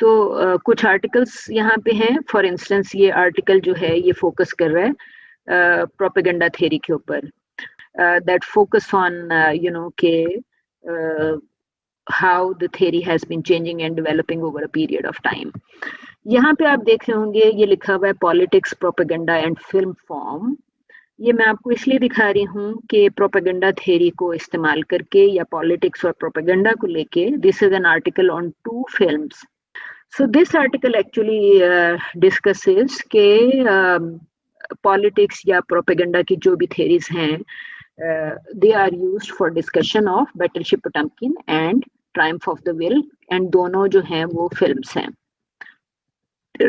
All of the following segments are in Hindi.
तो कुछ आर्टिकल्स यहाँ पे हैं. फॉर इंस्टेंस ये आर्टिकल जो है ये फोकस कर रहा है प्रोपेगेंडा थ्योरी के ऊपर, that focus on you know के how the theory has been changing and developing over a period of time. यहाँ पे आप देख रहे होंगे ये लिखा हुआ है politics, propaganda and film form. ये मैं आपको इसलिए दिखा रही हूँ कि प्रोपेगेंडा थ्योरी को इस्तेमाल करके या पॉलिटिक्स और प्रोपेगेंडा को लेके this is an article on 2 films. So this article actually discusses के politics या propaganda की जो भी theories हैं, they are used for discussion of Battleship Potemkin and Triumph of the Will, and दोनों जो हैं वो films हैं,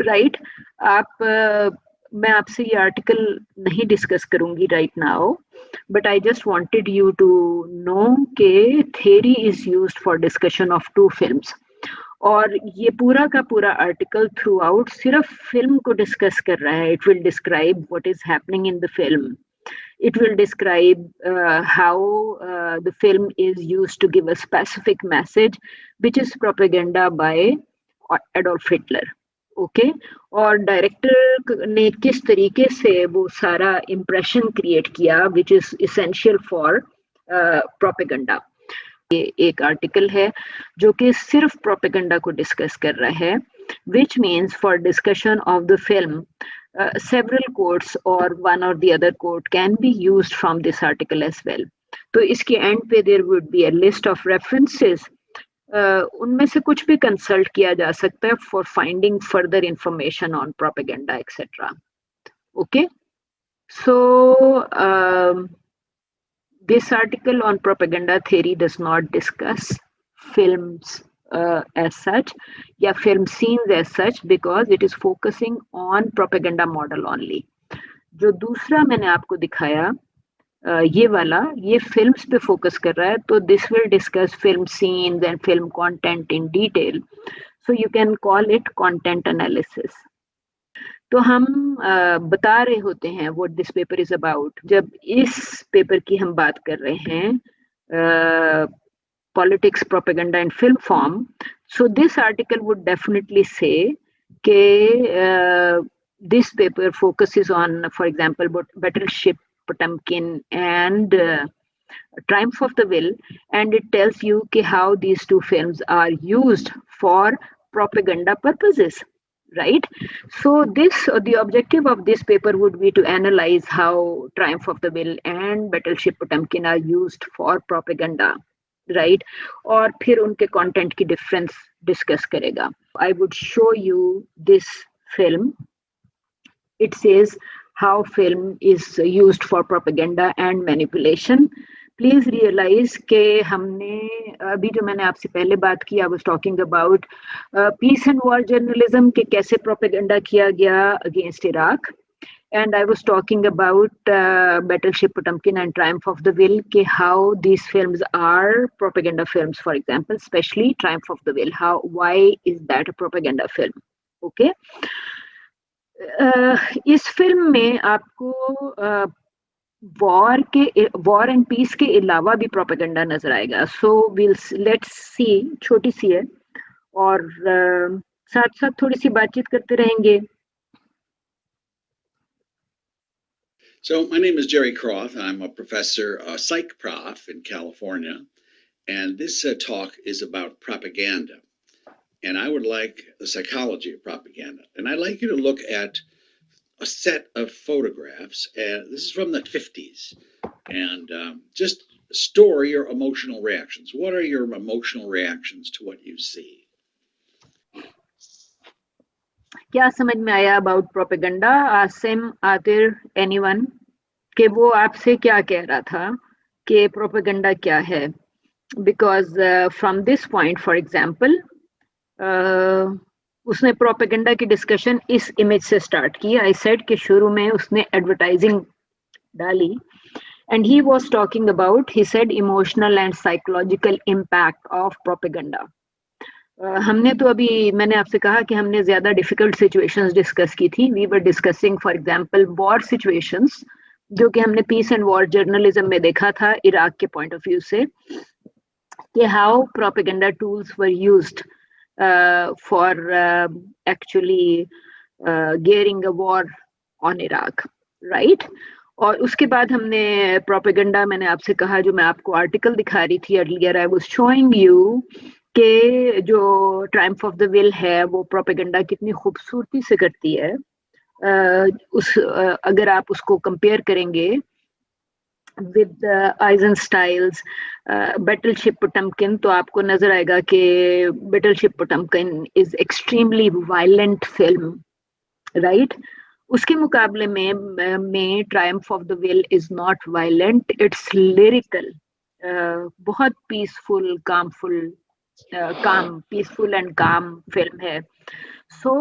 right? मैं आपसे ये article नहीं discuss करूँगी right now, but I just wanted you to know कि theory is used for discussion of 2 films. और ये पूरा का पूरा आर्टिकल थ्रू आउट सिर्फ फिल्म को डिस्कस कर रहा है. It will describe what is happening in the film. It will describe how the film is used to give a specific message which is propaganda by Adolf Hitler. Okay, और डायरेक्टर ने किस तरीके से वो सारा इम्प्रेशन क्रिएट किया which is essential for propaganda. ये एक आर्टिकल है जो कि सिर्फ प्रोपेगेंडा को डिस्कस कर रहा है, which means for discussion of the film several quotes or one or the other quote can be used from this article as well. तो इसके एंड पे there would be a list of references. उनमें से कुछ भी कंसल्ट किया जा सकता है for finding further information on propaganda etc. Okay, so this article on propaganda theory does not discuss films as such या film scenes as such because it is focusing on propaganda model only. जो दूसरा मैंने आपको दिखाया ये वाला, ये films पे focus कर रहा है, तो this will discuss film scenes and film content in detail. So you can call it content analysis. तो हम बता रहे होते हैं what this paper is about. जब इस पेपर की हम बात कर रहे हैं politics, propaganda and film form, so this article would definitely say कि this paper focuses on, for example, Battleship Potemkin and Triumph of the Will, and it tells you कि how these 2 films are used for propaganda purposes. Right, so the objective of this paper would be to analyze how Triumph of the Will and Battleship Potemkin are used for propaganda, right? और फिर उनके content की difference discuss करेगा. I would show you this film. It says how film is used for propaganda and manipulation. Please realize कि हमने अभी जो मैंने आपसे पहले बात की, I was talking about peace and war journalism के कैसे propaganda किया गया against Iraq, and I was talking about Battleship Potemkin and Triumph of the Will के how these films are propaganda films, for example, especially Triumph of the Will. Why is that a propaganda film? Okay. इस फिल्म में आपको वॉर एंड पीस के अलावा भी प्रोपेगेंडा नजर आएगा. सो लेट्स सी, छोटी सी है और साथ साथ थोड़ी सी बातचीत करते रहेंगे. So my name is Jerry Croth. I'm a professor, psych prof in California, and this talk is about propaganda. And I would like the psychology of propaganda. And I'd like you to look at a set of photographs. This is from the 50s. And just store your emotional reactions. What are your emotional reactions to what you see? क्या समझ में आया about propaganda? Asim, Aatir, anyone? कि वो आपसे क्या कह रहा था कि propaganda क्या है? Because from this point, for example, उसने प्रोपेगेंडा की डिस्कशन इस इमेज से स्टार्ट की. आई सेड कि शुरू में उसने एडवर्टाइजिंग डाली and he was talking about, he said, emotional and psychological impact of propaganda. हमने तो अभी, मैंने आपसे कहा कि हमने ज्यादा डिफिकल्ट सिचुएशंस डिस्कस की थी. We were discussing for example war situations, जो कि हमने पीस एंड वॉर जर्नलिज्म में देखा था इराक के पॉइंट ऑफ व्यू से, कि how propaganda tools were used for actually gearing a war on Iraq, right? और उसके बाद हमने प्रोपेगेंडा, मैंने आपसे कहा, जो मैं आपको आर्टिकल दिखा रही थी earlier, I was showing you कि जो ट्रायम्फ ऑफ द विल है वो प्रोपेगेंडा कितनी खूबसूरती से करती है। अगर आप उसको कंपेयर करेंगे विद आइजनस्टाइल्स बैटलशिप पोटमकिन, तो आपको नजर आएगा कि Battleship Potemkin is extremely violent film, right? उसके मुकाबले में Triumph of the Will is not violent, it's lyrical, बहुत peaceful peaceful and calm film है। सो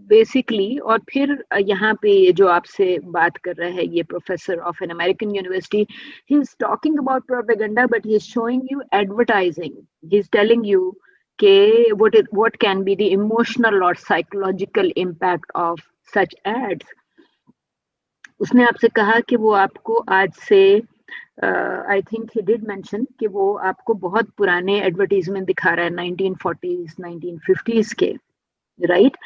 बेसिकली, और फिर यहाँ पे जो आपसे बात कर रहा है ये professor of an American university, he is talking about propaganda but he is showing you advertising, he is telling you के what can be the emotional or psychological impact of such ads. उसने आपसे कहा कि वो आपको आज से I think he did mention कि वो आपको बहुत पुराने एडवर्टीजमेंट दिखा रहा है 1940s 1950s के, right?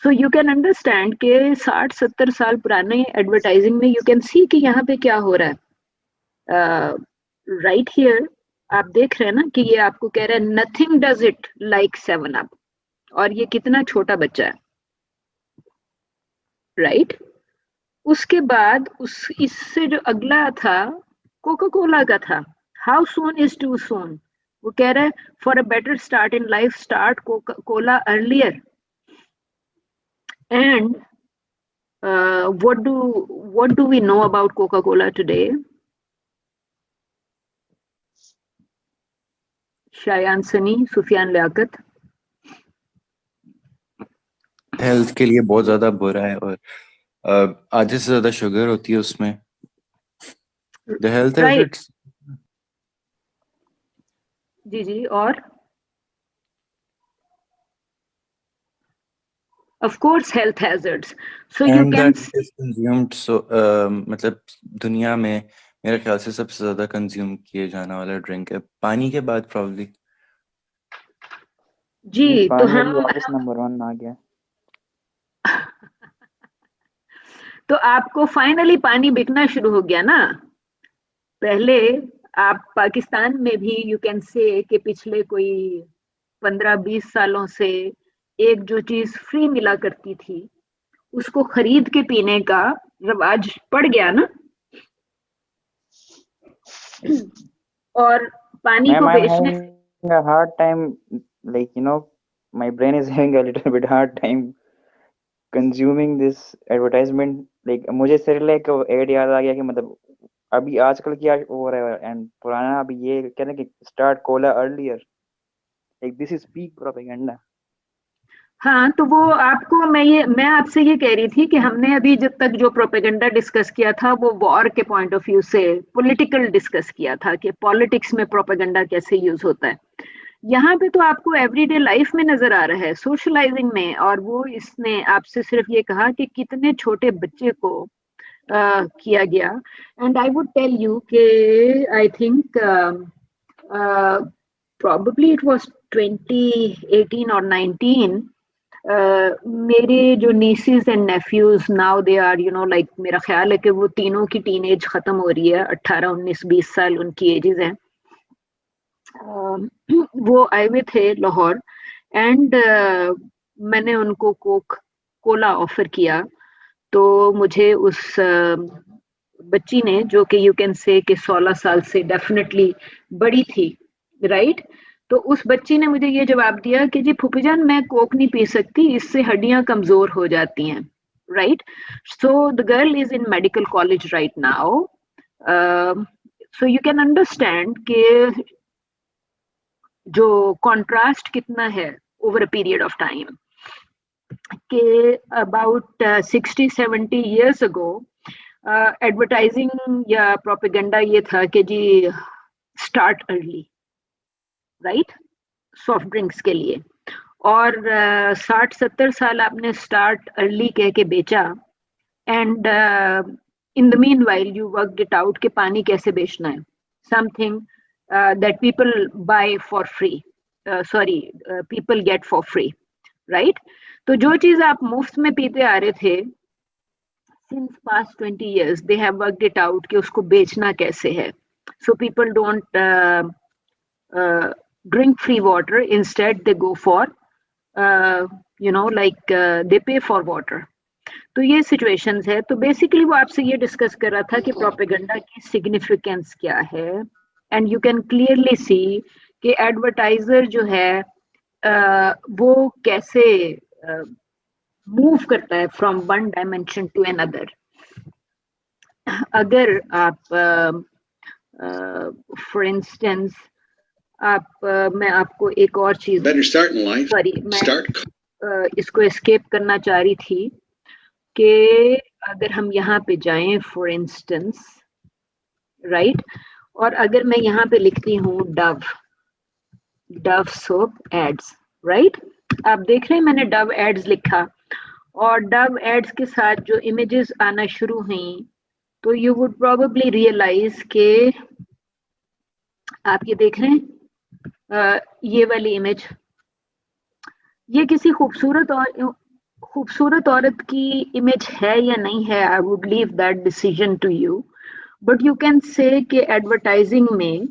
So you can understand कि 60-70 साल पुराने एडवर्टाइजिंग में यू कैन सी कि यहाँ पे क्या हो रहा है। राइट हियर आप देख रहे हैं ना कि ये आपको कह रहा है nothing does it like 7 up, और ये कितना छोटा बच्चा है, राइट? उसके बाद इससे जो अगला था कोका कोला का था, how soon is too soon. वो कह रहा है for a better start in life start Coca Cola earlier, and what do we know about Coca-Cola today? Shayan Sunny, Sufiyan Liaquat. Health के लिए बहुत ज्यादा बुरा है, और आधे से ज्यादा शुगर होती है उसमें। द हेल्थ हैजर्ड्स, जी, और of course health hazards, so you and can that is consumed, so मतलब दुनिया में मेरे ख्याल से सबसे ज्यादा कंज्यूम किए जाने वाला ड्रिंक है, पानी के बाद प्रॉब्ली। जी, तो हम वापस नंबर 1 आ गया। तो आपको फाइनली पानी बिकना शुरू हो गया ना। पहले आप पाकिस्तान में भी यू कैन से कि पिछले कोई 15-20 सालों से एक जो चीज फ्री मिला करती थी उसको खरीद के पीने का रिवाज पड़ गया ना, और पानी को बेचने a hard time, like my brain is having a little bit hard time consuming this advertisement. like मुझे सिर्फ like एड याद आ गया कि मतलब अभी आजकल क्या हो रहा है, एंड पुराना अभी ये कहते हैं कि start Cola earlier, like this is peak propaganda. हाँ, तो वो आपको मैं आपसे ये कह रही थी कि हमने अभी जब तक जो प्रोपेगेंडा डिस्कस किया था वो वॉर के पॉइंट ऑफ व्यू से पॉलिटिकल डिस्कस किया था कि पॉलिटिक्स में प्रोपेगेंडा कैसे यूज होता है। यहाँ पे तो आपको एवरीडे लाइफ में नजर आ रहा है, सोशलाइजिंग में, और वो इसने आपसे सिर्फ ये कहा कि कितने छोटे बच्चे को किया गया। And I would tell you कि I think probably it was 2018 or 19, मेरे जो nieces and nephews now they are like, मेरा ख्याल है कि वो तीनों की टीनेज खत्म हो रही है, 18, 19, 20 साल उनकी एजेस हैं। वो आए हुए थे लाहौर, एंड मैंने उनको कोक कोला ऑफर किया, तो मुझे उस बच्ची ने, जो कि यू कैन से कि 16 साल से डेफिनेटली बड़ी थी, राइट? तो उस बच्ची ने मुझे ये जवाब दिया कि जी फूफी जान मैं कोक नहीं पी सकती, इससे हड्डियां कमजोर हो जाती हैं, right? So the girl is in medical college right now, so you can understand कि जो कॉन्ट्रास्ट कितना है over a period of time, कि अबाउट 60-70 years ago एडवर्टाइजिंग या प्रोपेगेंडा ये था कि जी start early, right, soft drinks के लिए, और 60-70 साल आपने स्टार्ट अर्ली कह के बेचा, and in the meanwhile you worked it out कि पानी कैसे बेचना है, something that people buy for free, people get for free, right? तो जो चीज आप मुफ्त में पीते आ रहे थे since past 20 years, they have worked it out कि उसको बेचना कैसे है. So people don't drink free water. Instead, they go for they pay for water. तो ये सिचुएशंस है. तो बेसिकली वो आपसे ये डिस्कस कर रहा था कि प्रोपेगेंडा की सिग्निफिकेंस क्या है. And you can clearly see कि एडवर्टाइजर जो है वो कैसे मूव करता है from one dimension to another. अगर आप फॉर इंस्टेंस मैं आपको एक और चीज सॉरी मैं इसको एस्केप करना चाह रही थी कि अगर हम यहाँ पे जाएं फॉर इंस्टेंस राइट, और अगर मैं यहाँ पे लिखती हूँ डव सोप एड्स, राइट, आप देख रहे हैं मैंने डव एड्स लिखा और डव एड्स के साथ जो इमेजेस आना शुरू हुई तो यू वुड प्रोबेबली रियलाइज के आप ये देख रहे हैं ये वाली इमेज, ये किसी खूबसूरत औरत की इमेज है या नहीं है. I would leave that decision to you, but you can say कि एडवर्टाइजिंग में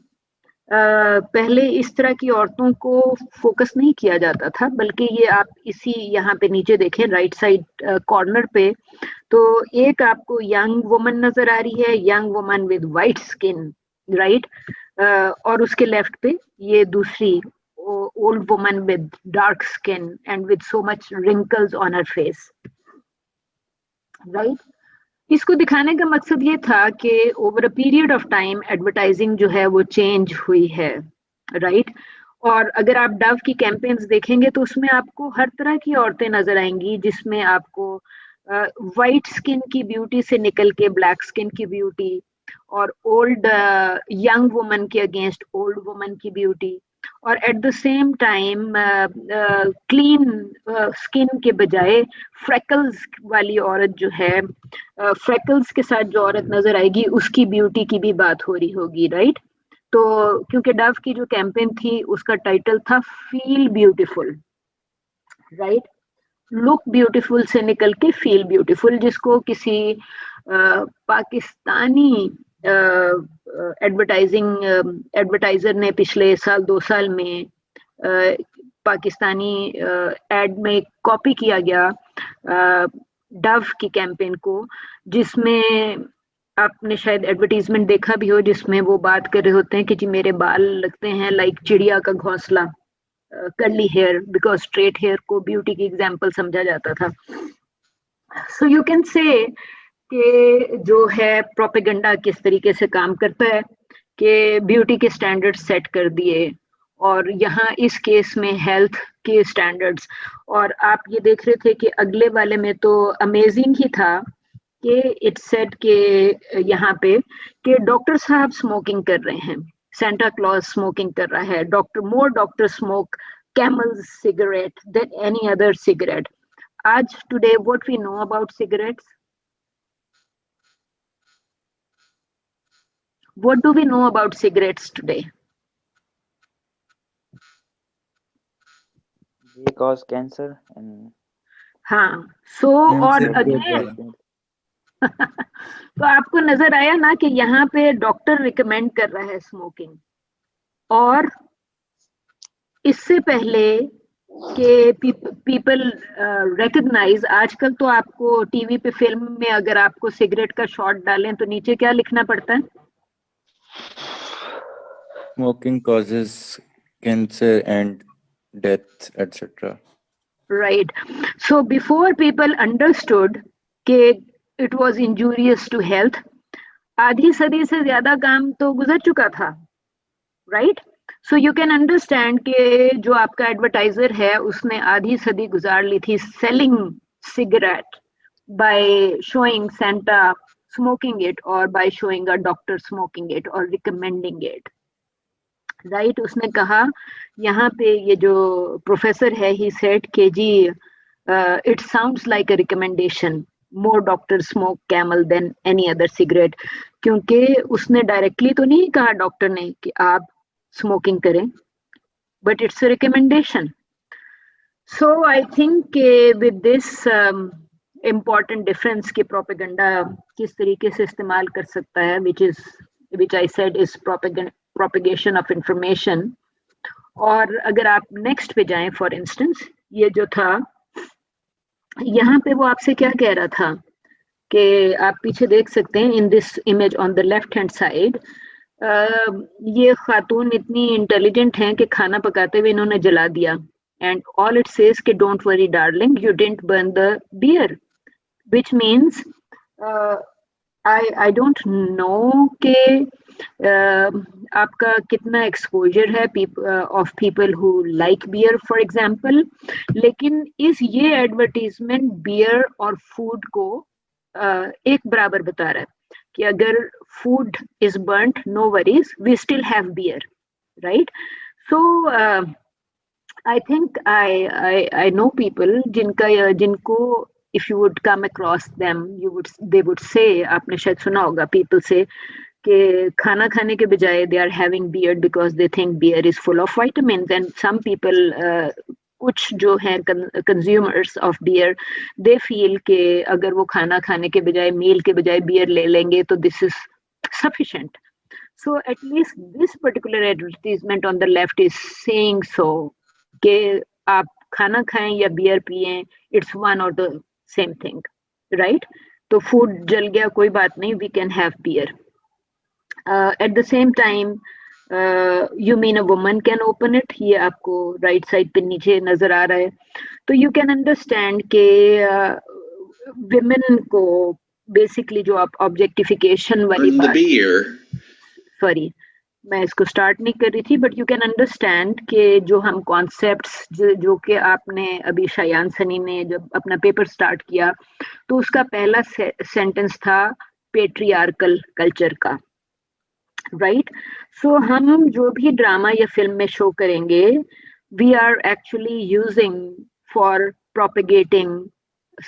पहले इस तरह की औरतों को फोकस नहीं किया जाता था, बल्कि ये आप इसी यहाँ पे नीचे देखें राइट साइड कॉर्नर पे, तो एक आपको यंग वुमन नजर आ रही है, young woman with white skin, right, और उसके लेफ्ट पे ये दूसरी old woman with dark skin and with so much wrinkles on her face, right? इसको दिखाने का मकसद ये था कि over a period of time advertising जो है वो चेंज हुई है, राइट? और अगर आप डव की कैंपेन्स देखेंगे तो उसमें आपको हर तरह की औरतें नजर आएंगी, जिसमें आपको वाइट स्किन की ब्यूटी से निकल के ब्लैक स्किन की ब्यूटी और ओल्ड यंग वुमन के अगेंस्ट ओल्ड वुमन की ब्यूटी, और at the same time clean skin के बजाय फ्रेकल्स वाली औरत जो है, फ्रेकल्स के साथ जो औरत नजर आएगी उसकी ब्यूटी की भी बात हो रही होगी, राइट? तो क्योंकि डव की जो कैंपेन थी उसका टाइटल था feel beautiful, right, look beautiful से निकल के फील ब्यूटीफुल, जिसको किसी पाकिस्तानी एडवर्टाइजर ने पिछले साल 2 साल में पाकिस्तानी एड में कॉपी किया गया डव की कैंपेन को, जिसमें आपने शायद एडवर्टीजमेंट देखा भी हो, जिसमें वो बात कर रहे होते हैं कि जी मेरे बाल लगते हैं लाइक चिड़िया का घोंसला, curly hair, because straight hair को ब्यूटी की एग्जाम्पल समझा जाता था. सो यू कैन से कि जो है प्रोपेगेंडा किस तरीके से काम करता है कि ब्यूटी के स्टैंडर्ड्स सेट कर दिए, और यहाँ इस केस में हेल्थ के स्टैंडर्ड्स. और आप ये देख रहे थे कि अगले वाले में तो अमेजिंग ही था कि इट सेड के यहाँ पे कि डॉक्टर साहब स्मोकिंग कर रहे हैं, सेंटा क्लॉज स्मोकिंग कर रहा है, more doctor smoke Camels cigarette than any other cigarette. आज today what we know about cigarettes, what do we know about cigarettes today? They cause cancer and हाँ, so और अगेन तो आपको नजर आया ना कि यहाँ पे डॉक्टर रिकमेंड कर रहा है स्मोकिंग, और इससे पहले कि पीपल रिकग्नाइज, आजकल तो आपको टीवी पे फिल्म में अगर आपको सिगरेट का शॉट डालें तो नीचे क्या लिखना पड़ता है? Smoking causes cancer and death, etc. Right. So before people understood that it was injurious to health, आधी सदी से ज्यादा काम तो गुजर चुका था, right? So you can understand कि जो आपका एडवर्टाइजर है उसने आधी सदी गुजार ली थी selling cigarette by showing Santa smoking it or by showing a doctor smoking it or recommending it, right? उसने कहा यहाँ पे ये जो प्रोफेसर है he said कि जी it sounds like a recommendation, more doctors smoke Camel than any other cigarette, क्योंकि उसने डायरेक्टली तो नहीं कहा डॉक्टर ने कि आप स्मोकिंग करें, but it's a recommendation. So I think with this important difference कि propaganda किस तरीके से इस्तेमाल कर सकता है, which I said is propagation of information. और अगर आप next पे जाएं, for instance, ये जो था यहाँ पे वो आपसे क्या कह रहा था कि आप पीछे देख सकते हैं in this image on the left hand side, ये खातून इतनी इंटेलिजेंट हैं कि खाना पकाते हुए इन्होंने जला दिया, and all it says कि don't worry darling, you didn't burn the beer, which means I don't know कि आपका कितना exposure है of people who like beer for example, लेकिन इस ये advertisement beer और food को एक बराबर बता रहा है कि अगर food is burnt, no worries, we still have beer, right? So I think I know people जिनको if you would come across them, they would say, आपने शायद सुना होगा people say कि खाना खाने के बजाय they are having beer because they think beer is full of vitamins, and some people कुछ जो हैं consumers of beer, they feel कि अगर वो खाना खाने के बजाय मील के बजाय beer ले लेंगे तो this is sufficient. So at least this particular advertisement on the left is saying so कि आप खाना खाएं या beer पिएं, it's one or the same thing, right? तो food जल गया कोई बात नहीं, we can have beer. At the same time, you mean a woman can open it? ये आपको right side पे नीचे नजर आ रहा है, तो you can understand कि women को basically जो आप objectification वाली Burn the बात, beer. sorry मैं इसको स्टार्ट नहीं कर रही थी, बट यू कैन अंडरस्टैंड कि जो हम कॉन्सेप्ट्स जो कि आपने अभी शायान सनी ने जब अपना पेपर स्टार्ट किया तो उसका पहला सेंटेंस था पेट्रियार्कल कल्चर का, राइट? सो हम जो भी ड्रामा या फिल्म में शो करेंगे, we are actually using for propagating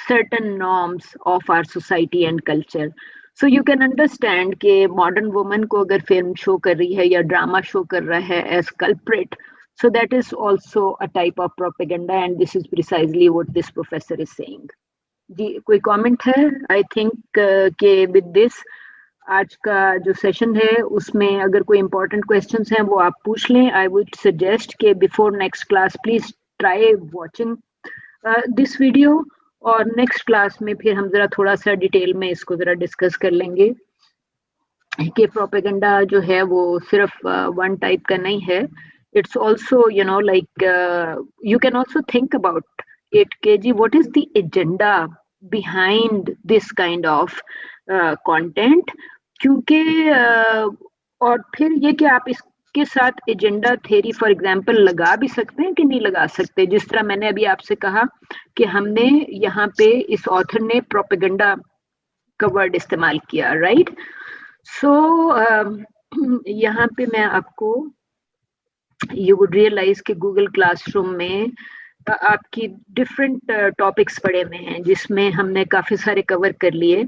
certain norms of our society and culture. So you can understand कि modern woman को अगर film show कर रही है या drama show कर रहा है as culprit, so that is also a type of propaganda, and this is precisely what this professor is saying. जी कोई comment है? I think कि with this आज का जो सेशन है उसमें अगर कोई important questions हैं वो आप पूछ लें. I would suggest कि before next class please try watching this video, और नेक्स्ट क्लास में फिर हम जरा थोड़ा सा डिटेल में इसको जरा डिस्कस कर लेंगे कि प्रोपेगेंडा जो है वो सिर्फ वन टाइप का नहीं है. It's also you know like you can also think about it के जी what is the agenda behind this kind of content, क्योंकि और फिर ये कि आप इसके साथ एजेंडा थ्योरी फॉर एग्जांपल लगा भी सकते हैं कि नहीं लगा सकते. जिस तरह मैंने अभी आपसे कहा कि हमने यहाँ पे इस ऑथर ने प्रोपेगेंडा का वर्ड इस्तेमाल किया, राइट? सो यहाँ पे मैं आपको यू वुड रियलाइज कि गूगल क्लासरूम में आपकी डिफरेंट टॉपिक्स पड़े हुए हैं जिसमें हमने काफी सारे कवर कर लिए.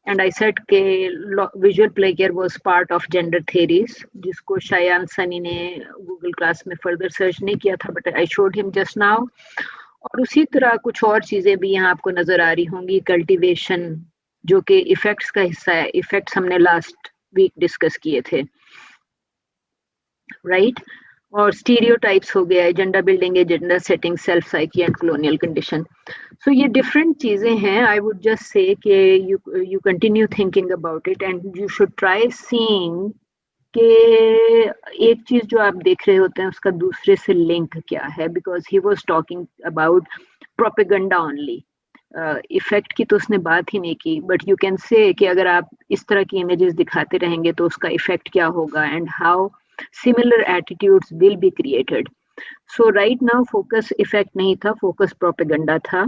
एंड आई सेड के visual player was part of gender theories, जिसको शायान सनी ने गूगल क्लास में फर्दर सर्च नहीं किया था, but I showed him just now. और उसी तरह कुछ और चीजें भी यहाँ आपको नजर आ रही होंगी. कल्टीवेशन जो कि इफेक्ट्स का हिस्सा है, इफेक्ट्स हमने लास्ट वीक डिस्कस किए थे, राइट? और स्टीरियोटाइप्स हो गया, agenda building, agenda setting, self psyche and colonial condition. So ये डिफरेंट चीजें हैं. आई वुड जस्ट से कि you continue thinking about it and you should try seeing कि एक चीज जो आप देख रहे होते हैं उसका दूसरे से लिंक क्या है, because he was talking about propaganda only. Effect की तो उसने बात ही नहीं की, बट यू कैन से कि अगर आप इस तरह की इमेजेस दिखाते रहेंगे तो उसका इफेक्ट क्या होगा and how similar attitudes will be created. So right now focus effect नहीं था, focus propaganda था.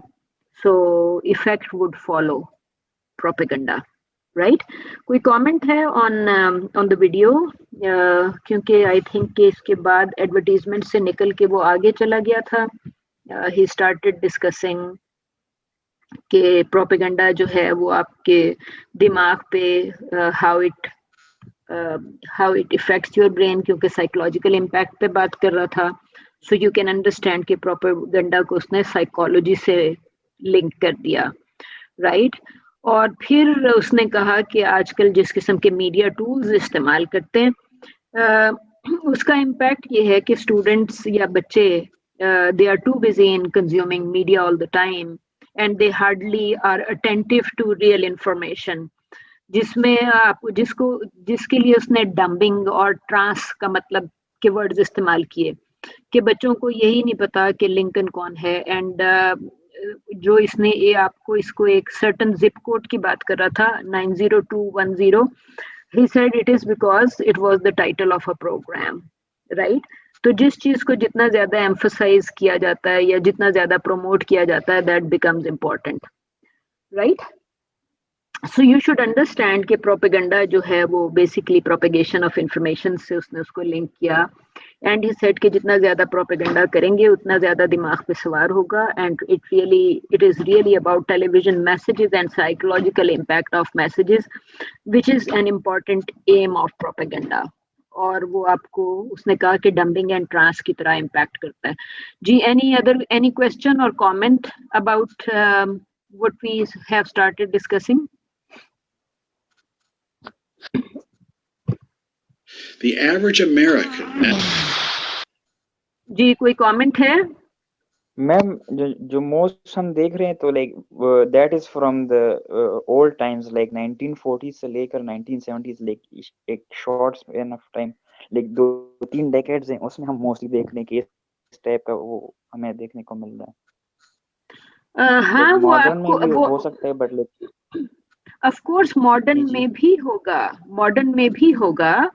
So effect would follow propaganda, right? कोई comment है on the video? क्योंकि I think कि इसके बाद advertisement से निकल के वो आगे चला गया था. He started discussing कि propaganda जो है वो आपके दिमाग पे how it affects your brain, क्योंकि psychological impact पे बात कर रहा था. सो यू कैन अंडरस्टैंड कि प्रोपेगेंडा को उसने साइकोलॉजी से लिंक कर दिया, राइट। और फिर उसने कहा कि आजकल जिस किस्म के मीडिया टूल्स इस्तेमाल करते हैं उसका इम्पैक्ट ये है कि स्टूडेंट्स या बच्चे they are too busy in consuming media all the time and they hardly are attentive to real information, जिसमें आप जिसके लिए उसने डंबिंग और ट्रांस का मतलब के वर्ड्स इस्तेमाल किए कि बच्चों को यही नहीं पता कि लिंकन कौन है। एंड जो इसने ये आपको इसको एक सर्टन जिप कोड की बात कर रहा था 90210, he said it is because it was the title of a program, right? तो जिस चीज को जितना ज्यादा एम्फसाइज किया जाता है या जितना ज्यादा प्रमोट किया जाता है that becomes important, right. So you should understand कि प्रोपेगेंडा जो है वो बेसिकली प्रोपेगेशन ऑफ इंफॉर्मेशन से उसने उसको लिंक किया। एंड ही सेड कि जितना ज्यादा प्रोपेगेंडा करेंगे उतना ज्यादा दिमाग पे सवार होगा। And it is really about television messages and psychological impact of messages which is an important aim of propaganda. और वो आपको उसने कहा कि डंबिंग एंड ट्रांस की तरह इम्पैक्ट करता है। जी, एनी क्वेश्चन और comment about what we have started discussing? The average American. जी, कोई कमेंट है? मैम जो मोस्ट हम देख रहे हैं तो like that is from the old times, like 1940 से लेकर 1970s, लाइक एक short span of time, like 2-3 decades हैं, उसमें हम मोस्टली देख रहे हैं कि इस टाइप का वो हमें देखने को मिल रहा है। हाँ, वो मॉडर्न में आपको भी वो हो सकता है but like of course modern में भी होगा, मॉडर्न में भी होगा।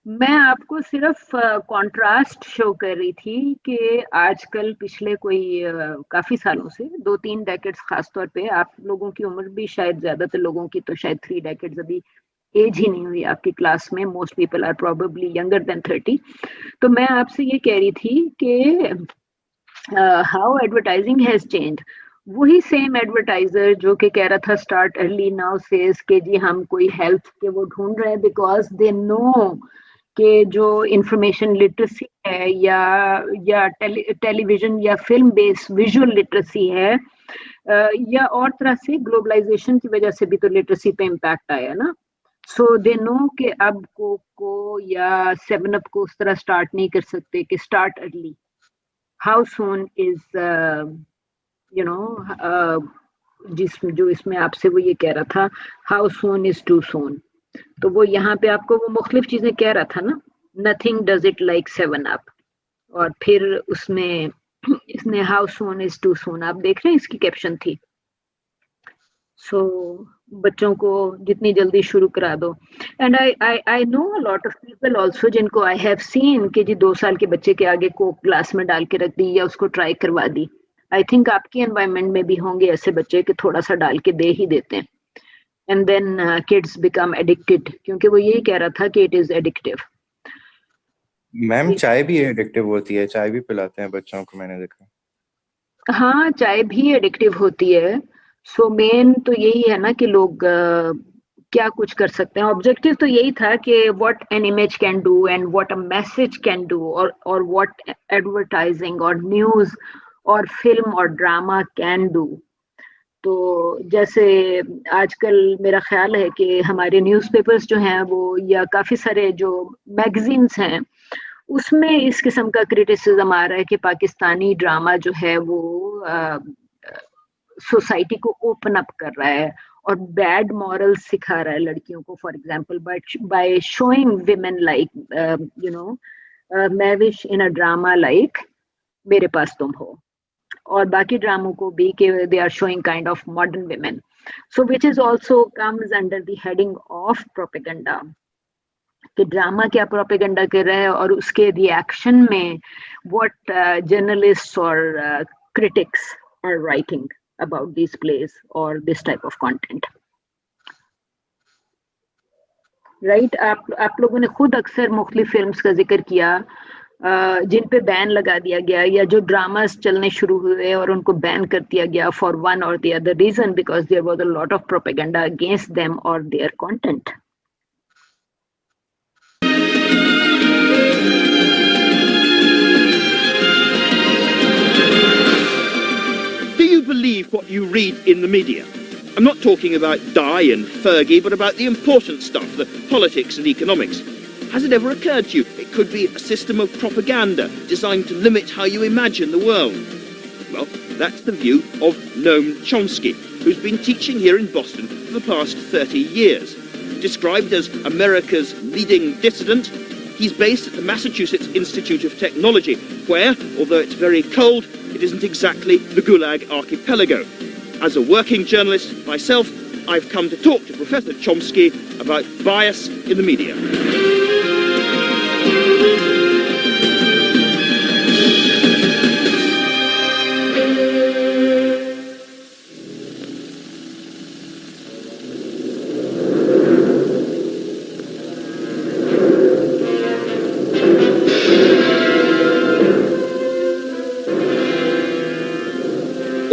मैं आपको सिर्फ कंट्रास्ट शो कर रही थी कि आजकल पिछले कोई काफी सालों से 2-3 डेकेड्स, खासतौर पे आप लोगों की उम्र भी शायद, ज्यादातर लोगों की तो शायद 3 डेकेड्स अभी एज ही नहीं हुई आपकी क्लास में, most people are probably younger than 30। तो मैं आपसे ये कह रही थी कि हाउ एडवर्टाइजिंग हैज चेंज्ड। वही सेम एडवर्टाइजर जो कि कह रहा था स्टार्ट अर्ली नाउ सेज के जी हम कोई हेल्थ के वो ढूंढ रहे हैं बिकॉज दे नो कि जो इंफॉर्मेशन लिटरेसी है या टेलीविजन या फिल्म बेस्ड विजुअल लिटरेसी है या और तरह से ग्लोबलाइजेशन की वजह से भी तो लिटरेसी पे इम्पैक्ट आया ना। सो दे नो कि अब को या 7 अप को उस तरह स्टार्ट नहीं कर सकते कि start early, how soon is you know, जो इसमें आपसे वो ये कह रहा था हाउ सून इज टू सून। तो वो यहाँ पे आपको वो मुख्तलिफ चीजें कह रहा था ना, nothing does it like 7 up, और फिर उसमें इसने हाउ सून इज टू सून, आप देख रहे हैं इसकी कैप्शन थी। सो बच्चों को जितनी जल्दी शुरू करा दो। And I know a lot of people also जिनको आई हैव सीन कि जी 2 साल के बच्चे के आगे कोक ग्लास में डाल के रख दी या उसको ट्राई करवा दी। आई थिंक आपकी एनवायरनमेंट में भी होंगे ऐसे बच्चे कि थोड़ा सा डाल के दे ही देते हैं and then kids become addicted, क्योंकि वो यही कह रहा था कि इट इज एडिक्टिव। मैम चाय भी एडिक्टिव होती है, चाय भी पिलाते हैं बच्चों को, मैंने देखा। हाँ, चाय भी एडिक्टिव होती है। सो मेन तो यही है ना कि लोग क्या कुछ कर सकते हैं। ऑब्जेक्टिव तो यही था कि what an image can do and what a message can do, और व्हाट एडवर्टाइजिंग और न्यूज और फिल्म और ड्रामा कैन डू। तो जैसे आजकल मेरा ख्याल है कि हमारे न्यूज़पेपर्स जो हैं वो या काफ़ी सारे जो मैगजीन्स हैं उसमें इस किस्म का क्रिटिसिज्म आ रहा है कि पाकिस्तानी ड्रामा जो है वो सोसाइटी को ओपन अप कर रहा है और बैड मॉरल्स सिखा रहा है लड़कियों को। For example by showing women like you know मैं wish in a drama like Mere Paas तुम हो, और बाकी ड्रामों को भी कि they are showing kind of modern women, so which is also comes under the heading of propaganda, कि ड्रामा क्या प्रोपेगेंडा कर रहा है और उसके रिएक्शन में व्हाट जर्नलिस्ट्स और critics are writing about this place और this type of content. Right, आप लोगों ने खुद अक्सर मुख्तलिफ फिल्म्स का जिक्र किया जिन पे बैन लगा दिया गया या जो ड्रामास चलने शुरू हुए और उनको बैन कर दिया गया फॉर वन और the other reason because there was a lot of propaganda against them और their content. just what you read in the media. I'm not talking about Di and Fergie, but about the important stuff, the politics and economics. Has it ever occurred to you it could be a system of propaganda designed to limit how you imagine the world? Well, that's the view of Noam Chomsky, who's been teaching here in Boston for the past 30 years. Described as America's leading dissident, he's based at the Massachusetts Institute of Technology, where, although it's very cold, it isn't exactly the Gulag archipelago. As a working journalist myself, I've come to talk to Professor Chomsky about bias in the media.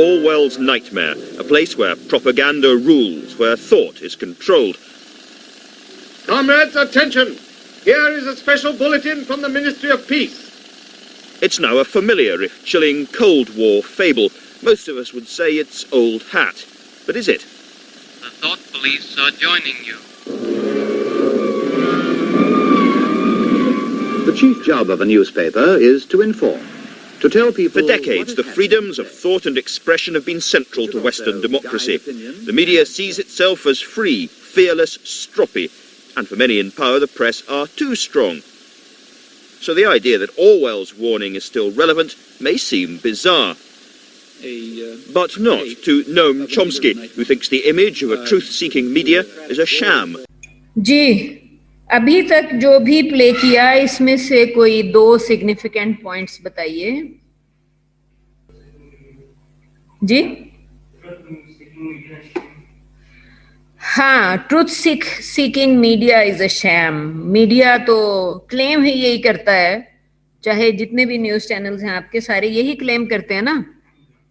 Orwell's nightmare, a place where propaganda rules, where thought is controlled. Comrades, attention! Here is a special bulletin from the Ministry of Peace. It's now a familiar, if chilling, Cold War fable. Most of us would say it's old hat. But is it? The thought police are joining you. The chief job of a newspaper is to inform. To tell people. For decades, the freedoms of thought and expression have been central to Western democracy. The media sees itself as free, fearless, stroppy, and for many in power, the press are too strong. So the idea that Orwell's warning is still relevant may seem bizarre. But not to Noam Chomsky, who thinks the image of a truth-seeking media is a sham. जी, अभी तक जो भी प्ले किया इसमें से कोई 2 सिग्निफिकेंट पॉइंट्स बताइए जी। हाँ, truth seeking media is a sham. Media तो क्लेम ही यही करता है, चाहे जितने भी न्यूज चैनल्स हैं आपके सारे यही क्लेम करते हैं ना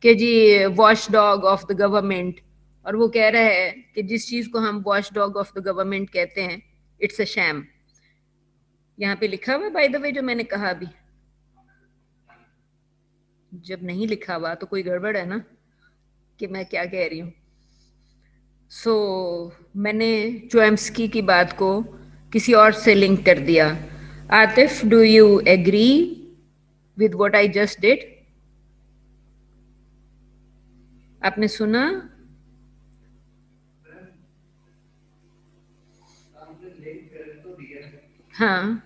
कि जी watch dog of the government, और वो कह रहा है कि जिस चीज को हम watch dog of the government कहते हैं इट्स अ शैम। यहाँ पे लिखा हुआ बाय द वे जो मैंने कहा अभी, जब नहीं लिखा हुआ तो कोई गड़बड़ है ना कि मैं क्या कह रही हूँ। सो मैंने चोम्स्की की बात को किसी और से लिंक कर दिया। Atif, do you agree with what I just did? आपने सुना? हाँ,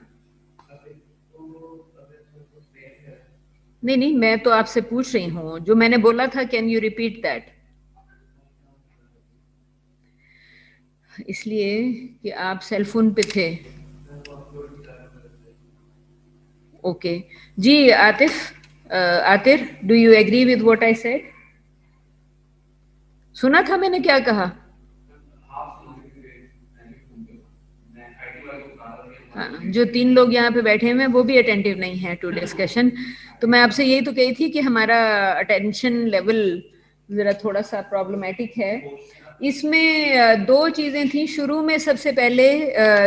नहीं, मैं तो आपसे पूछ रही हूँ जो मैंने बोला था, कैन यू रिपीट दैट? इसलिए कि आप सेलफोन पे थे। ओके जी। Atif, Atir, do you agree with what I said? सुना था मैंने क्या कहा? हाँ, जो 3 लोग यहाँ पे बैठे हुए हैं वो भी अटेंटिव नहीं है टू डिस्कशन। तो मैं आपसे यही तो कही थी कि हमारा अटेंशन लेवल जरा थोड़ा सा प्रॉब्लमेटिक है। इसमें 2 चीजें थी। शुरू में सबसे पहले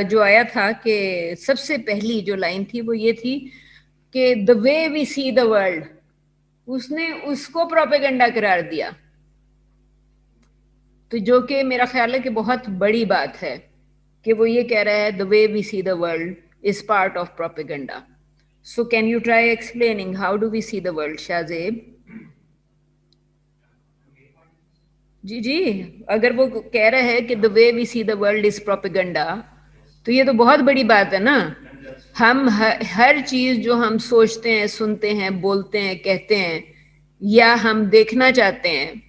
जो आया था कि सबसे पहली जो लाइन थी वो ये थी कि the way we see the world, उसने उसको प्रोपेगेंडा करार दिया, तो जो कि मेरा ख्याल है कि बहुत बड़ी बात है कि वो ये कह रहा है the way we see the world is part of propaganda. So can you try explaining how do we see the world, Shahzeb? जी, अगर वो कह रहा है कि the way we see the world is propaganda, तो ये तो बहुत बड़ी बात है ना। हम हर चीज जो हम सोचते हैं, सुनते हैं, बोलते हैं, कहते हैं, या हम देखना चाहते हैं,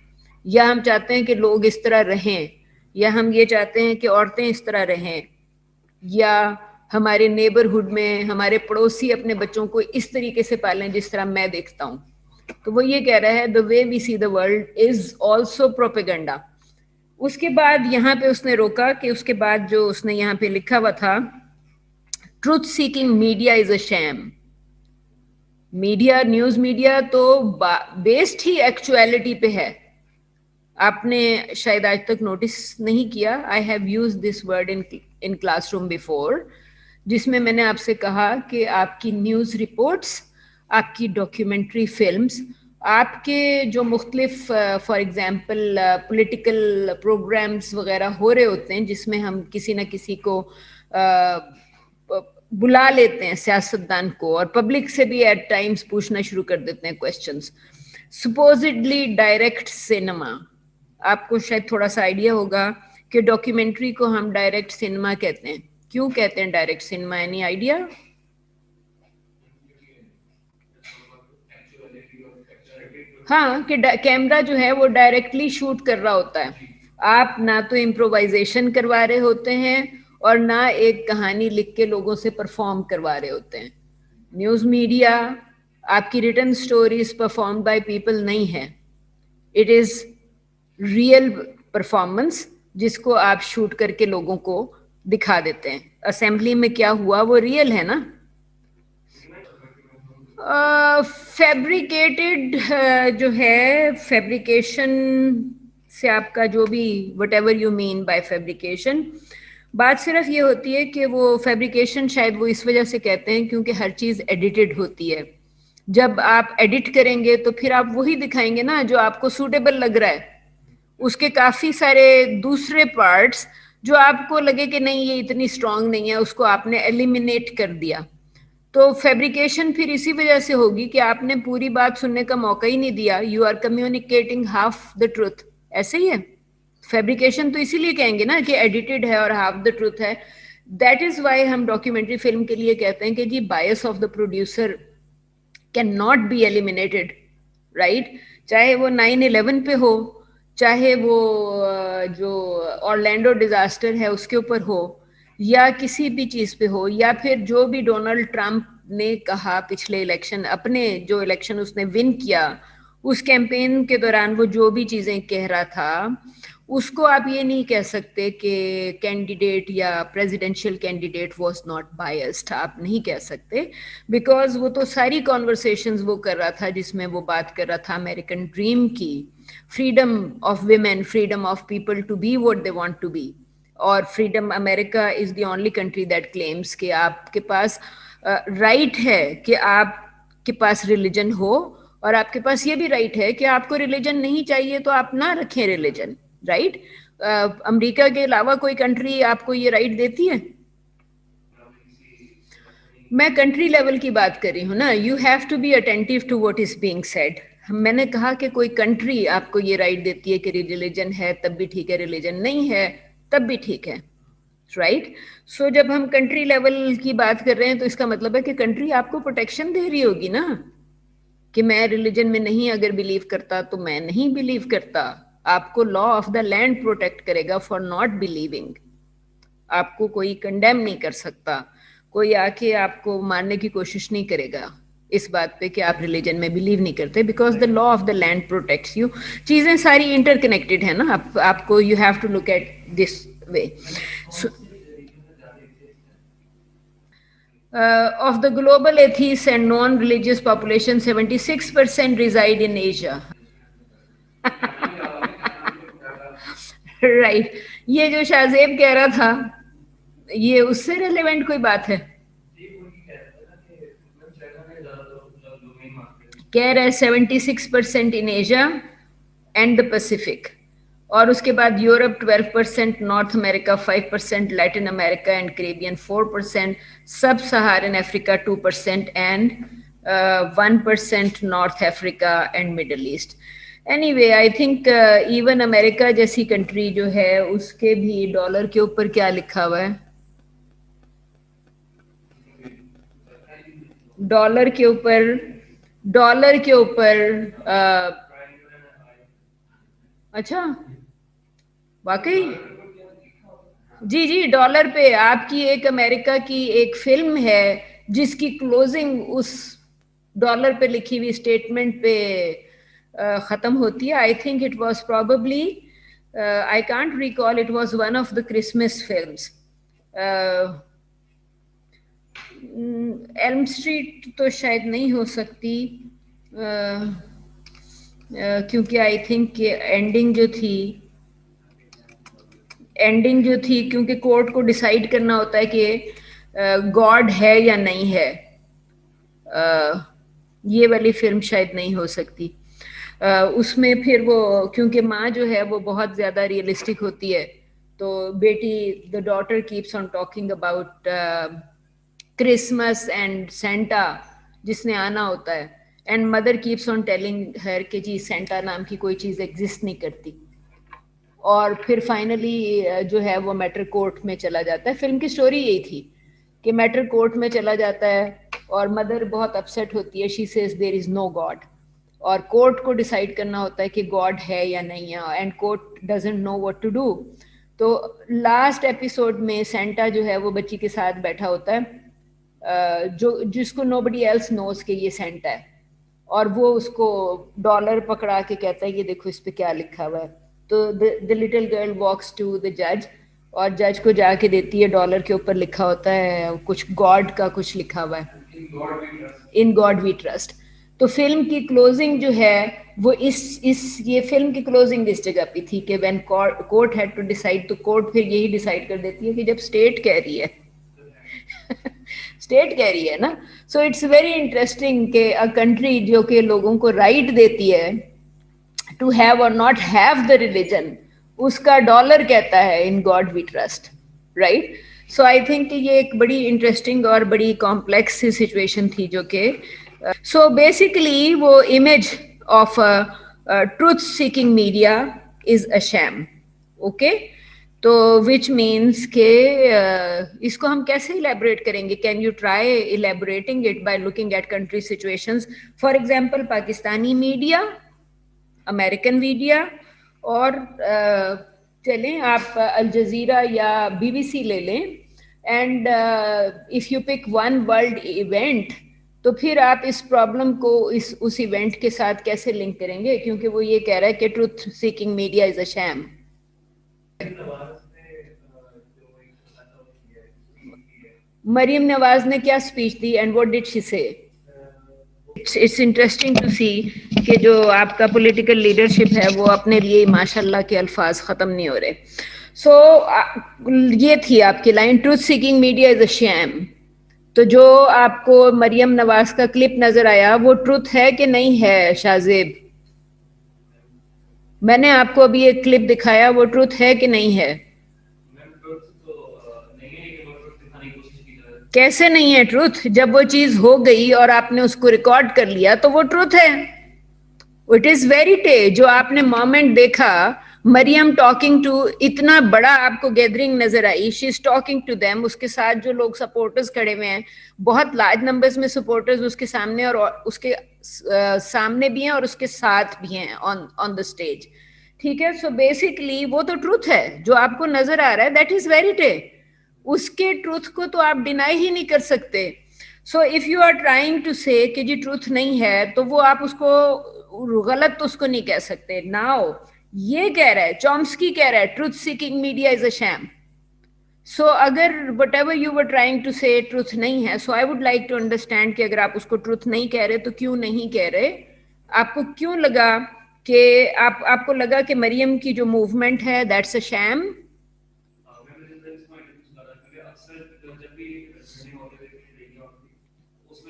या हम चाहते हैं कि लोग इस तरह रहें, या हम ये चाहते हैं कि औरतें इस तरह रहें, या हमारे नेबरहुड में हमारे पड़ोसी अपने बच्चों को इस तरीके से पालें जिस तरह मैं देखता हूँ, तो वो ये कह रहा है the way we see the world is also propaganda. उसके बाद यहाँ पे उसने रोका कि उसके बाद जो उसने यहाँ पे लिखा हुआ था, truth seeking media is a sham. Media, news media तो बेस्ड ही एक्चुअलिटी पे है। आपने शायद आज तक नोटिस नहीं किया, I have used this word in classroom before, जिसमें मैंने आपसे कहा कि आपकी न्यूज रिपोर्ट्स, आपकी डॉक्यूमेंट्री फिल्म्स, आपके जो मुख्तलिफ फॉर एग्जांपल पॉलिटिकल प्रोग्राम्स वगैरह हो रहे होते हैं जिसमें हम किसी न किसी को बुला लेते हैं सियासतदान को, और पब्लिक से भी एट टाइम्स पूछना शुरू कर देते हैं क्वेश्चंस. सुपोजिडली डायरेक्ट सिनेमा, आपको शायद थोड़ा सा आइडिया होगा कि डॉक्यूमेंट्री को हम डायरेक्ट सिनेमा कहते हैं. क्यों कहते हैं डायरेक्ट सिनेमा? Any idea? हाँ, कि कैमरा जो है वो डायरेक्टली शूट कर रहा होता है. आप ना तो इम्प्रोवाइजेशन करवा रहे होते हैं और ना एक कहानी लिख के लोगों से परफॉर्म करवा रहे होते हैं. न्यूज़ मीडिया आपकी written stories perform by people नहीं है. इट इज रियल परफॉर्मेंस जिसको आप शूट करके लोगों को दिखा देते हैं. असेंबली में क्या हुआ वो रियल है ना. फैब्रिकेटेड जो है, फैब्रिकेशन से आपका जो भी what ever you mean by fabrication, बात सिर्फ ये होती है कि वो फैब्रिकेशन शायद वो इस वजह से कहते हैं क्योंकि हर चीज़ एडिटेड होती है. जब आप एडिट करेंगे तो फिर आप वही दिखाएंगे ना जो आपको सूटेबल लग रहा है. उसके काफ़ी सारे दूसरे पार्ट्स जो आपको लगे कि नहीं ये इतनी स्ट्रांग नहीं है, उसको आपने एलिमिनेट कर दिया. तो फैब्रिकेशन फिर इसी वजह से होगी कि आपने पूरी बात सुनने का मौका ही नहीं दिया. You are communicating half the truth. ऐसे ही है. फैब्रिकेशन तो इसीलिए कहेंगे ना कि एडिटेड है और हाफ द ट्रुथ है. दैट इज वाई हम डॉक्यूमेंट्री फिल्म के लिए कहते हैं कि जी bias of the producer can not be eliminated, right. चाहे वो 9/11 पे हो, चाहे वो जो ऑरलैंडो डिजास्टर है उसके ऊपर हो, या किसी भी चीज पे हो, या फिर जो भी डोनाल्ड ट्रंप ने कहा पिछले इलेक्शन, अपने जो इलेक्शन उसने विन किया उस कैंपेन के दौरान वो जो भी चीजें कह रहा था, उसको आप ये नहीं कह सकते कि कैंडिडेट या presidential candidate was not biased. आप नहीं कह सकते बिकॉज वो तो सारी कॉन्वर्सेशंस वो कर रहा था जिसमें वो बात कर रहा था अमेरिकन ड्रीम की, freedom of women, freedom of people to be what they want to be. और freedom, America is the only country that claims कि आपके पास राइट है कि आपके पास रिलीजन हो, और आपके पास ये भी राइट है कि आपको रिलीजन नहीं चाहिए तो आप ना रखें रिलीजन, राइट. अमेरिका के अलावा कोई कंट्री आपको ये राइट देती है? मैं कंट्री लेवल की बात कर रही हूँ ना. You have to be attentive to what is being said. मैंने कहा कि कोई कंट्री आपको ये राइट देती है कि रिलीजन है तब भी ठीक है, रिलीजन नहीं है तब भी ठीक है, राइट. सो जब हम कंट्री लेवल की बात कर रहे हैं तो इसका मतलब है कि कंट्री आपको प्रोटेक्शन दे रही होगी ना, कि मैं रिलीजन में नहीं अगर बिलीव करता तो मैं नहीं बिलीव करता. आपको law of the land protect करेगा फॉर नॉट बिलीविंग. आपको कोई कंडेम नहीं कर सकता, कोई आके आपको मारने की कोशिश नहीं करेगा इस बात पे कि आप रिलीजन में बिलीव नहीं करते, because the law of the land protects you. चीजें सारी इंटरकनेक्टेड है ना. आपको you have to look at this way. Of the global atheists and non-religious population, 76% reside in Asia. Right. ये जो शाहजेब कह रहा था, ये उससे रेलेवेंट कोई बात है? कह रहा है 76% in Asia and the Pacific, और उसके बाद Europe 12%, north America 5%, Latin America and Caribbean 4%, सब सहारन Africa 2% and 1% north Africa and middle east. Anyway, I think even America जैसी कंट्री जो है उसके भी डॉलर के ऊपर क्या लिखा हुआ है? डॉलर के ऊपर अच्छा, वाकई? जी जी, डॉलर पे आपकी एक अमेरिका की एक फिल्म है जिसकी क्लोजिंग उस डॉलर पे लिखी हुई स्टेटमेंट पे खत्म होती है. I think it was probably, I can't recall, it was one of the Christmas films. Elm street तो शायद नहीं हो सकती, क्योंकि आई थिंक एंडिंग जो थी क्योंकि कोर्ट को डिसाइड करना होता है कि गॉड है या नहीं है. ये वाली फिल्म शायद नहीं हो सकती. उसमें फिर वो क्योंकि माँ जो है वो बहुत ज्यादा रियलिस्टिक होती है, तो बेटी the daughter keeps on talking about Christmas and Santa जिसने आना होता है, and mother keeps on telling her कि जी सेंटा नाम की कोई चीज़ एग्जिस्ट नहीं करती। और फिर फाइनली जो है वो मैटर कोर्ट में चला जाता है। फिल्म की स्टोरी यही थी कि मैटर कोर्ट में चला जाता है और मदर बहुत अपसेट होती है, she says there is no God, और कोर्ट को डिसाइड करना होता है कि गॉड है या नहीं है, and court doesn't know what to do. तो लास्ट एपिसोड में सेंटा जो है वो बच्ची के साथ बैठा होता है, जो जिसको नोबडी एल्स नोज कि ये सेंटा है, और वो उसको डॉलर पकड़ा के कहता है ये देखो इस पे क्या लिखा हुआ है। तो the little girl walks to the जज, और जज को जाके देती है, डॉलर के ऊपर लिखा होता है कुछ गॉड का कुछ लिखा हुआ है, इन गॉड वी ट्रस्ट। तो फिल्म की क्लोजिंग जो है वो इस ये फिल्म की क्लोजिंग इस जगह पे थी कि when court had to decide, तो कोर्ट फिर यही डिसाइड कर देती है कि जब स्टेट कह रही है स्टेट कह रही है ना। सो इट्स वेरी इंटरेस्टिंग कि अ कंट्री जो कि लोगों को राइट देती है टू हैव और नॉट हैव द रिलीजन, उसका डॉलर कहता है in God we trust, right. So I think ये एक बड़ी इंटरेस्टिंग और बड़ी कॉम्प्लेक्स सी सिचुएशन थी जो कि सो बेसिकली वो image of truth seeking media is a sham, okay. तो विच मीन्स के इसको हम कैसे इलेबोरेट करेंगे? Can you try elaborating it by looking at country situations, for example Pakistani media, American media, और चलें आप अल जजीरा या बीबीसी ले लें, and if you pick one world event, तो फिर आप इस प्रॉब्लम को उस इवेंट के साथ कैसे लिंक करेंगे? क्योंकि वो ये कह रहा है कि truth seeking media is a sham. Maryam Nawaz ने क्या स्पीच दी and what did she say? It's interesting to see कि जो आपका पॉलिटिकल लीडरशिप है वो अपने लिए माशाल्लाह के अल्फाज ख़त्म नहीं हो रहे। सो ये थी आपकी line, truth seeking media is a sham. तो जो आपको मरियम नवाज का क्लिप नजर आया वो ट्रूथ है कि नहीं है शाहजेब? मैंने आपको अभी एक क्लिप दिखाया, वो ट्रूथ है कि नहीं है? कैसे नहीं है ट्रूथ? जब वो चीज हो गई और आपने उसको रिकॉर्ड कर लिया तो वो ट्रूथ है। इट इज वेरी टे जो आपने मोमेंट देखा, मरियम टॉकिंग टू, इतना बड़ा आपको गैदरिंग नजर आई, she is talking to them, उसके साथ जो लोग सपोर्टर्स खड़े हुए हैं, बहुत लार्ज नंबर्स में सपोर्टर्स उसके सामने और उसके सामने भी हैं और उसके साथ भी हैं ऑन द स्टेज, ठीक है। सो बेसिकली वो तो ट्रूथ है जो आपको नजर आ रहा है, दैट इज वेरी टे। उसके ट्रूथ को तो आप डिनाई ही नहीं कर सकते। So if you are trying to say कि जी ट्रूथ नहीं है, तो वो आप उसको गलत तो उसको नहीं कह सकते। नाउ ये कह रहा है, चॉम्स्की कह रहा है truth seeking media is a sham. So अगर whatever you were trying to say truth नहीं है, so I would like to understand कि अगर आप उसको ट्रूथ नहीं कह रहे तो क्यों नहीं कह रहे? आपको क्यों लगा कि आपको लगा कि मरियम की जो मूवमेंट है दैट्स अ शैम?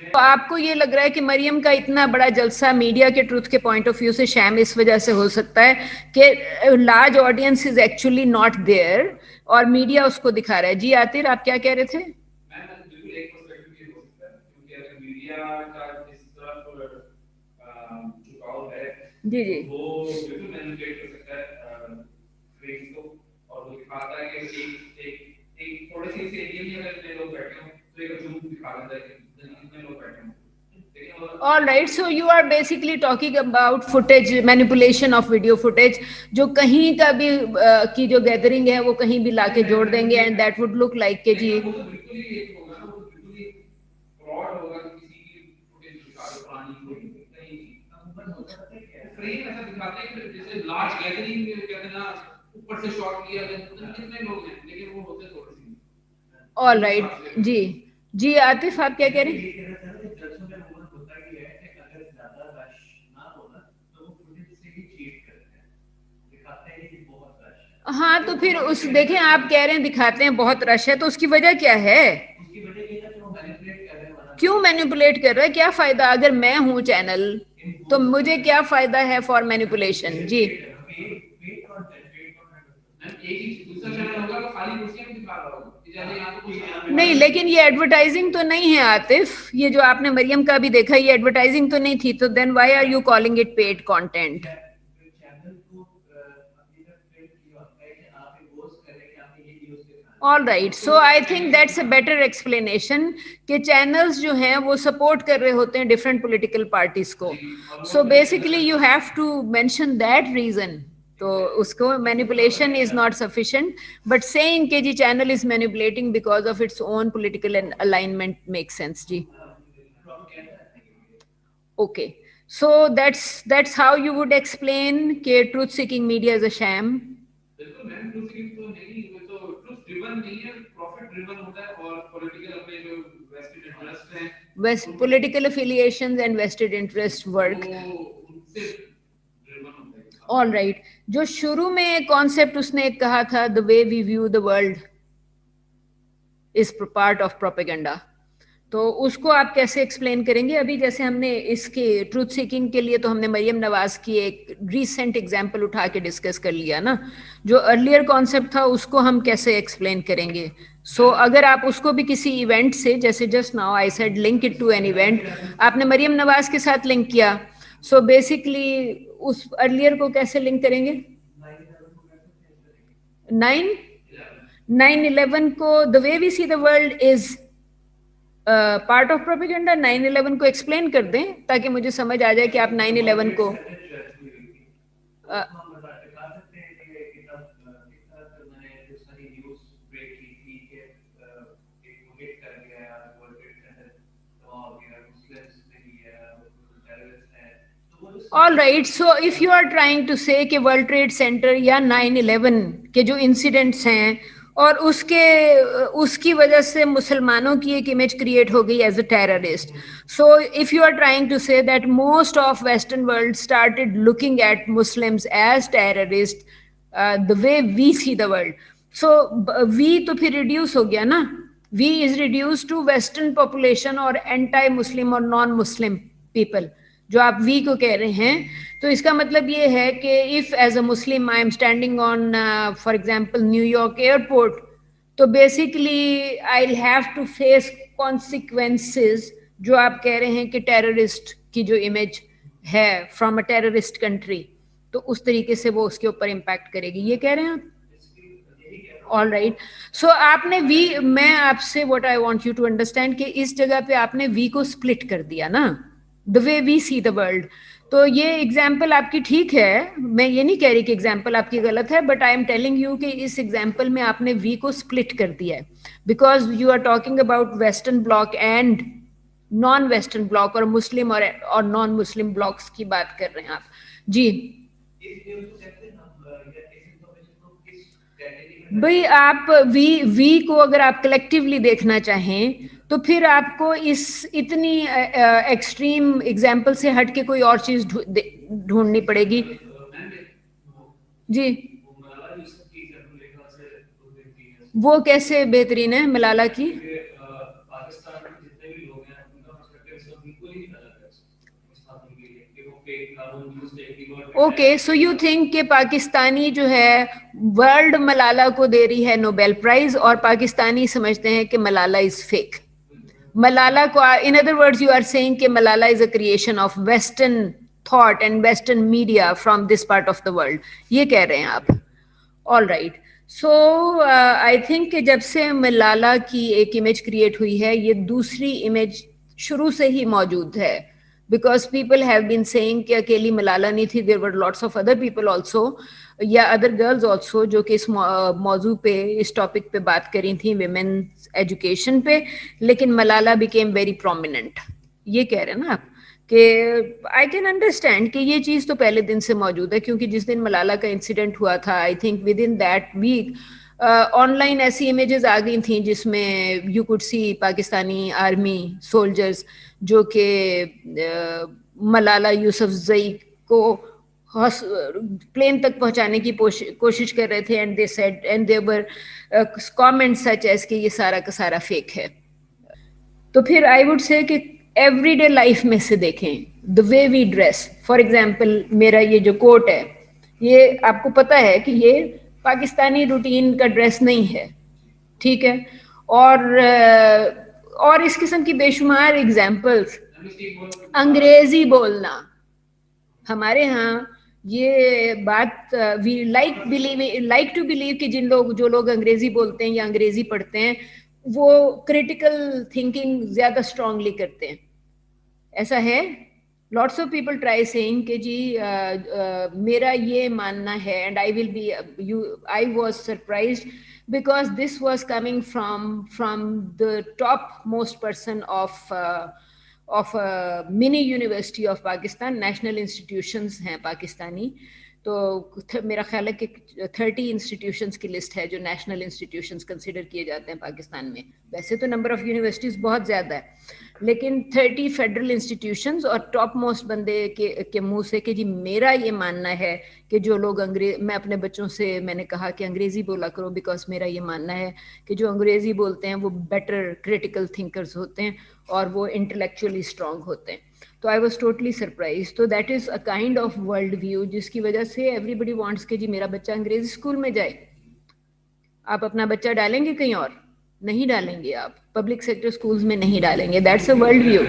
तो आपको ये लग रहा है कि मरियम का इतना बड़ा जलसा मीडिया के ट्रूथ के पॉइंट ऑफ व्यू से शैम इस वजह से हो सकता है कि large audience is actually not there और मीडिया उसको दिखा रहा है। जी आतिर, आप क्या कह रहे थे? जी जी, वो बिल्कुल मैनिपुलेट कर सकता है फ्रेम्स को, और वो दिखाता है कि एक थोड़ी सी एरिया में अगर इतने लोग बैठे हों तो एक झूठ दिखा देता है कि इतने लोग बैठे हों। All right, so you are basically talking about footage, manipulation of video footage, जो कहीं का भी की जो गैदरिंग है वो कहीं भी लाके जोड़ देंगे and that would look like के जी ऑल राइट। जी जी आतिफ, आप क्या कह रहे हैं? हाँ, तो फिर उस देखें, आप कह रहे हैं दिखाते हैं बहुत रश है, तो उसकी वजह क्या है? क्यों मैनिपुलेट कर रहा है? क्या फायदा? अगर मैं हूं चैनल तो मुझे क्या फायदा है फॉर मैनिपुलेशन? जी नहीं, लेकिन ये एडवर्टाइजिंग तो नहीं है आतिफ, ये जो आपने मरियम का भी देखा ये एडवर्टाइजिंग तो नहीं थी, तो then why are you calling it paid content? All right, so I think that's a better explanation कि चैनल्स जो हैं वो सपोर्ट कर रहे होते हैं डिफरेंट पॉलिटिकल पार्टीज को, so basically you have to mention that reason. तो उसको manipulation is not sufficient, but saying कि जी channel is manipulating because of its own political alignment make sense. जी okay, so that's how you would explain कि truth seeking media is a sham. बिल्कुल मैम, ट्रूथ सीकिंग तो नहीं, वो तो ट्रूथ ड्रिवन नहीं है, प्रॉफिट ड्रिवन होता है, और पॉलिटिकल अपने जो वेस्टेड इंटरेस्ट हैं, West political affiliations and vested interest work. उनसे ड्रिवन होता है. All right, जो शुरू में कॉन्सेप्ट उसने कहा था, the way we view the world is part of propaganda, तो उसको आप कैसे एक्सप्लेन करेंगे? अभी जैसे हमने इसके ट्रूथ सीकिंग के लिए तो हमने मरियम नवाज की एक रीसेंट एग्जांपल उठा के डिस्कस कर लिया ना, जो अर्लियर कॉन्सेप्ट था उसको हम कैसे एक्सप्लेन करेंगे? सो अगर आप उसको भी किसी इवेंट से, जैसे just now I said link it to an event, आपने मरियम नवाज के साथ लिंक किया, सो बेसिकली उस अर्लियर को कैसे लिंक करेंगे? 9/11 को the way we see the world is part of propaganda. 9/11 को एक्सप्लेन कर दें ताकि मुझे समझ आ जाए कि आप 9/11 को all right. So if you are trying to say कि वर्ल्ड ट्रेड सेंटर या 9/11 के जो इंसिडेंट्स हैं और उसकी वजह से मुसलमानों की एक इमेज क्रिएट हो गई as a terrorist, so if you are trying to say that most of western world started looking at Muslims as terrorist the way we see the world, so we तो फिर रिड्यूस हो गया ना, we is reduce to western population और एंटी मुस्लिम और नॉन मुस्लिम पीपल, जो आप वी को कह रहे हैं. तो इसका मतलब ये है कि if as a Muslim I am standing on for example New York airport, तो basically I will have to face consequences जो आप कह रहे हैं कि टेररिस्ट की जो इमेज है फ्रॉम अ टेररिस्ट कंट्री, तो उस तरीके से वो उसके ऊपर इम्पैक्ट करेगी, ये कह रहे हैं आप? ऑल राइट, सो आपने वी, मैं आपसे what I want you to understand कि इस जगह पे आपने वी को स्प्लिट कर दिया ना, the way we see the world. तो ये एग्जाम्पल आपकी ठीक है, मैं ये नहीं कह रही कि एग्जाम्पल आपकी गलत है, but I am telling you कि इस एग्जाम्पल में आपने वी को स्प्लिट कर दिया है, because you are talking about western bloc and non western bloc, और मुस्लिम और नॉन मुस्लिम ब्लॉक्स की बात कर रहे हैं आप. जी भाई, आप वी को अगर आप कलेक्टिवली देखना चाहें तो फिर आपको इस इतनी एक्सट्रीम एग्जाम्पल से हट के कोई और चीज ढूंढनी पड़ेगी. जी वो कैसे बेहतरीन है मलाला की? ओके, सो यू थिंक कि पाकिस्तानी जो है वर्ल्ड मलाला को दे रही है नोबेल प्राइज, और पाकिस्तानी समझते हैं कि मलाला इज फेक. मलाला को, in other words you are saying कि Malala is a creation of western thought and western media from this part of the world, ये कह रहे हैं आप? All right, so I think कि जब से मलाला की एक इमेज क्रिएट हुई है, ये दूसरी इमेज शुरू से ही मौजूद है, because people have been saying कि अकेली मलाला नहीं थी, there were lots of other people also या अदर गर्ल्स ऑल्सो जो कि इस मौजू पे, इस टॉपिक पे बात करी थी, विमेन्स एजुकेशन पे, लेकिन मलाला बिकेम वेरी प्रोमिनेंट. ये कह रहे हैं ना आप कि आई कैन अंडरस्टैंड कि ये चीज़ तो पहले दिन से मौजूद है, क्योंकि जिस दिन मलाला का इंसिडेंट हुआ था, I think within that week online ऐसी इमेजेस आ गई थी जिसमें you could see Pakistani army soldiers जो कि मलाला यूसुफजई को प्लेन तक पहुंचाने की कोशिश कर रहे थे, and they said and there were comments such as कि ये सारा का सारा फेक है. तो फिर आई वुड से कि एवरीडे लाइफ में से देखें, the way we dress, for example मेरा ये जो कोट है, ये आपको पता है कि ये पाकिस्तानी रूटीन का ड्रेस नहीं है, ठीक है, और इस किस्म की बेशुमार एग्जाम्पल्स। अंग्रेजी बोलना हमारे यहाँ ये बात, वी लाइक टू बिलीव कि जो लोग अंग्रेजी बोलते हैं या अंग्रेजी पढ़ते हैं वो क्रिटिकल थिंकिंग ज्यादा स्ट्रांगली करते हैं, ऐसा है। Lots of people try saying कि जी मेरा ये मानना है, and I was surprised because this was coming from the top most person of a mini university of Pakistan, national institutions हैं पाकिस्तानी, तो मेरा ख्याल है कि 30 इंस्टीट्यूशंस की लिस्ट है जो नेशनल इंस्टीट्यूशंस कंसिडर किए जाते हैं पाकिस्तान में। वैसे तो नंबर ऑफ यूनिवर्सिटीज़ बहुत ज़्यादा है, लेकिन 30 फेडरल इंस्टीट्यूशंस और टॉप मोस्ट बंदे के मुंह से कि जी मेरा ये मानना है कि जो लोग मैं अपने बच्चों से मैंने कहा कि अंग्रेज़ी बोला करो, बिकॉज मेरा ये मानना है कि जो अंग्रेज़ी बोलते हैं वो बेटर क्रिटिकल थिंकर्स होते हैं और वो इंटेलेक्चुअली स्ट्रांग होते हैं। तो आई वॉज टोटली सरप्राइज। तो that is a kind of world view जिसकी वजह से एवरीबडी वांट्स कि जी मेरा बच्चा अंग्रेजी स्कूल में जाए। आप अपना बच्चा डालेंगे कहीं और? नहीं डालेंगे, आप पब्लिक सेक्टर स्कूल्स में नहीं डालेंगे। That's a world view.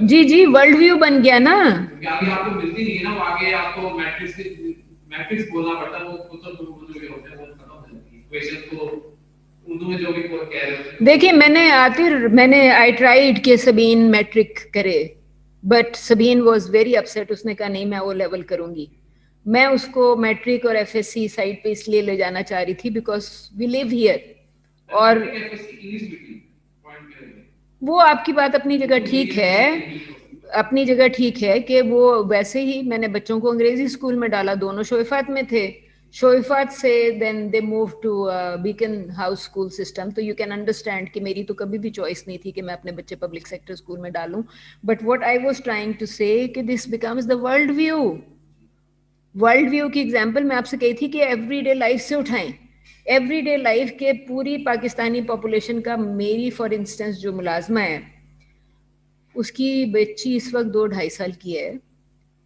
जी जी, वर्ल्ड व्यू बन गया ना। आगे आपको मिलती नहीं है ना, आगे आपको मैट्रिक्स बोलना पड़ता है, वो जो भी होते हैं वो खत्म हो जाती है क्वेश्चन को उर्दू में जो भी कह रहे होते हैं। देखिए मैंने आई ट्राइड कि सबीन मैट्रिक करे, but Sabeen was very upset. उसने कहा नहीं मैं वो लेवल करूंगी। मैं उसको मैट्रिक और एफएससी साइड पे इसलिए ले जाना चाह रही थी बिकॉज वी लिव हियर। और वो आपकी बात अपनी जगह ठीक है, अपनी जगह ठीक है कि वो वैसे ही मैंने बच्चों को अंग्रेजी स्कूल में डाला, दोनों शोइफात में थे। शोइफात से then they move to Beaconhouse school system. तो यू कैन अंडरस्टैंड कि मेरी तो कभी भी चॉइस नहीं थी कि मैं अपने बच्चे पब्लिक सेक्टर स्कूल में डालूं। But what I was trying to say कि this becomes the world view. World view की एग्जांपल मैं आपसे कही थी कि एवरीडे लाइफ से उठाएं। एवरीडे लाइफ के पूरी पाकिस्तानी पॉपुलेशन का, मेरी फॉर इंस्टेंस जो मुलाजमा है उसकी बच्ची इस वक्त 2-2.5 साल की है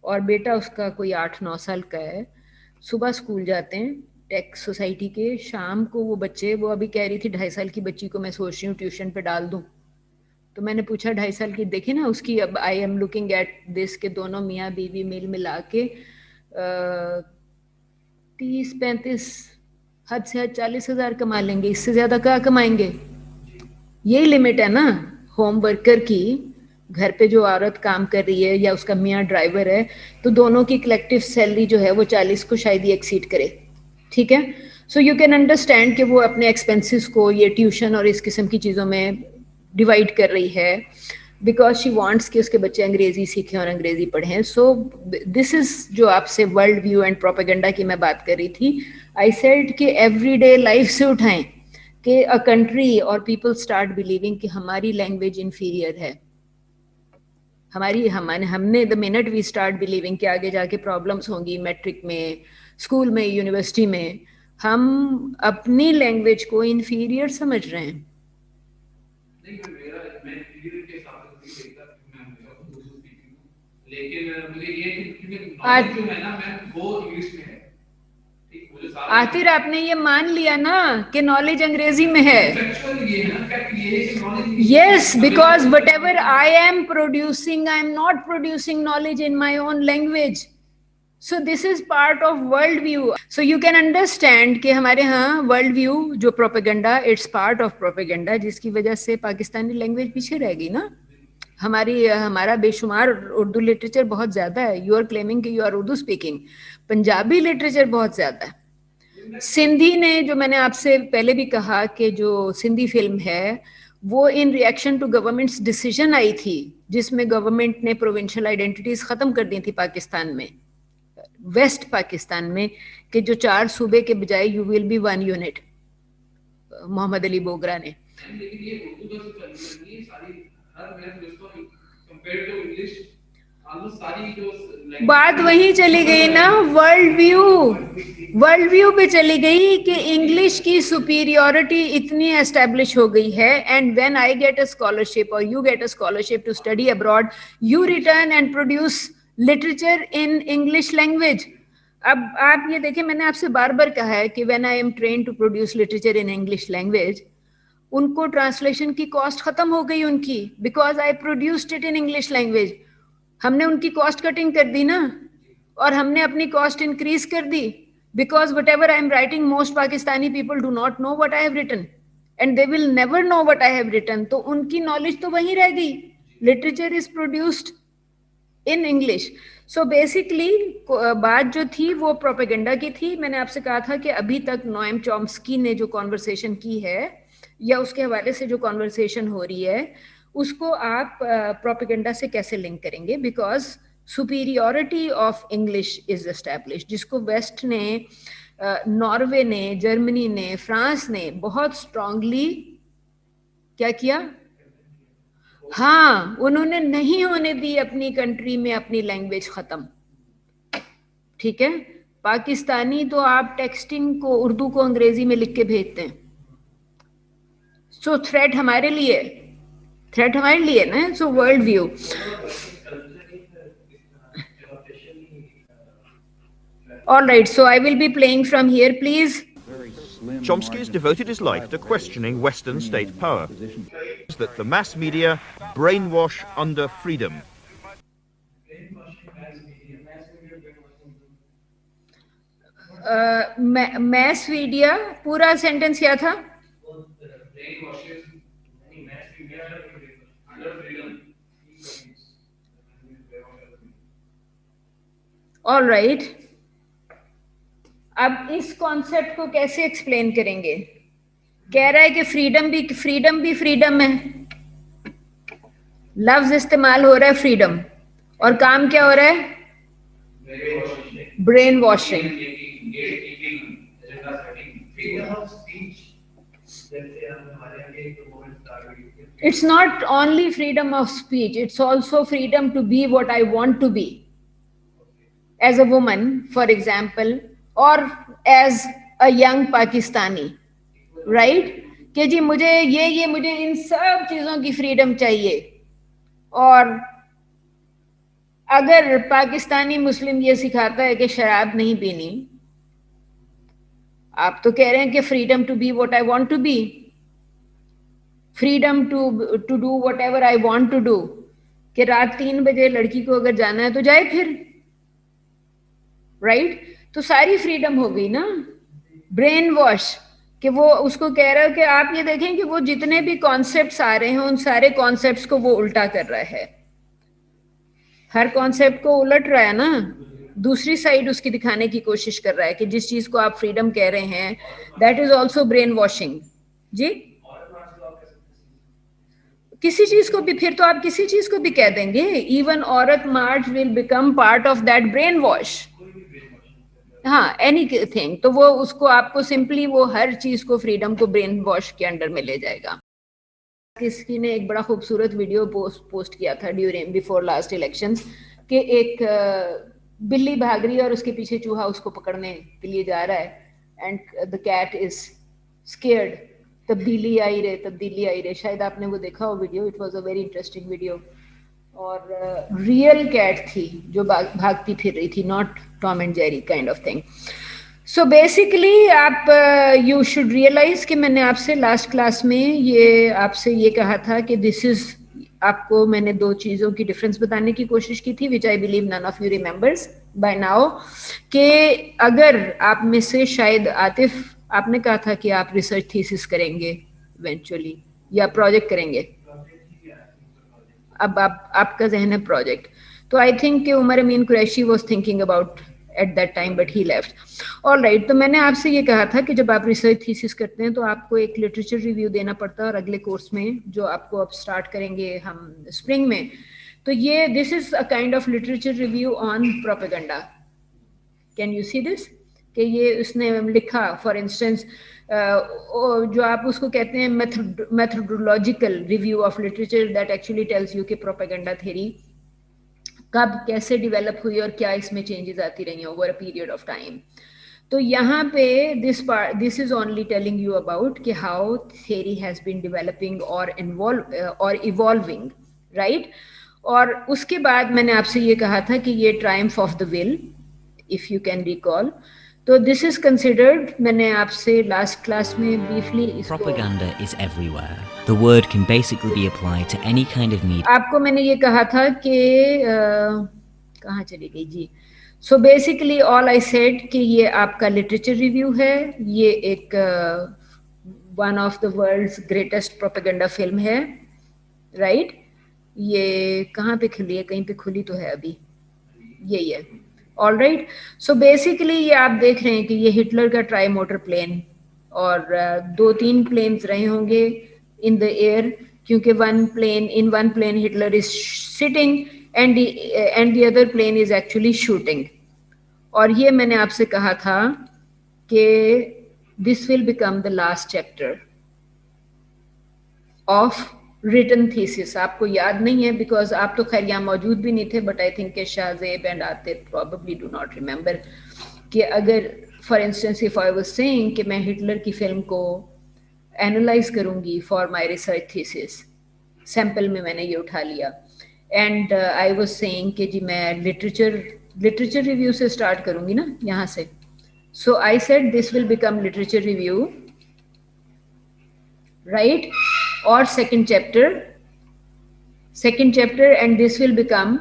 और बेटा उसका कोई 8-9 साल का है। सुबह स्कूल जाते हैं टेक सोसाइटी के, शाम को वो बच्चे, वो अभी कह रही थी 2.5 साल की बच्ची को मैं सोच रही हूँ ट्यूशन पे डाल दूँ। तो मैंने पूछा 2.5 साल की, देखिए ना उसकी, अब आई एम लुकिंग एट दिस के दोनों मियाँ बीवी मिल मिला के 30-35 हद से हद 40,000 कमा लेंगे, इससे ज्यादा क्या कमाएंगे? यही लिमिट है ना होम वर्कर की। घर पे जो औरत काम कर रही है या उसका मियाँ ड्राइवर है, तो दोनों की कलेक्टिव सैलरी जो है वो 40 को शायद ही एक्सीड करे। ठीक है, सो यू कैन अंडरस्टैंड कि वो अपने एक्सपेंसेस को ये ट्यूशन और इस किस्म की चीज़ों में डिवाइड कर रही है बिकॉज शी वांट्स कि उसके बच्चे अंग्रेजी सीखें और अंग्रेजी पढ़ें। सो दिस इज जो आपसे वर्ल्ड व्यू एंड प्रोपेगेंडा की मैं बात कर रही थी। आई सेड कि एवरीडे लाइफ से उठाएं कि अ कंट्री और पीपल स्टार्ट बिलीविंग कि हमारी लैंग्वेज इंफीरियर है। हमने the minute we start believing कि आगे जाके प्रॉब्लम्स होंगी मैट्रिक में, स्कूल में, यूनिवर्सिटी में, हम अपनी लैंग्वेज को इंफीरियर समझ रहे हैं। लेकिन मुझे ये नॉलेज जो है ना, मैं वो इंग्लिश में है। आखिर आपने ये मान लिया ना कि नॉलेज अंग्रेजी में है। Yes, because whatever I am producing, I am not producing knowledge in my own language. So this is part of world view. So you can understand कि हमारे यहाँ वर्ल्ड व्यू जो propaganda, it's part of propaganda, जिसकी वजह से पाकिस्तानी लैंग्वेज पीछे रह गई ना। हमारा बेशुमार उर्दू लिटरेचर बहुत ज्यादा है। यू आर क्लेमिंग कि you are Urdu speaking, Punjabi literature बहुत ज्यादा है। सिंधी ने, जो मैंने आपसे पहले भी कहा कि जो सिंधी फिल्म है वो in reaction to government's decision आई थी जिसमें गवर्नमेंट ने प्रोविंशियल आइडेंटिटीज खत्म कर दी थी पाकिस्तान में, वेस्ट पाकिस्तान में, कि जो 4 सूबे के बजाय you will be 1 unit, Mohammad Ali Bogra ने। ऑलमोस्ट सारी जो बात वही चली गई ना, वर्ल्ड व्यू पे चली गई कि इंग्लिश की सुपीरियोरिटी इतनी एस्टेब्लिश हो गई है. And when I get a scholarship और you get a scholarship to study abroad, you return and produce literature in English language. अब आप ये देखें, मैंने आपसे बार बार कहा है कि when I am train to produce literature in English language, उनको ट्रांसलेशन की कॉस्ट खत्म हो गई उनकी, because I produced it in English language. हमने उनकी कॉस्ट कटिंग कर दी ना, और हमने अपनी कॉस्ट इंक्रीज कर दी, because whatever I am writing, most Pakistani people do not know what I have written and they will never know what I have written. तो उनकी नॉलेज तो वहीं रह गई. Literature is produced in English. So basically बात जो थी वो प्रोपेगेंडा की थी. मैंने आपसे कहा था कि अभी तक नोएम चॉम्स्की ने जो कॉन्वर्सेशन की है या उसके हवाले से जो कॉन्वर्सेशन हो रही है, उसको आप प्रोपेगेंडा से कैसे लिंक करेंगे? Because superiority of English is establish, जिसको वेस्ट ने, नॉर्वे ने, जर्मनी ने, फ्रांस ने बहुत स्ट्रांगली क्या किया? हाँ, उन्होंने नहीं होने दी अपनी कंट्री में अपनी लैंग्वेज खत्म. ठीक है, पाकिस्तानी तो आप टेक्सटिंग को उर्दू को अंग्रेजी में लिख के भेजते हैं. सो थ्रेट हमारे लिए ना. So world view. All right, so I will be playing from here, please. Chomsky has devoted his life to questioning Western state power, that the mass media brainwash under freedom. Mass media, पूरा सेंटेंस क्या था? All right. अब इस कॉन्सेप्ट को कैसे एक्सप्लेन करेंगे? कह रहा है कि फ्रीडम भी फ्रीडम है. लफ्ज इस्तेमाल हो रहा है फ्रीडम, और काम क्या हो रहा है? Brain washing. It's not only freedom of speech, it's also freedom to be what I want to be. As a woman, for example, or as a young Pakistani, right? कि जी मुझे इन सब चीजों की फ्रीडम चाहिए. और अगर पाकिस्तानी मुस्लिम ये सिखाता है कि शराब नहीं पीनी, आप तो कह रहे हैं कि freedom to be what I want to be, freedom to do whatever I want to do. कि रात 3 बजे लड़की को अगर जाना है तो जाए फिर, राइट? तो सारी फ्रीडम हो गई ना. ब्रेन वॉश, कि वो उसको कह रहा है कि आप ये देखें कि वो जितने भी कॉन्सेप्ट्स आ रहे हैं उन सारे कॉन्सेप्ट्स को वो उल्टा कर रहा है. हर कॉन्सेप्ट को उलट रहा है ना, दूसरी साइड उसकी दिखाने की कोशिश कर रहा है कि जिस चीज को आप फ्रीडम कह रहे हैं, that is also brainwashing. जी, किसी चीज को भी, फिर तो आप किसी चीज को भी कह देंगे. इवन औरत March will become part of that brain wash. हाँ, एनीथिंग. तो वो उसको आपको सिंपली वो हर चीज को, फ्रीडम को ब्रेन वॉश के अंडर में ले जाएगा. किसी ने एक बड़ा खूबसूरत वीडियो पोस्ट किया था ड्यूरिंग बिफोर लास्ट इलेक्शंस, कि एक बिल्ली भाग रही है और उसके पीछे चूहा उसको पकड़ने के लिए जा रहा है, and the cat is scared. तब्दीली आई रहे. शायद आपने वो देखा हो video. It was a very interesting video. और रियल कैट थी जो भागती फिर रही थी, not Tom and Jerry kind of thing. So basically आप यू शुड रियलाइज कि मैंने आपसे लास्ट क्लास में आपसे ये कहा था कि दिस इज, आपको मैंने 2 चीज़ों की डिफरेंस बताने की कोशिश की थी, which I believe none of you remembers by now. कि अगर आप में से शायद आतिफ, आपने कहा था कि आप रिसर्च थीसिस करेंगे इवेंचुअली, या प्रोजेक्ट करेंगे. अब आपका जहन है प्रोजेक्ट. तो आई थिंक कि Umar Amin Qureshi was thinking about at that time, but he left. All right. तो मैंने आपसे ये कहा था कि जब आप रिसर्च थीसिस करते हैं तो आपको एक लिटरेचर रिव्यू देना पड़ता है, और अगले कोर्स में जो आपको अब स्टार्ट करेंगे हम स्प्रिंग में, तो ये this is a kind of literature review on propaganda. Can you see this? कि ये उसने लिखा, फॉर इंस्टेंस जो आप उसको कहते हैं methodological review of literature, that actually tells you कि प्रोपेगेंडा थ्योरी कब कैसे डेवलप हुई और क्या इसमें चेंजेस आती रही over a period of time. तो यहाँ पे this is only telling you about कि how theory has been developing और इवॉल्विंग, राइट। और उसके बाद मैंने आपसे ये कहा था कि ये Triumph of the will, if you can recall, तो दिस इज कंसिडर्ड, मैंने आपसे लास्ट क्लास में ब्रीफली इसको, Propaganda is everywhere. The word can basically be applied to any kind of media. आपको मैंने ये कहा था कि कहाँ चली गई जी। So basically all I said कि ये आपका लिटरेचर रिव्यू है, ये एक one of the world's greatest propaganda film है, राइट। ये कहाँ पे खुली है, कहीं पे खुली तो है अभी, यही है, ऑल राइट। सो बेसिकली ये आप देख रहे हैं कि ये हिटलर का ट्राई मोटर प्लेन, और 2-3 प्लेन्स रहे होंगे इन द एयर, क्योंकि one plane Hitler is sitting and the other plane is actually shooting. और ये मैंने आपसे कहा था कि this will become the last chapter of written thesis. आपको याद नहीं है बिकॉज आप तो खैर यहाँ मौजूद भी नहीं थे, but I think Shahzeb and Atif probably do not remember कि अगर for instance if I was saying कि मैं हिटलर की फिल्म को एनालाइज करूंगी for my research thesis, sample में मैंने ये उठा लिया, एंड आई वाज सेइंग कि जी मैं लिटरेचर रिव्यू से स्टार्ट करूंगी ना यहाँ से। So I said this will become literature review, right, or second chapter, and this will become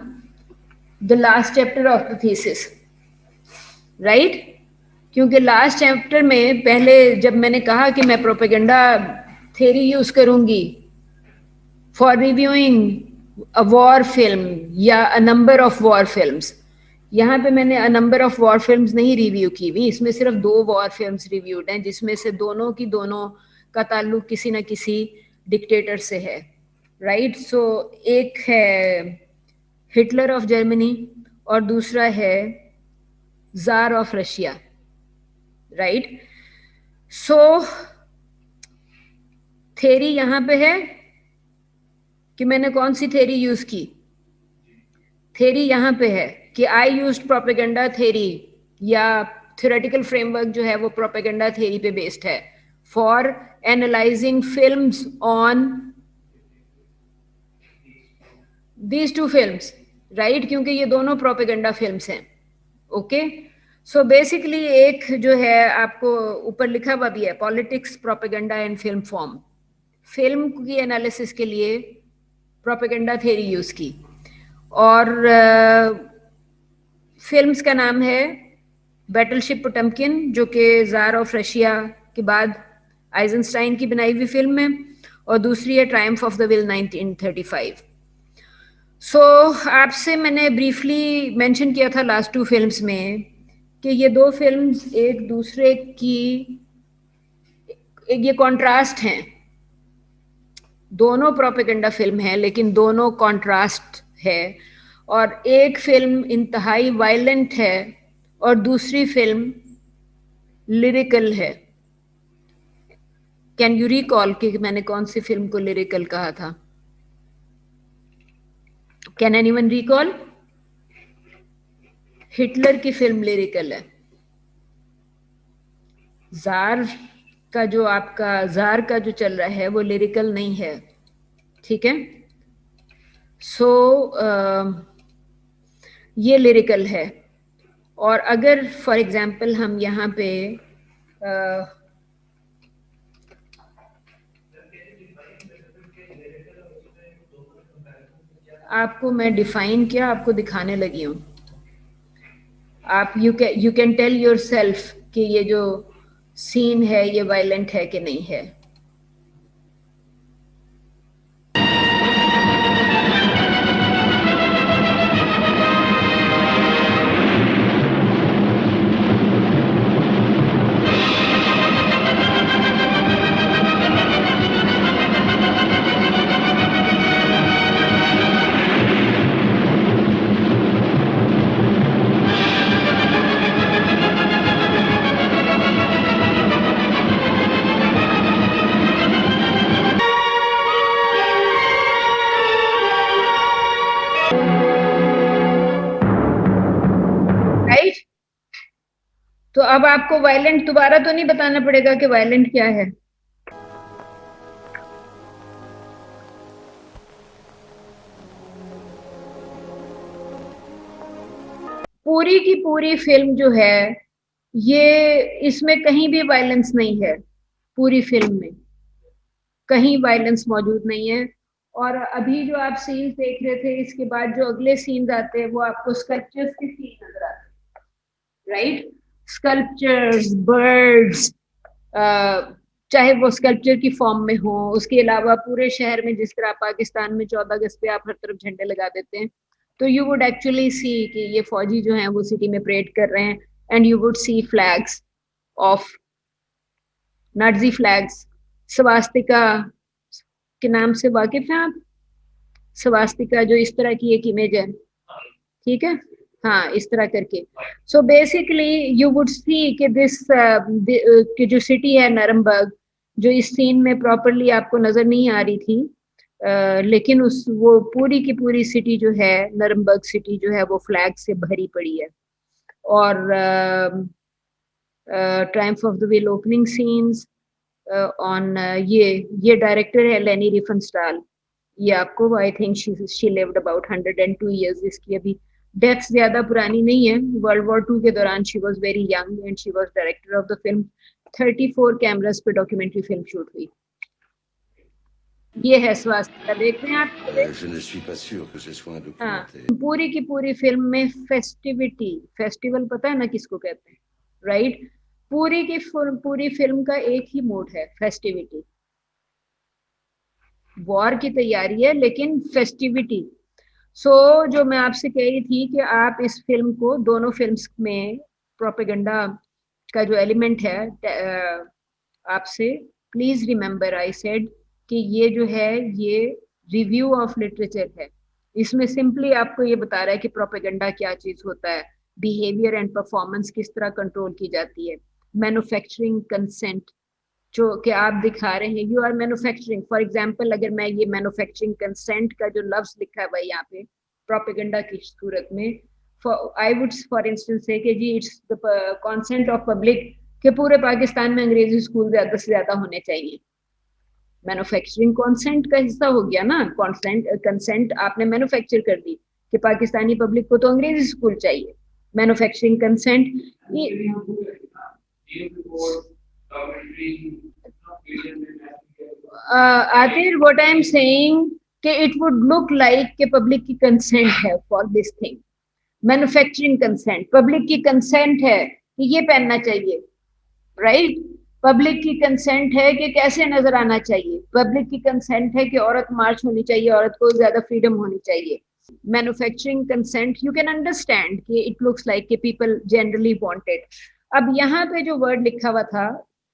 the last chapter of the thesis, right। क्योंकि लास्ट चैप्टर में पहले जब मैंने कहा कि मैं प्रोपेगेंडा थ्योरी यूज करूंगी for reviewing a war film या a number of war films, यहाँ पे मैंने a number of war films नहीं रिव्यू की हुई, इसमें सिर्फ 2 वॉर फिल्म्स रिव्यूड हैं, जिसमें से दोनों का ताल्लुक किसी न किसी डिक्टेटर से है, राइट। सो एक है हिटलर ऑफ जर्मनी और दूसरा है jar of Russia, right. So theory यहाँ पे है कि मैंने कौन सी थ्योरी यूज की, थ्योरी यहाँ पे है कि आई यूज्ड प्रोपेगेंडा थ्योरी, या थ्योरेटिकल फ्रेमवर्क जो है वो प्रोपेगेंडा थ्योरी पे बेस्ड है for analysing films on these 2 films, right, क्योंकि ये दोनों प्रोपेगेंडा फिल्म्स हैं, ओके। सो बेसिकली एक जो है आपको ऊपर लिखा हुआ भी है, politics, propaganda and film form, film की एनालिसिस के लिए प्रोपेगेंडा थ्योरी यूज की, और फिल्म्स का नाम है बैटलशिप पोटमकिन, जो कि जार ऑफ रशिया के बाद आइजनस्टाइन की बनाई हुई फिल्म है, और दूसरी है ट्रायम्फ ऑफ द विल 1935। सो आपसे मैंने ब्रीफली मेंशन किया था लास्ट 2 फिल्म्स में कि ये 2 फिल्म्स एक दूसरे की ये कॉन्ट्रास्ट हैं, दोनों प्रोपेगेंडा फिल्म हैं लेकिन दोनों कॉन्ट्रास्ट है, और एक फिल्म इंतहाई वायलेंट है और दूसरी फिल्म लिरिकल है। कैन यू रिकॉल कि मैंने कौन सी फिल्म को लिरिकल कहा था? Can anyone recall? हिटलर की फिल्म लिरिकल है। जार का जो चल रहा है वो लिरिकल नहीं है, ठीक है। सो ये लिरिकल है, और अगर फॉर एग्जाम्पल हम यहाँ पे आपको मैं डिफाइन किया, आपको दिखाने लगी हूँ, आप you can tell yourself कि ये जो सीन है ये वायलेंट है कि नहीं है। अब आपको वायलेंट दोबारा तो नहीं बताना पड़ेगा कि वायलेंट क्या है। पूरी की पूरी फिल्म जो है ये, इसमें कहीं भी वायलेंस नहीं है। पूरी फिल्म में कहीं वायलेंस मौजूद नहीं है। और अभी जो आप सीन्स देख रहे थे, इसके बाद जो अगले सीन्स आते हैं वो आपको स्कल्पचर्स के सीन नजर आते हैं, राइट? स्कल्पचर्स, बर्ड्स, चाहे वो स्कल्पचर की फॉर्म में हो, उसके अलावा पूरे शहर में जिस तरह पाकिस्तान में 14 अगस्त पे आप हर तरफ झंडे लगा देते हैं, तो यू वुड एक्चुअली सी कि ये फौजी जो हैं वो सिटी में परेड कर रहे हैं, and you would see flags of Nazi flags, Swastika के नाम से वाकिफ हैं आप? स्वास्तिका जो इस तरह की एक इमेज है, ठीक है, हाँ, इस तरह करके। सो बेसिकली यू वुड सी कि दिस कि जो सिटी है नरमबर्ग, जो इस सीन में प्रॉपरली आपको नजर नहीं आ रही थी, लेकिन उस वो पूरी की पूरी सिटी जो है, नरमबर्ग सिटी जो है, वो फ्लैग से भरी पड़ी है। और Triumph of the will opening scenes on ये डायरेक्टर है लेनी रिफनस्टाल। ये आपको, I think she lived about 102 years। इसकी अभी डेथ ज्यादा पुरानी नहीं है। वर्ल्ड वॉर 2 के दौरान she was very young and she was director of the film. 34 cameras पे डॉक्यूमेंट्री फिल्म शूट हुई। ये है स्वास्थ्य, देखते हैं आप। हाँ, पूरी की पूरी फिल्म में फेस्टिविटी, फेस्टिवल पता है ना किसको कहते हैं, राइट? पूरी की पूरी फिल्म का एक ही मोड है, फेस्टिविटी। वॉर की तैयारी है लेकिन फेस्टिविटी। सो जो मैं आपसे कह रही थी कि आप इस फिल्म को, दोनों फिल्म्स में प्रोपेगेंडा का जो एलिमेंट है, आपसे प्लीज रिमेम्बर आई सेड कि ये जो है ये रिव्यू ऑफ लिटरेचर है। इसमें सिंपली आपको ये बता रहा है कि प्रोपेगेंडा क्या चीज होता है, बिहेवियर एंड परफॉर्मेंस किस तरह कंट्रोल की जाती है, मैन्युफैक्चरिंग कंसेंट जो कि आप दिखा रहे हैं, you are manufacturing. For example, अगर मैं ये मैन्युफैक्चरिंग कंसेंट का जो लफ्ज लिखा हुआ है यहाँ पे प्रोपेगेंडा की सूरत में, I would for instance say कि जी it's the consent of public कि पूरे पाकिस्तान में अंग्रेजी स्कूल ज्यादा से ज्यादा होने चाहिए। मैन्युफैक्चरिंग कंसेंट का हिस्सा हो गया ना, कंसेंट आपने मैन्युफैक्चर कर दी कि पाकिस्तानी पब्लिक को तो अंग्रेजी स्कूल चाहिए। Manufacturing consent Atir, what I am saying कि इट वुड लुक लाइक कि पब्लिक की कंसेंट है for this thing. Manufacturing consent, public की कंसेंट है कि ये पहनना चाहिए, राइट? पब्लिक की कंसेंट है कि कैसे नजर आना चाहिए, पब्लिक की कंसेंट है कि औरत मार्च होनी चाहिए, औरत को ज्यादा फ्रीडम होनी चाहिए। Manufacturing consent, you can understand कि इट लुक्स लाइक कि पीपल जनरली वांटेड। अब यहाँ पे जो वर्ड लिखा हुआ था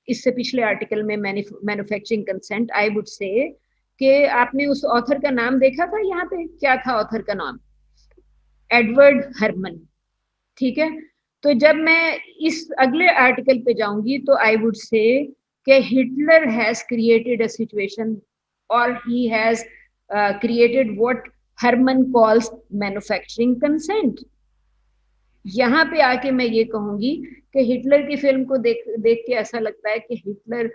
इससे पिछले आर्टिकल में, manufacturing consent, I would say कि आपने उस ऑथर का नाम देखा था यहाँ पे, क्या था ऑथर का नाम? एडवर्ड हरमन, ठीक है? तो जब मैं इस अगले आर्टिकल पे जाऊंगी तो आई वुड से कि Hitler has created a situation और he has created what Herman calls manufacturing consent. यहाँ पे आके मैं ये कहूंगी कि हिटलर की फिल्म को देख के ऐसा लगता है कि Hitler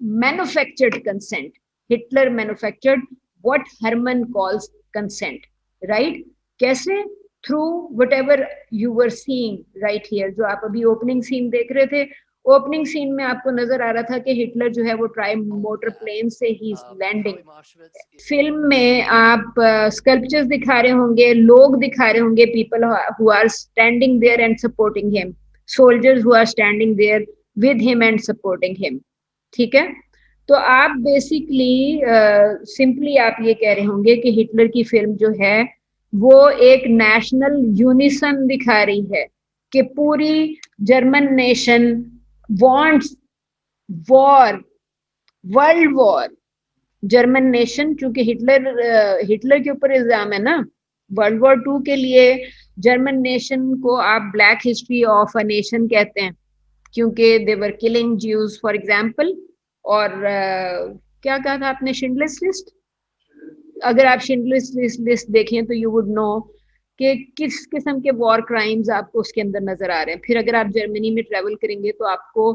manufactured consent, Hitler manufactured what Herman calls consent, right? कैसे? Through whatever you were seeing right here. जो आप अभी ओपनिंग सीन देख रहे थे, ओपनिंग सीन में आपको नजर आ रहा था कि हिटलर जो है वो ट्राई मोटर प्लेन से ही लैंडिंग। फिल्म में आप स्कल्पचर्स दिखा रहे होंगे, लोग दिखा रहे होंगे, people who are standing there and supporting him, soldiers who are standing there with him and supporting him, ठीक है? तो आप बेसिकली सिंपली आप ये कह रहे होंगे कि हिटलर की फिल्म जो है वो एक नेशनल यूनिसन दिखा रही है कि पूरी German nation wants war, world war. German nation, चूंकि हिटलर के ऊपर इल्जाम है ना, वर्ल्ड वॉर 2 के लिए जर्मन नेशन को आप black history of a nation कहते हैं क्योंकि दे वर किलिंग ज्यूज फॉर एग्जांपल। और क्या कहा था आपने, शिंडलर्स लिस्ट? अगर आप शिंडलर्स लिस्ट देखें तो यू वुड नो कि किस किस्म के वॉर क्राइम्स आपको उसके अंदर नजर आ रहे हैं। फिर अगर आप जर्मनी में ट्रेवल करेंगे तो आपको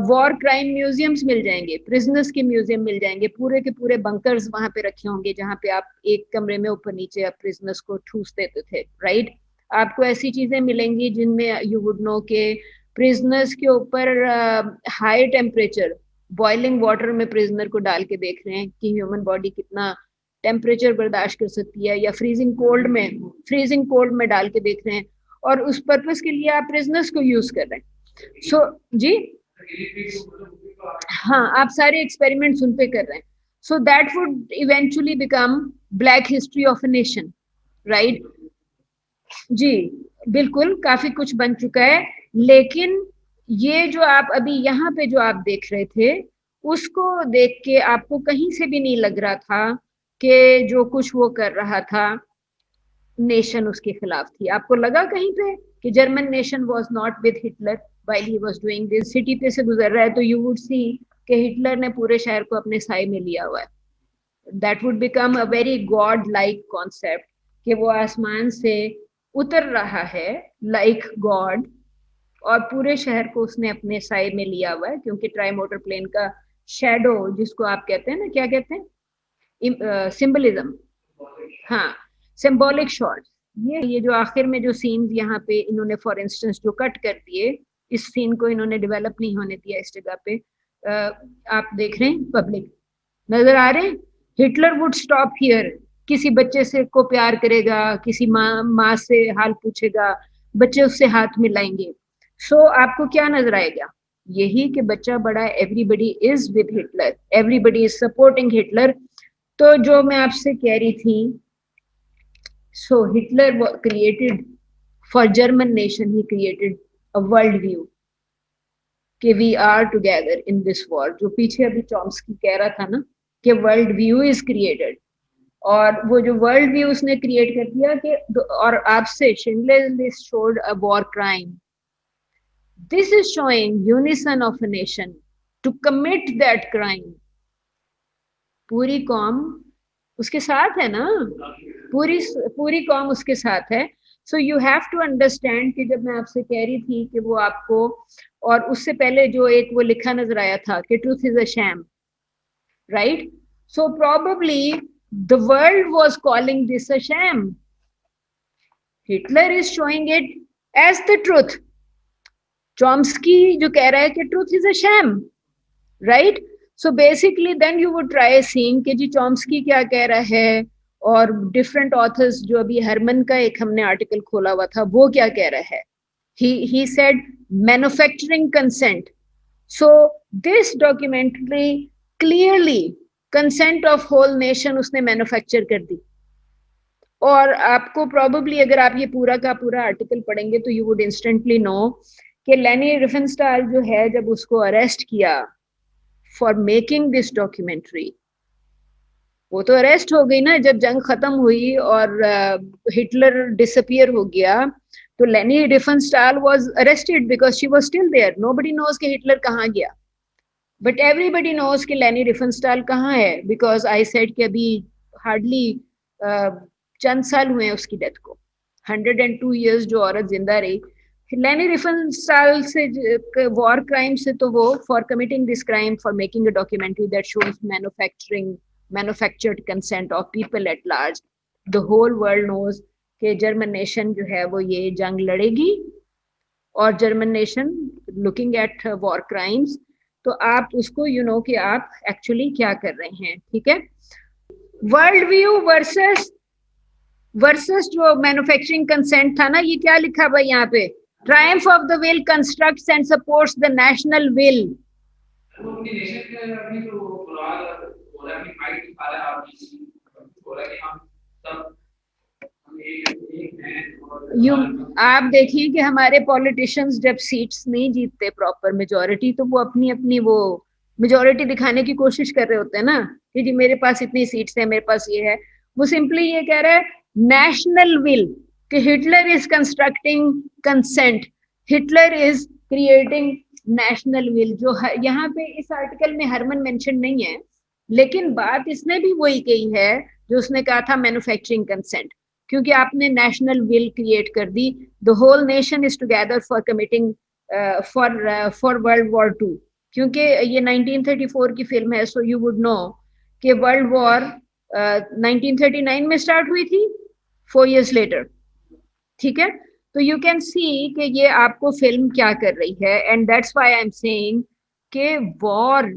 वॉर क्राइम म्यूजियम्स मिल जाएंगे, प्रिजनर्स के म्यूजियम मिल जाएंगे, पूरे के पूरे बंकर्स वहां पे रखे होंगे जहां पे आप एक कमरे में ऊपर नीचे आप प्रिजनर्स को ठूस देते थे, राइट। आपको ऐसी चीजें मिलेंगी जिनमें यू वुड नो के प्रिजनर्स के ऊपर हाई टेम्परेचर बॉइलिंग वाटर में प्रिजनर को डाल के देख रहे हैं कि ह्यूमन बॉडी कितना टेम्परेचर बर्दाश्त कर सकती है, या फ्रीजिंग कोल्ड में डाल के देख रहे हैं, और उस पर्पस के लिए आप प्रिजनर्स को यूज कर रहे हैं। सो जी हाँ, आप सारे एक्सपेरिमेंट्स उन पे कर रहे हैं। So that would eventually become black history of a nation, right. जी बिल्कुल, काफी कुछ बन चुका है, लेकिन ये जो आप अभी यहाँ पे जो आप देख रहे थे, उसको देख के आपको कहीं से भी नहीं लग रहा था कि जो कुछ वो कर रहा था नेशन उसके खिलाफ थी। आपको लगा कहीं पे कि German nation was not with Hitler while he was doing this? City पे से गुजर रहा है तो यू वुड सी कि हिटलर ने पूरे शहर को अपने साए में लिया हुआ है। That would become a very God like concept कि वो आसमान से उतर रहा है लाइक गॉड, और पूरे शहर को उसने अपने साए में लिया हुआ है, क्योंकि ट्राई मोटर प्लेन का शैडो जिसको आप कहते हैं ना, क्या कहते हैं, सिंबलिज्म, हाँ, सिंबॉलिक शॉट। ये जो आखिर में जो सीन यहाँ पे इन्होंने फॉर इंस्टेंस जो कट कर दिए, इस सीन को इन्होंने डेवलप नहीं होने दिया इस जगह पे। आप देख रहे हैं, पब्लिक नजर आ रहे हैं, हिटलर वुड स्टॉप हियर, किसी बच्चे से को प्यार करेगा, किसी माँ से हाल पूछेगा, बच्चे उससे हाथ मिलाएंगे। सो आपको क्या नजर आएगा? यही कि बच्चा बड़ा, everybody is with Hitler, everybody is supporting Hitler. तो जो मैं आपसे कह रही थी, so Hitler created for German nation, he created a world view कि we are together in this war. जो पीछे अभी चॉम्स्की कह रहा था ना कि वर्ल्ड व्यू इज क्रिएटेड, और वो जो वर्ल्ड व्यू उसने क्रिएट कर दिया कि, और आपसे Schindler's list showed a war crime, this is showing unison of a nation to commit that crime. पूरी कौम उसके साथ है ना, पूरी कौम उसके साथ है। So you have to understand कि जब मैं आपसे कह रही थी कि वो आपको, और उससे पहले जो एक वो लिखा नजर आया था कि truth is a sham, right. So probably the world was calling this a sham, Hitler is showing it as the truth. Chomsky जो कह रहा है कि truth is a sham, right. So basically then you would try seeing कि जी चॉम्स्की क्या कह रहा है, और डिफरेंट ऑथर्स, जो अभी हरमन का एक हमने आर्टिकल खोला हुआ था, वो क्या कह रहा है। he said manufacturing consent. So this documentary clearly consent of whole nation उसने मैन्युफैक्चर कर दी। और आपको प्रोबेबली अगर आप ये पूरा का पूरा आर्टिकल पढ़ेंगे तो यू वुड इंस्टेंटली नो कि लेनी रिफेनस्टाल जो है, जब उसको अरेस्ट किया फॉर मेकिंग दिस डॉक्यूमेंट्री, वो तो अरेस्ट हो गई ना जब जंग खत्म हुई और हिटलर डिसअपियर हो गया, तो Leni Riefenstahl was arrested because she was still there. Nobody knows कि हिटलर कहाँ गया, बट एवरीबडी नोज कि लेनी रिफेनस्टाल कहाँ है, बिकॉज आई सेड कि अभी हार्डली चंद साल हुए हैं उसकी डेथ को, 102 years जो औरत जिंदा रही। लेनी रिफेनस्टाल से वॉर क्राइम से तो वो for committing this crime for making a documentary that shows manufactured consent of people at large. The whole world knows कि जर्मन नेशन जो है वो ये जंग लड़ेगी, और German nation looking at war crimes, तो आप उसको यू नो कि आप एक्चुअली क्या कर रहे हैं, ठीक है। वर्ल्ड व्यू वर्सेस जो मैन्युफैक्चरिंग कंसेंट था ना, ये क्या लिखा भाई यहाँ पे, Triumph of the will constructs and supports the national will. आप देखिए कि हमारे पॉलिटिशियंस जब सीट्स नहीं जीतते प्रॉपर मेजोरिटी, तो वो अपनी अपनी वो मेजोरिटी दिखाने की कोशिश कर रहे होते हैं ना कि जी मेरे पास इतनी सीट्स है, मेरे पास ये है। वो सिंपली ये कह रहा है नेशनल विल, कि Hitler is constructing consent, Hitler is creating national will. जो यहाँ पे इस आर्टिकल में हरमन मेंशन नहीं है, लेकिन बात इसने भी वही कही है जो उसने कहा था मैन्युफैक्चरिंग कंसेंट, क्योंकि आपने नेशनल विल क्रिएट कर दी. The whole nation is together for committing for world war 2. क्योंकि ये 1934 की फिल्म है, सो यू वुड नो कि वर्ल्ड वॉर 1939 में स्टार्ट हुई थी, 4 years लेटर. ठीक है, तो यू कैन सी कि ये आपको फिल्म क्या कर रही है. And that's why I am saying कि war,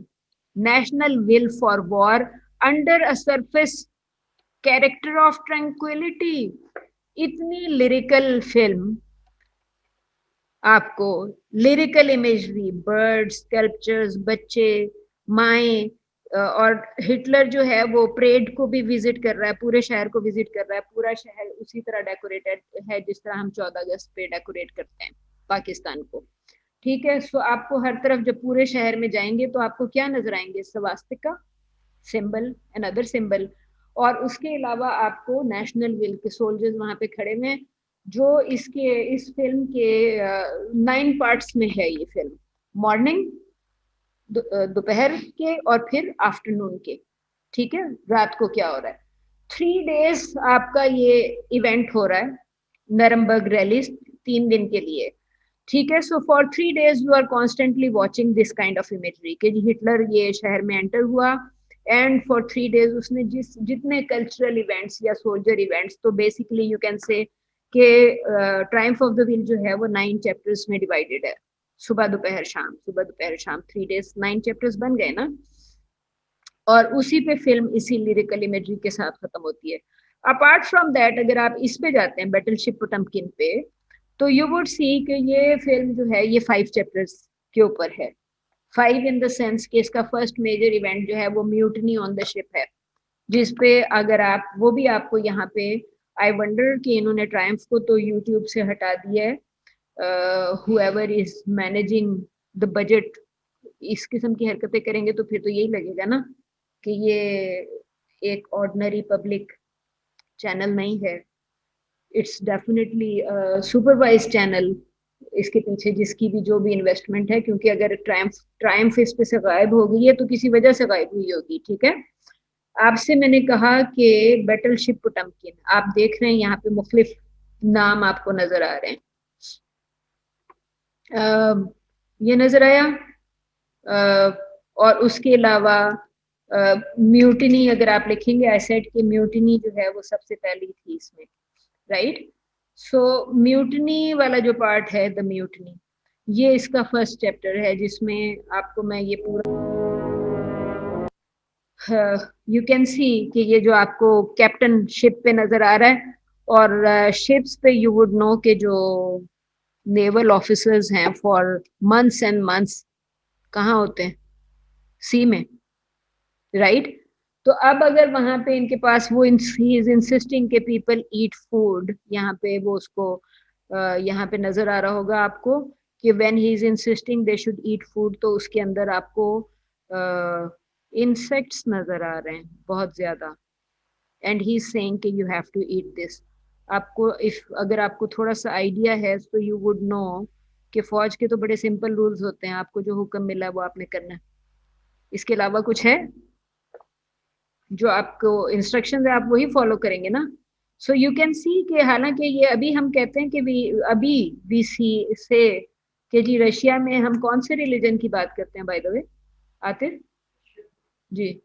national will for war under a surface character of tranquility. इतनी लिरिकल फिल्म, आपको लिरिकल इमेजरी, बर्ड्स, स्कल्पचर्स, बच्चे, माएँ, और हिटलर जो है वो परेड को भी विजिट कर रहा है, पूरे शहर को विजिट कर रहा है. पूरा शहर उसी तरह डेकोरेटेड है जिस तरह हम 14 अगस्त पे डेकोरेट करते हैं पाकिस्तान को. ठीक है, सो आपको हर तरफ जब पूरे शहर में जाएंगे तो आपको क्या नजर आएंगे? स्वस्तिका सिंबल, अनदर सिंबल, और उसके अलावा आपको नेशनल विल के सोल्जर्स वहां पे खड़े हुए हैं. जो इस फिल्म के 9 पार्ट्स में है ये फिल्म. मॉर्निंग, दोपहर के, और फिर आफ्टरनून के. ठीक है, रात को क्या हो रहा है. 3 days आपका ये इवेंट हो रहा है, नरमबर्ग रैलीज 3 दिन के लिए. ठीक है, so for 3 days you are constantly watching this kind of imagery कि हिटलर ये शहर में एंटर हुआ, एंड फॉर 3 days उसने जितने कल्चरल इवेंट्स या सोल्जर इवेंट्स, तो बेसिकली यू कैन से कि ट्रायम्फ ऑफ द व्हील जो है वो 9 चैप्टर्स में डिवाइडेड है. सुबह दोपहर शाम, सुबह दोपहर शाम, 3 days 9 चैप्टर्स बन गए ना. और उसी पे फिल्म इसी लिरिकल इमेजरी के साथ खत्म होती है. अपार्ट फ्रॉम दैट, अगर आप इस पे जाते हैं बैटलशिप पोटमकिन पे, तो यू वुड सी कि ये फिल्म जो है ये 5 चैप्टर्स के ऊपर है. 5 इन द सेंस कि इसका फर्स्ट मेजर इवेंट जो है वो म्यूटनी ऑन द शिप है, जिसपे अगर आप, वो भी आपको यहाँ पे, आई वंडर कि इन्होंने ट्रायम्फ को तो यूट्यूब से हटा दिया है. whoever is managing the budget इस किस्म की हरकतें करेंगे तो फिर तो यही लगेगा ना कि ये एक ऑर्डिनरी पब्लिक चैनल नहीं है. इट्स डेफिनेटली सुपरवाइज चैनल, इसके पीछे जिसकी भी जो भी इन्वेस्टमेंट है, क्योंकि अगर ट्रायम्फ इस पे से गायब हो गई है तो किसी वजह से गायब हुई होगी. ठीक है, आपसे मैंने कहा कि बैटलशिप पोटमकिन, आप देख रहे हैं यहाँ पे मुख्तलिफ नाम आपको नजर आ रहे हैं. ये नजर आया. और उसके अलावा म्यूटिनी अगर आप लिखेंगे, आई सेड कि म्यूटिनी जो है वो सबसे पहली थी इसमें, राइट. सो म्यूटिनी वाला जो पार्ट है, द म्यूटिनी, ये इसका फर्स्ट चैप्टर है जिसमें आपको मैं ये पूरा, यू कैन सी कि ये जो आपको कैप्टन शिप पे नजर आ रहा है, और शिप्स पे यू वुड नो कि जो नेवल ऑफिसर्स हैं फॉर मंथ्स एंड मंथ्स कहाँ होते हैं? सी में, राइट. तो अब अगर वहां पे इनके पास वो ही इज इंसिस्टिंग के पीपल ईट फूड, यहाँ पे वो उसको यहाँ पे नजर आ रहा होगा आपको कि when he is insisting they should eat food, तो उसके अंदर आपको इंसेक्ट्स नजर आ रहे हैं बहुत ज्यादा. एंड ही इज सेइंग कि you have to eat this. आपको अगर आपको थोड़ा सा आइडिया है तो यू वुड नो कि फौज के तो बड़े सिंपल रूल्स होते हैं, आपको जो हुक्म मिला है वो आपने करना है. इसके अलावा कुछ है? जो आपको इंस्ट्रक्शन है आप वही फॉलो करेंगे ना. सो यू कैन सी कि हालांकि ये अभी हम कहते हैं कि वी सी से कि जी रशिया में हम कौन से रिलीजन की बात करते हैं, बाय द वे आतिफ जी?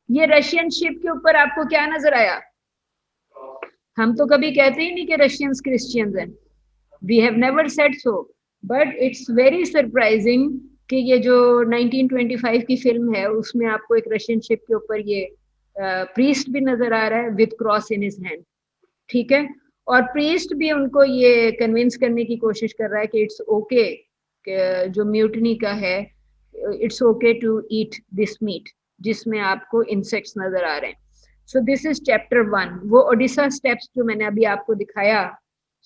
ये रशियन शिप के ऊपर आपको क्या नजर आया? हम तो कभी कहते ही नहीं कि रशियंस क्रिश्चियंस हैं. We have never said so, but it's very surprising कि ये जो 1925 की फिल्म है उसमें आपको एक रशियन शिप के ऊपर ये प्रीस्ट भी नजर आ रहा है with cross in his hand. ठीक है, और प्रीस्ट भी उनको ये कन्विंस करने की कोशिश कर रहा है कि इट्स ओके, जो म्यूटनी का है, it's okay to eat this meat, जिसमें आपको इंसेक्ट्स नजर आ रहे हैं. सो दिस इज चैप्टर 1, वो ओडिशा स्टेप्स जो मैंने अभी आपको दिखाया.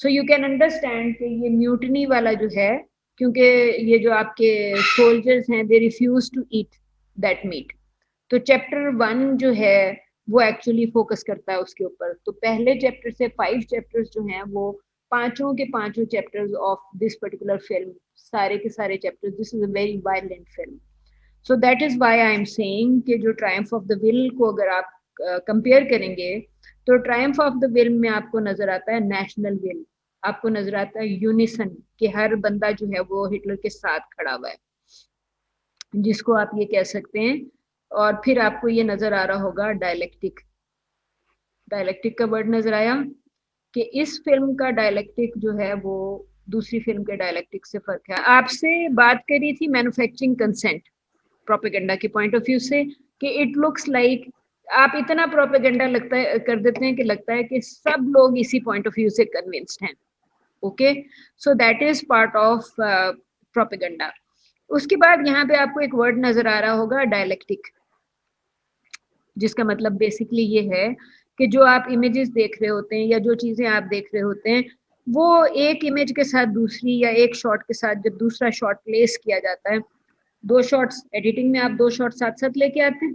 सो यू कैन अंडरस्टैंड कि ये म्यूटनी वाला जो है, क्योंकि ये जो आपके सोल्जर्स हैं they refuse to eat that meat. तो चैप्टर 1 जो है वो एक्चुअली फोकस करता है उसके ऊपर. तो पहले चैप्टर से 5 चैप्टर्स जो हैं वो पांचों के पांचों chapters of this particular film, सारे के सारे chapters, this is a very violent film. So that is why I am saying कि जो ट्रायम्फ ऑफ द विल को अगर आप कंपेयर करेंगे तो ट्रायम्फ ऑफ द विल में आपको नजर आता है नेशनल विल, आपको नजर आता है यूनिसन कि हर बंदा जो है वो हिटलर के साथ खड़ा हुआ है, जिसको आप ये कह सकते हैं। और फिर आपको ये नजर आ रहा होगा डायलेक्टिक, डायलेक्टिक का वर्ड नजर आया कि इस फिल्म का डायलेक्टिक जो है वो दूसरी फिल्म के डायलेक्टिक से फर्क है। आपसे बात करी थी मैन्युफैक्चरिंग कंसेंट प्रोपेगेंडा के पॉइंट ऑफ व्यू से कि इट लुक्स लाइक आप इतना प्रोपेगेंडा लगता है कर देते हैं कि लगता है कि सब लोग इसी पॉइंट ऑफ व्यू से कन्विंस्ड हैं। Okay, so that is part of propaganda. उसके बाद यहाँ पे आपको एक वर्ड नजर आ रहा होगा डायलेक्टिक, जिसका मतलब बेसिकली ये है कि जो आप इमेजेस देख रहे होते हैं या जो चीजें आप देख रहे होते हैं वो एक इमेज के साथ दूसरी या एक शॉट के साथ जब दूसरा शॉट प्लेस किया जाता है, दो शॉट्स एडिटिंग में आप दो शॉट साथ साथ लेके आते हैं,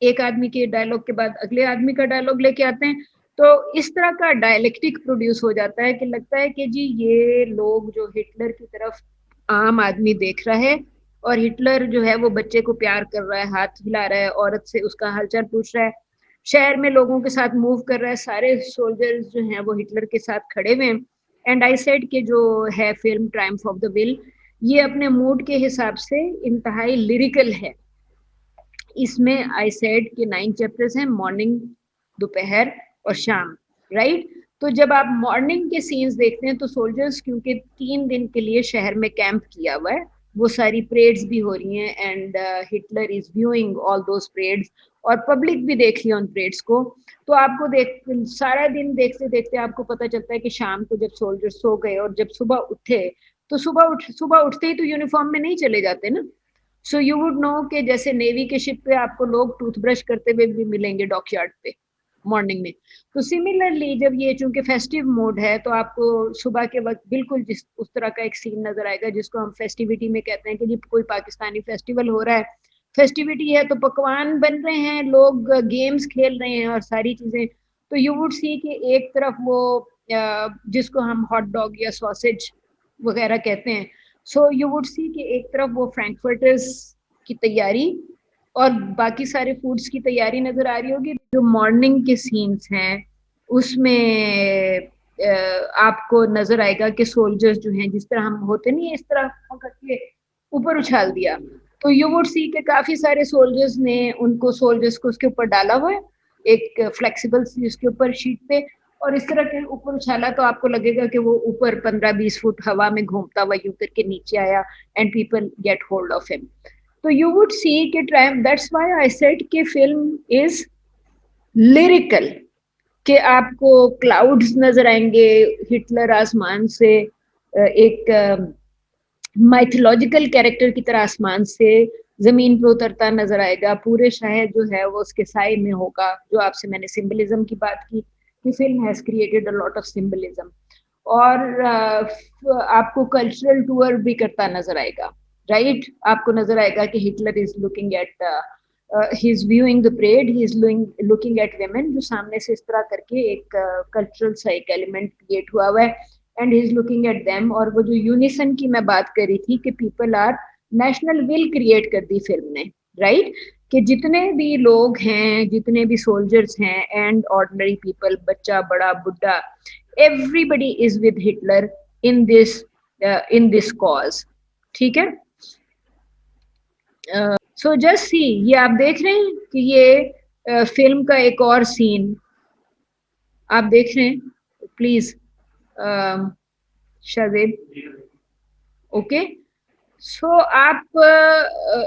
एक आदमी के डायलॉग के बाद अगले आदमी का डायलॉग लेके आते हैं, तो इस तरह का डायलेक्टिक प्रोड्यूस हो जाता है कि लगता है कि जी ये लोग जो हिटलर की तरफ आम आदमी देख रहा है और हिटलर जो है वो बच्चे को प्यार कर रहा है, हाथ हिला रहा है, औरत से उसका हालचाल पूछ रहा है, शहर में लोगों के साथ मूव कर रहा है, सारे सोल्जर्स जो हैं वो हिटलर के साथ खड़े हुए हैं। एंड आई सेड कि जो है film Triumph of the will ये अपने मूड के हिसाब से इंतहाई लिरिकल है। इसमें आई सेड कि 9 चैप्टर्स हैं, मॉर्निंग, दोपहर और शाम, राइट। तो जब आप मॉर्निंग के सीन्स देखते हैं तो सोल्जर्स क्योंकि 3 दिन के लिए शहर में कैंप किया हुआ है, वो सारी परेड्स भी हो रही हैं and Hitler is viewing all those parades और पब्लिक भी देख रही है उन परेड्स को। तो आपको देख सारा दिन देखते देखते आपको पता चलता है कि शाम को जब सोल्जर सो गए और जब सुबह उठे तो सुबह उठते ही तो यूनिफॉर्म में नहीं चले जाते ना। सो यू वुड नो कि जैसे नेवी के शिप पे आपको लोग टूथब्रश करते हुए भी मिलेंगे डॉकयार्ड पे मॉर्निंग में, तो सिमिलरली जब ये चूंकि फेस्टिव मोड है तो आपको सुबह के वक्त बिल्कुल जिस उस तरह का एक सीन नजर आएगा जिसको हम फेस्टिविटी में कहते हैं कि जी कोई पाकिस्तानी फेस्टिवल हो रहा है, फेस्टिविटी है तो पकवान बन रहे हैं, लोग गेम्स खेल रहे हैं और सारी चीजें। तो यू वुड सी कि एक तरफ वो जिसको हम हॉट डॉग या सॉसेज वगैरह कहते हैं, सो यू वुड सी कि एक तरफ वो फ्रैंकफर्टर्स की तैयारी और बाकी सारे फूड्स की तैयारी नजर आ रही होगी। जो मॉर्निंग के सीन्स हैं उसमें आपको नजर आएगा कि सोल्जर्स जो हैं जिस तरह हम होते नहीं है इस तरह करके ऊपर उछाल दिया, तो यू वुड सी कि काफी सारे सोल्जर्स ने उनको सोल्जर्स को उसके ऊपर डाला हुआ है एक फ्लेक्सिबल सी उसके ऊपर शीट पे और इस तरह के ऊपर उछाला तो आपको लगेगा कि वो ऊपर 15-20 फुट हवा में घूमता हुआ यूं करके नीचे आया and people get hold of him. तो यू वुड सी कि Triumph, that's why I said कि फिल्म इज लिरिकल, कि आपको क्लाउड्स नजर आएंगे, हिटलर आसमान से एक माइथोलॉजिकल कैरेक्टर की तरह आसमान से जमीन पे उतरता नजर आएगा, पूरे शहर जो है वो उसके साए में होगा। जो आपसे मैंने सिंबलिज्म की बात की कि film has created a lot of symbolism, और आपको कल्चरल टूर भी करता नजर आएगा, राइट। आपको नजर आएगा कि Hitler is looking at he is viewing the parade, he is looking at women, जो सामने से इस तरह करके एक कल्चरल सा एक एलिमेंट क्रिएट हुआ है and he is looking at them. और वो जो यूनिसन की मैं बात कर रही थी कि people are, national will create कर दी फिल्म ने, राइट, कि जितने भी लोग हैं, जितने भी सोल्जर्स हैं एंड ऑर्डिनरी पीपल, बच्चा बड़ा बुढ़ा, everybody is with Hitler in this cause, ठीक है। सो जस्ट सी, ये आप देख रहे हैं कि ये फिल्म का एक और सीन आप देख रहे हैं, प्लीज शाजिद, ओके। सो आप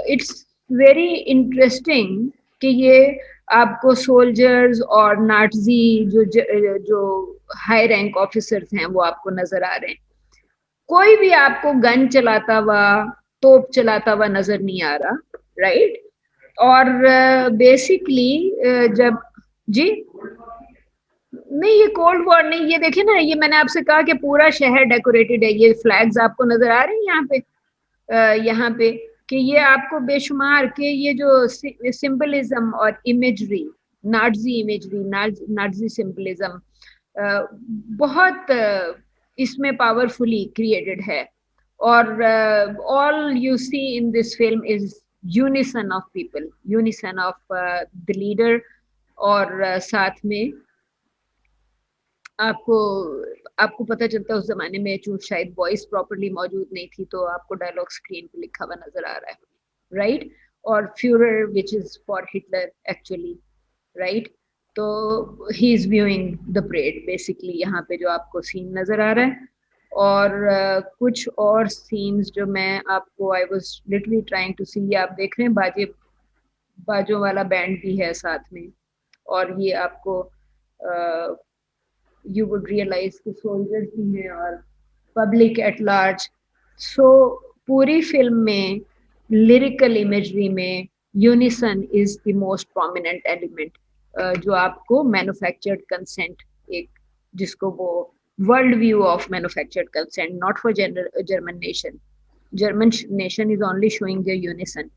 इट्स वेरी इंटरेस्टिंग कि ये आपको सोल्जर्स और नाटजी जो हाई रैंक ऑफिसर्स हैं वो आपको नजर आ रहे हैं। कोई भी आपको गन चलाता हुआ, तोप चलाता हुआ नजर नहीं आ रहा, राइट। और बेसिकली जब जी नहीं, ये कोल्ड वॉर नहीं, ये देखिए ना, ये मैंने आपसे कहा कि पूरा शहर डेकोरेटेड है, ये फ्लैग्स आपको नजर आ रहे हैं यहाँ पे कि ये आपको बेशुमार के ये जो सिंबलिज्म और imagery, Nazi imagery, Nazi symbolism बहुत इसमें पावरफुली क्रिएटेड है। और all you see in this film is unison of people, unison of the leader, और साथ में आपको आपको पता चलता है उस जमाने में जो शायद वॉइस प्रॉपर्ली मौजूद नहीं थी, तो आपको डायलॉग स्क्रीन पे लिखा हुआ नजर आ रहा है, राइट? और Fuhrer which is for Hitler actually, right? तो he is viewing the parade basically, यहाँ पे जो आपको सीन नजर आ रहा है। और कुछ और सीन्स जो मैं आपको, I was literally trying to see, आप देख रहे हैं बाजों वाला बैंड भी है साथ में, और ये आपको you would realize कि सोल्जर्स भी हैं और पब्लिक एट लार्ज। सो पूरी फिल्म में लिरिकल इमेजरी में unison is the most prominent element, जो आपको मैन्युफैक्चर्ड कंसेंट, एक जिसको वो world view of manufactured consent, not for German nation, German nation is only showing the unison,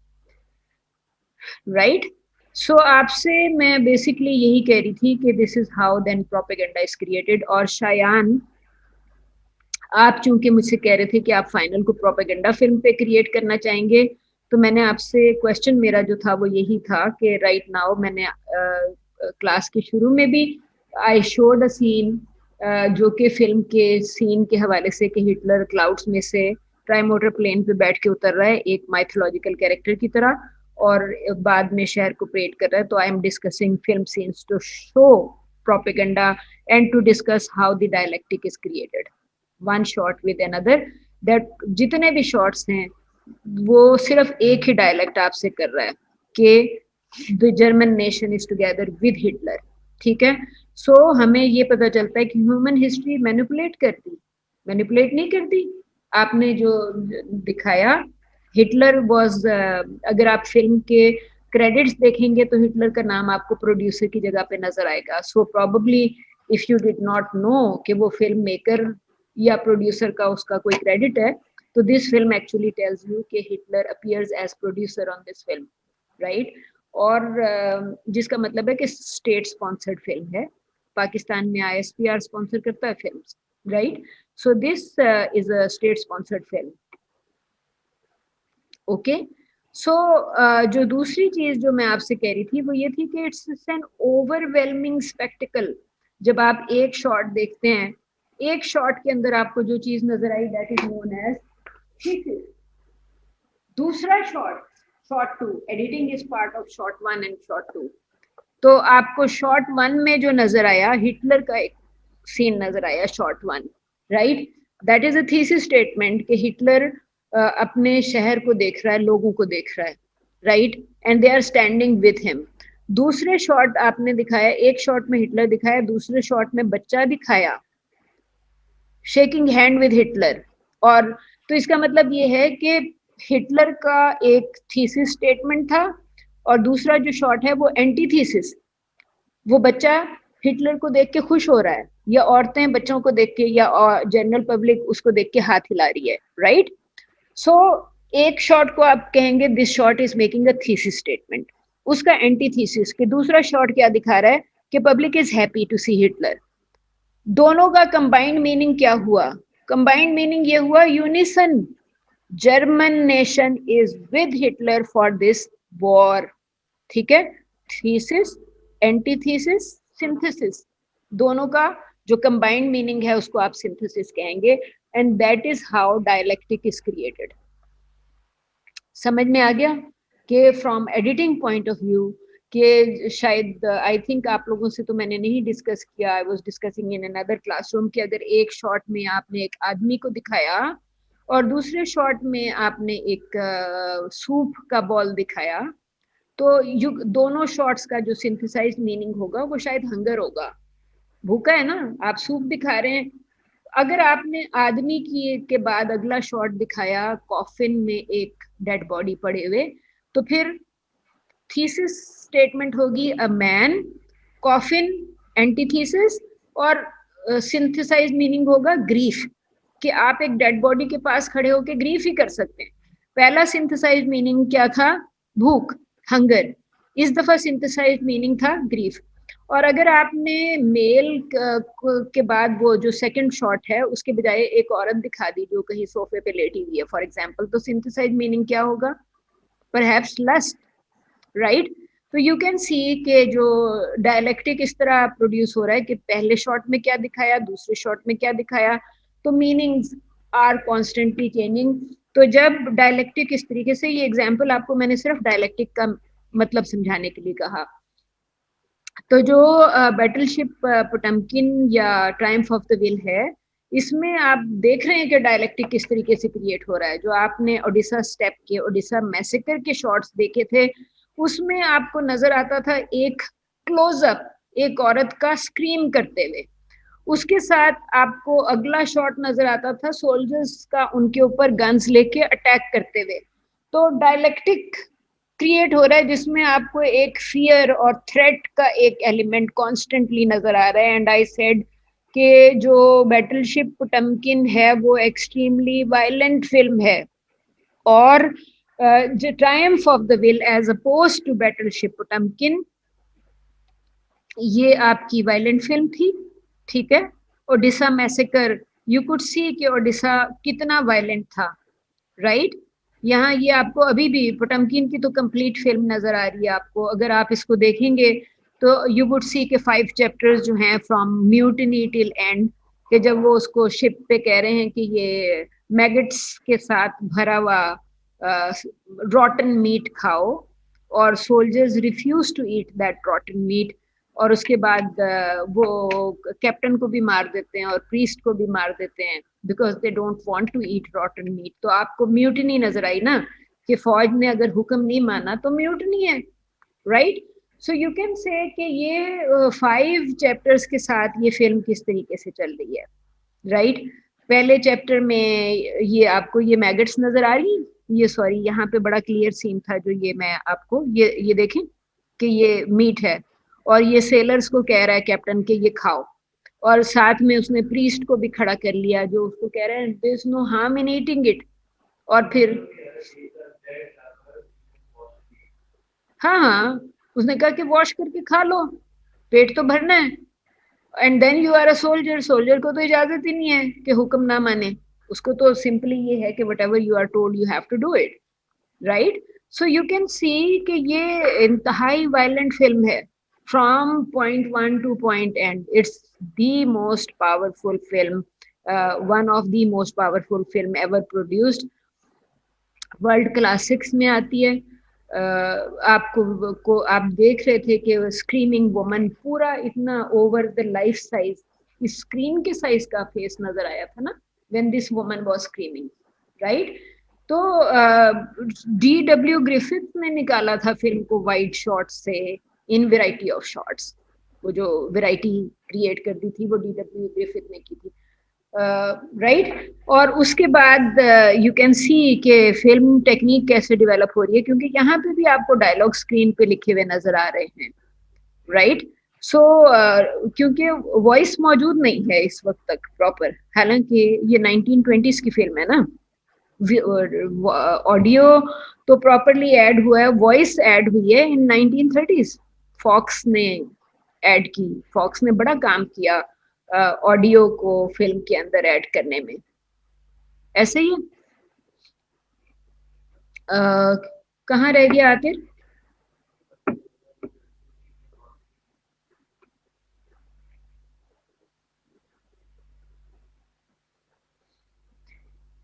right? So आपसे मैं बेसिकली यही कह रही थी कि this is how then propaganda is created. और शायान, आप चूंकि मुझसे कह रहे थे कि आप फाइनल को प्रोपेगेंडा फिल्म पे क्रिएट करना चाहेंगे, तो मैंने आपसे क्वेश्चन मेरा जो था वो यही था कि राइट नाउ मैंने क्लास के शुरू में भी आई शोड अ सीन जो कि फिल्म के सीन के हवाले से कि हिटलर क्लाउड्स में से ट्राइमोटर प्लेन पे बैठ के उतर रहा है एक माइथोलॉजिकल कैरेक्टर की तरह, और बाद में शहर को परेड कर रहा है। तो I am discussing film scenes to show propaganda and to discuss how the dialectic is created, one shot with another, that जितने भी शॉट्स हैं वो सिर्फ एक ही डायलेक्ट आपसे कर रहा है कि the German nation is together with Hitler, ठीक है? सो हमें ये पता चलता है कि ह्यूमन हिस्ट्री मैनिपुलेट करती, मैनिपुलेट नहीं करती। आपने जो दिखाया हिटलर वॉज, अगर आप फिल्म के क्रेडिट्स देखेंगे तो हिटलर का नाम आपको प्रोड्यूसर की जगह पे नजर आएगा। So probably if you did not know कि वो फिल्म मेकर या प्रोड्यूसर का उसका कोई क्रेडिट है, तो this film actually tells you कि Hitler appears as producer on this film, right? और जिसका मतलब है कि स्टेट स्पॉन्सर्ड फिल्म है, पाकिस्तान में ISPR स्पॉन्सर करता है films, right? So this is a state sponsored film, okay? So जो दूसरी चीज जो मैं आपसे कह रही थी वो ये थी कि इट्स एन ओवरवेलमिंग स्पेक्टिकल। जब आप एक शॉट देखते हैं, एक शॉट के अंदर आपको जो चीज नजर आई that is known as thesis. दूसरा shot, shot 2, editing is part of shot 1 and shot 2। तो आपको शॉट 1 में जो नजर आया हिटलर का एक सीन नजर आया, shot 1, right? That is a thesis statement कि हिटलर अपने शहर को देख रहा है, लोगों को देख रहा है, right? And they are standing with him. दूसरे शॉट आपने दिखाया, एक शॉट में हिटलर दिखाया, दूसरे शॉट में बच्चा दिखाया शेकिंग हैंड विद हिटलर। और तो इसका मतलब ये है कि हिटलर का एक थीसिस स्टेटमेंट था और दूसरा जो शॉट है वो एंटी थीसिस। वो बच्चा हिटलर को देख के खुश हो रहा है, या औरतें बच्चों को देख के, या जनरल पब्लिक उसको देख के हाथ हिला रही है, राइट? सो एक शॉट को आप कहेंगे this shot is making a thesis statement, उसका एंटी थीसिस कि दूसरा शॉट क्या दिखा रहा है कि public is happy to see Hitler. दोनों का कंबाइंड मीनिंग क्या हुआ? कंबाइंड मीनिंग ये हुआ unison, German nation is with Hitler for this war, ठीक है? थीसिस, एंटीथीसिस, सिंथेसिस, दोनों का जो कंबाइंड मीनिंग है उसको आप सिंथेसिस कहेंगे, and that is how dialectic is created. समझ में आ गया कि from editing point of view कि शायद आई थिंक आप लोगों से तो मैंने नहीं डिस्कस किया, I was discussing in another classroom कि अगर एक शॉट में आपने एक आदमी को दिखाया और दूसरे शॉट में आपने एक सूप का बॉल दिखाया, तो दोनों शॉट्स का जो सिंथेसाइज्ड मीनिंग होगा वो शायद हंगर होगा, भूखा है ना। आप सूप दिखा रहे हैं, अगर आपने आदमी की के बाद अगला शॉट दिखाया कॉफिन में एक डेड बॉडी पड़े हुए, तो फिर थीसिस स्टेटमेंट होगी अ मैन, कॉफिन एंटीथीसिस, और सिंथेसाइज मीनिंग होगा ग्रीफ, कि आप एक डेड बॉडी के पास खड़े होकर ग्रीफ ही कर सकते हैं। पहला सिंथेसाइज मीनिंग क्या था? भूख, हंगर। इस दफा सिंथेसाइज मीनिंग था ग्रीफ। और अगर आपने मेल के बाद वो जो सेकंड शॉट है उसके बजाय एक औरत दिखा दी जो कहीं सोफे पे लेटी हुई है फॉर एग्जांपल, तो सिंथेसाइज मीनिंग क्या होगा? perhaps lust, right? तो यू कैन सी कि जो डायलेक्टिक इस तरह प्रोड्यूस हो रहा है कि पहले शॉट में क्या दिखाया, दूसरे शॉट में क्या दिखाया, तो मीनिंग्स आर कॉन्स्टेंटली चेंजिंग। तो जब डायलेक्टिक इस तरीके से, ये एग्जाम्पल आपको मैंने सिर्फ डायलेक्टिक का मतलब समझाने के लिए कहा। तो जो बैटलशिप पोटमकिन या ट्रायम्फ ऑफ द विल है, इसमें आप देख रहे हैं कि डायलेक्टिक किस तरीके से क्रिएट हो रहा है। जो आपने ओडिशा स्टेप के, ओडिशा मैसेकर के शॉट्स देखे थे, उसमें आपको नजर आता था एक क्लोजअप एक औरत का स्क्रीम करते हुए, उसके साथ आपको अगला शॉट नजर आता था सोल्जर्स का उनके ऊपर गन्स लेके अटैक करते हुए। तो डायलेक्टिक क्रिएट हो रहा है जिसमें आपको एक फियर और थ्रेट का एक एलिमेंट कॉन्स्टेंटली नजर आ रहा है। एंड आई सेड कि जो बैटलशिप पोटमकिन है वो एक्सट्रीमली वायलेंट फिल्म है, और The Triumph of the Will as opposed to Battleship Potemkin, ये आपकी वायलेंट फिल्म थी, ठीक है। ओडिशा मैसेकर, यू कुड सी कि ओडिशा कितना वायलेंट था, राइट। यहाँ ये आपको अभी भी पोटमकिन की तो कंप्लीट फिल्म नजर आ रही है आपको। अगर आप इसको देखेंगे तो यू वुड सी के 5 चैप्टर्स जो हैं फ्रॉम म्यूटिनी टिल एंड, कि जब वो उसको शिप पे कह रहे हैं कि ये मैगट्स के साथ भरा हुआ रॉटन मीट खाओ, और soldiers refuse to eat that rotten meat, और उसके बाद वो कैप्टन को भी मार देते हैं और प्रीस्ट को भी मार देते हैं because they don't want to eat rotten meat. तो आपको म्यूटिनी नजर आई ना, कि फौज ने अगर हुक्म नहीं माना तो म्यूटिनी है, right. So you can say कि ये 5 चैप्टर्स के साथ ये फिल्म किस तरीके से चल रही है, राइट। पहले चैप्टर में ये आपको ये मैगट्स नजर आ रही, ये सॉरी यहाँ पे बड़ा क्लियर सीन था जो ये मैं आपको ये देखें कि ये मीट है, और ये सेलर्स को कह रहा है कैप्टन के ये खाओ, और साथ में उसने प्रीस्ट को भी खड़ा कर लिया जो उसको कह रहा है there is no harm in eating it. और फिर हाँ उसने कहा कि वॉश करके खा लो, पेट तो भरना है। And then you are a soldier, soldier को तो इजाजत ही नहीं है कि हुक्म ना माने, उसको तो सिंपली ये है कि whatever you are told you have to do it, right. So you can see कि ये इंतहाई वायलेंट फिल्म है from point 1 to point end. It's the most powerful film, one of the most powerful film ever produced. World classics में आती है। आपको आप देख रहे थे कि स्क्रीमिंग वुमन पूरा इतना ओवर द लाइफ साइज, इस स्क्रीन के साइज का फेस नजर आया था ना when this woman was screaming, right. तो D.W. ग्रिफिथ ने निकाला था फिल्म को वाइड शॉट्स से इन वेराइटी ऑफ शॉट्स, वो जो वेराइटी क्रिएट कर दी थी वो D.W. ग्रिफिथ ने की थी, राइट। और उसके बाद यू कैन सी कि फिल्म टेक्निक कैसे डेवलप हो रही है, क्योंकि यहाँ पे भी आपको डायलॉग स्क्रीन पे लिखे हुए नजर आ रहे हैं, राइट। सो क्योंकि वॉइस मौजूद नहीं है इस वक्त तक प्रॉपर, हालांकि ये 1920s की फिल्म है ना, ऑडियो तो प्रॉपरली ऐड हुआ है, वॉइस ऐड हुई है इन 1930s। फॉक्स ने ऐड की, फॉक्स ने बड़ा काम किया ऑडियो को फिल्म के अंदर ऐड करने में। ऐसे ही कहाँ रह गया आतिर?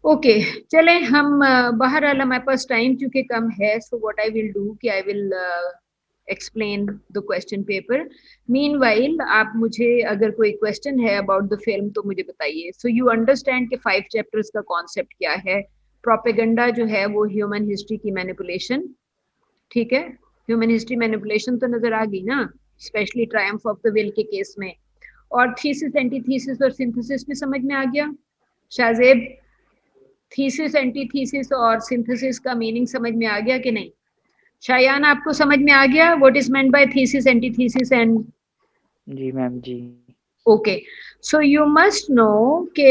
ओके चले हम बहरहाल हमारे पास टाइम चूंकि कम है, so what I will do कि I will explain the question paper. Meanwhile आप मुझे अगर कोई क्वेश्चन है अबाउट द फिल्म तो मुझे बताइए। सो यू अंडरस्टैंड कि 5 चैप्टर्स का कॉन्सेप्ट क्या है। प्रोपेगेंडा जो है वो ह्यूमन हिस्ट्री की मैनिपुलेशन, ठीक है, ह्यूमन हिस्ट्री मैनिपुलेशन तो नजर आ गई ना, specially Triumph of the will के केस में। और थीसिस एंटीथीसिस और सिंथेसिस भी समझ में आ गया शाहजेब? थीसिस एंटीथीसिस और सिंथेसिस का मीनिंग समझ में आ गया कि नहीं? शायान आपको समझ में आ गया what is meant by thesis antithesis and? जी मैम जी। Okay so you must know कि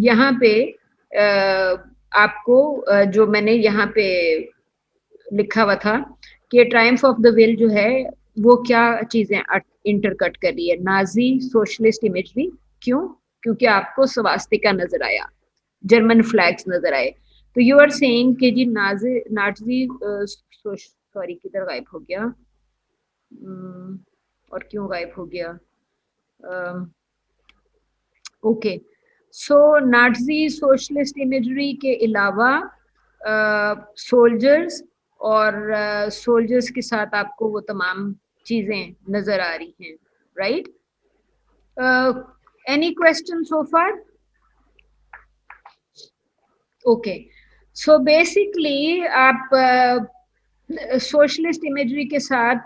यहाँ पे आपको जो मैंने यहाँ पे लिखा हुआ था कि ट्रायम्फ ऑफ द विल जो है वो क्या चीजें इंटरकट कर रही है, नाजी सोशलिस्ट इमेजरी। क्यों? क्योंकि आपको स्वास्तिका नजर आया, जर्मन फ्लैग्स नजर आए। तो यू आर सेइंग कि जी नाजी सॉरी किधर गायब हो गया, और क्यों गायब हो गया, ओके। सो नाजी सोशलिस्ट इमेजरी के अलावा सोल्जर्स और सोल्जर्स के साथ आपको वो तमाम चीजें नजर आ रही हैं, राइट? एनी क्वेश्चन सो फार? ओके, सो बेसिकली आप सोशलिस्ट इमेजरी के साथ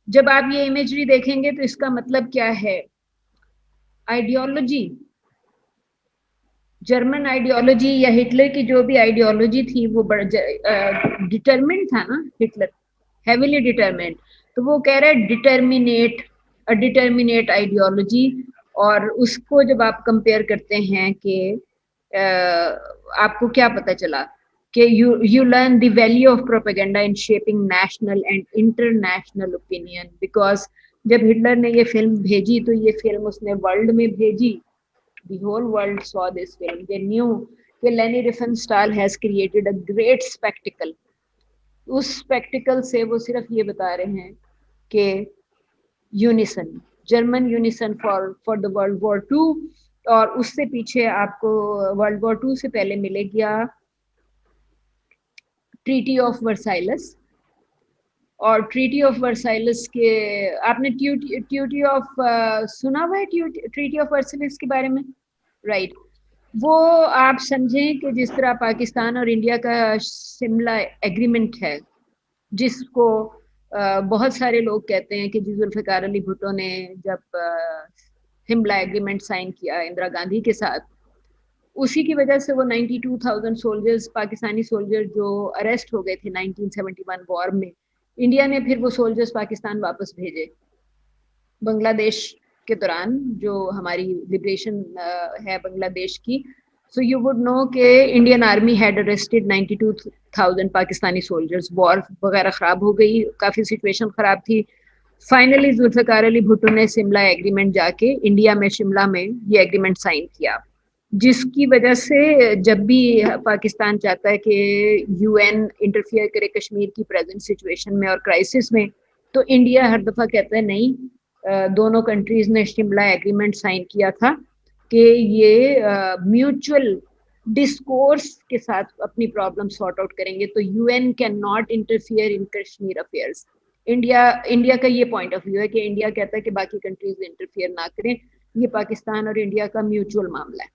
जब आप ये इमेजरी देखेंगे तो इसका मतलब क्या है? आइडियोलॉजी, जर्मन आइडियोलॉजी या हिटलर की जो भी आइडियोलॉजी थी वो डिटरमिन्ड था ना, हिटलर हेविली डिटरमिन्ड, तो वो कह रहा है डिटरमिनेट आइडियोलॉजी। और उसको जब आप कंपेयर करते हैं कि आपको क्या पता चला कि you learn the value of propaganda in shaping national and international opinion, because जब हिटलर ने ये फिल्म भेजी तो ये फिल्म उसने वर्ल्ड में भेजी, the whole world saw this film, they knew कि Leni Riefenstahl has created a great spectacle। उस स्पेक्टिकल से वो सिर्फ ये बता रहे हैं कि unison, German unison for the world war 2, और उससे पीछे आपको वर्ल्ड वॉर 2 से पहले मिलेगा ट्रीटी ऑफ वर्साइलस। और ट्रीटी ऑफ वर्साइलस के आपने ट्रीटी ऑफ सुना हुआ है, ट्रीटी ऑफ वर्साइलस के बारे में, राइट? वो आप समझें कि जिस तरह पाकिस्तान और इंडिया का शिमला एग्रीमेंट है, जिसको बहुत सारे लोग कहते हैं कि जुल्फ़िकार अली भुट्टो ने जब शिमला एग्रीमेंट साइन किया इंदिरा गांधी के साथ, उसी की वजह से वो 92,000 सोल्जर्स, पाकिस्तानी सोल्जर जो अरेस्ट हो गए थे 1971 वॉर में, इंडिया ने फिर वो सोल्जर्स पाकिस्तान वापस भेजे बांग्लादेश के दौरान, जो हमारी लिबरेशन है बांग्लादेश की। सो यू वुड नो कि Indian army had arrested 92,000 Pakistani soldiers. War वगैरह ख़राब हो गई, काफ़ी सिचुएशन ख़राब थी। फाइनली जुल्फ़िकार अली भुट्टो ने शिमला एग्रीमेंट जाके इंडिया में शिमला में ये एग्रीमेंट साइन किया, जिसकी वजह से जब भी पाकिस्तान चाहता है कि यूएन इंटरफियर करे कश्मीर की प्रेजेंट सिचुएशन में और क्राइसिस में, तो इंडिया हर दफ़ा कहता है नहीं, दोनों कंट्रीज ने शिमला एग्रीमेंट साइन किया था कि ये म्यूचुअल डिस्कोर्स के साथ अपनी प्रॉब्लम सॉर्ट आउट करेंगे, तो UN can not interfere in Kashmir affairs. India का ये पॉइंट ऑफ व्यू है कि इंडिया कहता है कि बाकी कंट्रीज इंटरफियर ना करें, ये पाकिस्तान और इंडिया का म्यूचुअल मामला है,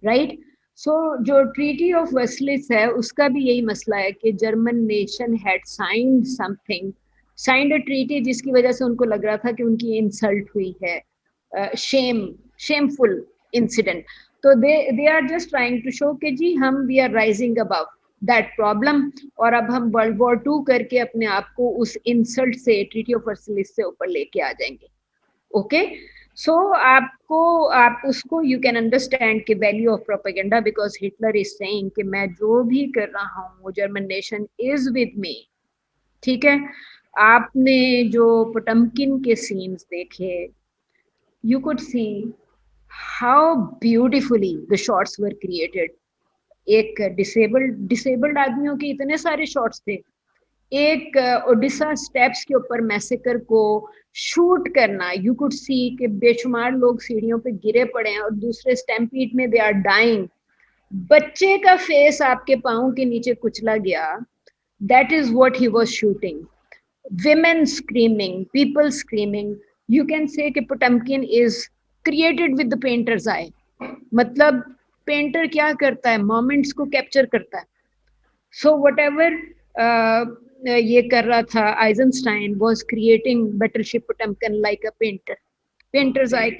राइट? सो जो ट्रीटी ऑफ वर्साइल्स है उसका भी यही मसला है कि German nation had signed a treaty जिसकी वजह से उनको लग रहा था कि उनकी इंसल्ट हुई है, शेमफुल इंसिडेंट। तो they are just trying to show कि जी हम we are rising above that problem, और अब हम वर्ल्ड वॉर 2 करके अपने आप को उस इंसल्ट से, ट्रीटी ऑफ वर्साइल्स से ऊपर लेके आ जाएंगे। ओके, सो आप उसको यू कैन अंडरस्टैंड कि value of propaganda, because Hitler is saying कि मैं जो भी कर रहा हूँ German nation is with me. ठीक है, आपने जो पोटमकिन के सीन्स देखे, you could see how beautifully the shots were created। एक डिसेबल्ड आदमियों के इतने सारे शॉट्स थे, एक ओडिशा स्टेप्स के ऊपर मैसेकर को शूट करना, यू कुड सी कि बेशुमार लोग सीढ़ियों पे गिरे पड़े हैं और दूसरे स्टैम्पीड में दे आर डाइंग, बच्चे का फेस आपके पाँव के नीचे कुचला गया, that is what he was shooting. Women screaming, people screaming, you can say कि पोटमकिन is created with the painter's eye। मतलब पेंटर क्या करता है, मोमेंट्स को कैप्चर करता है। So whatever ये कर रहा था आइजनस्टाइन was creating Battleship Potemkin like a painter's eye।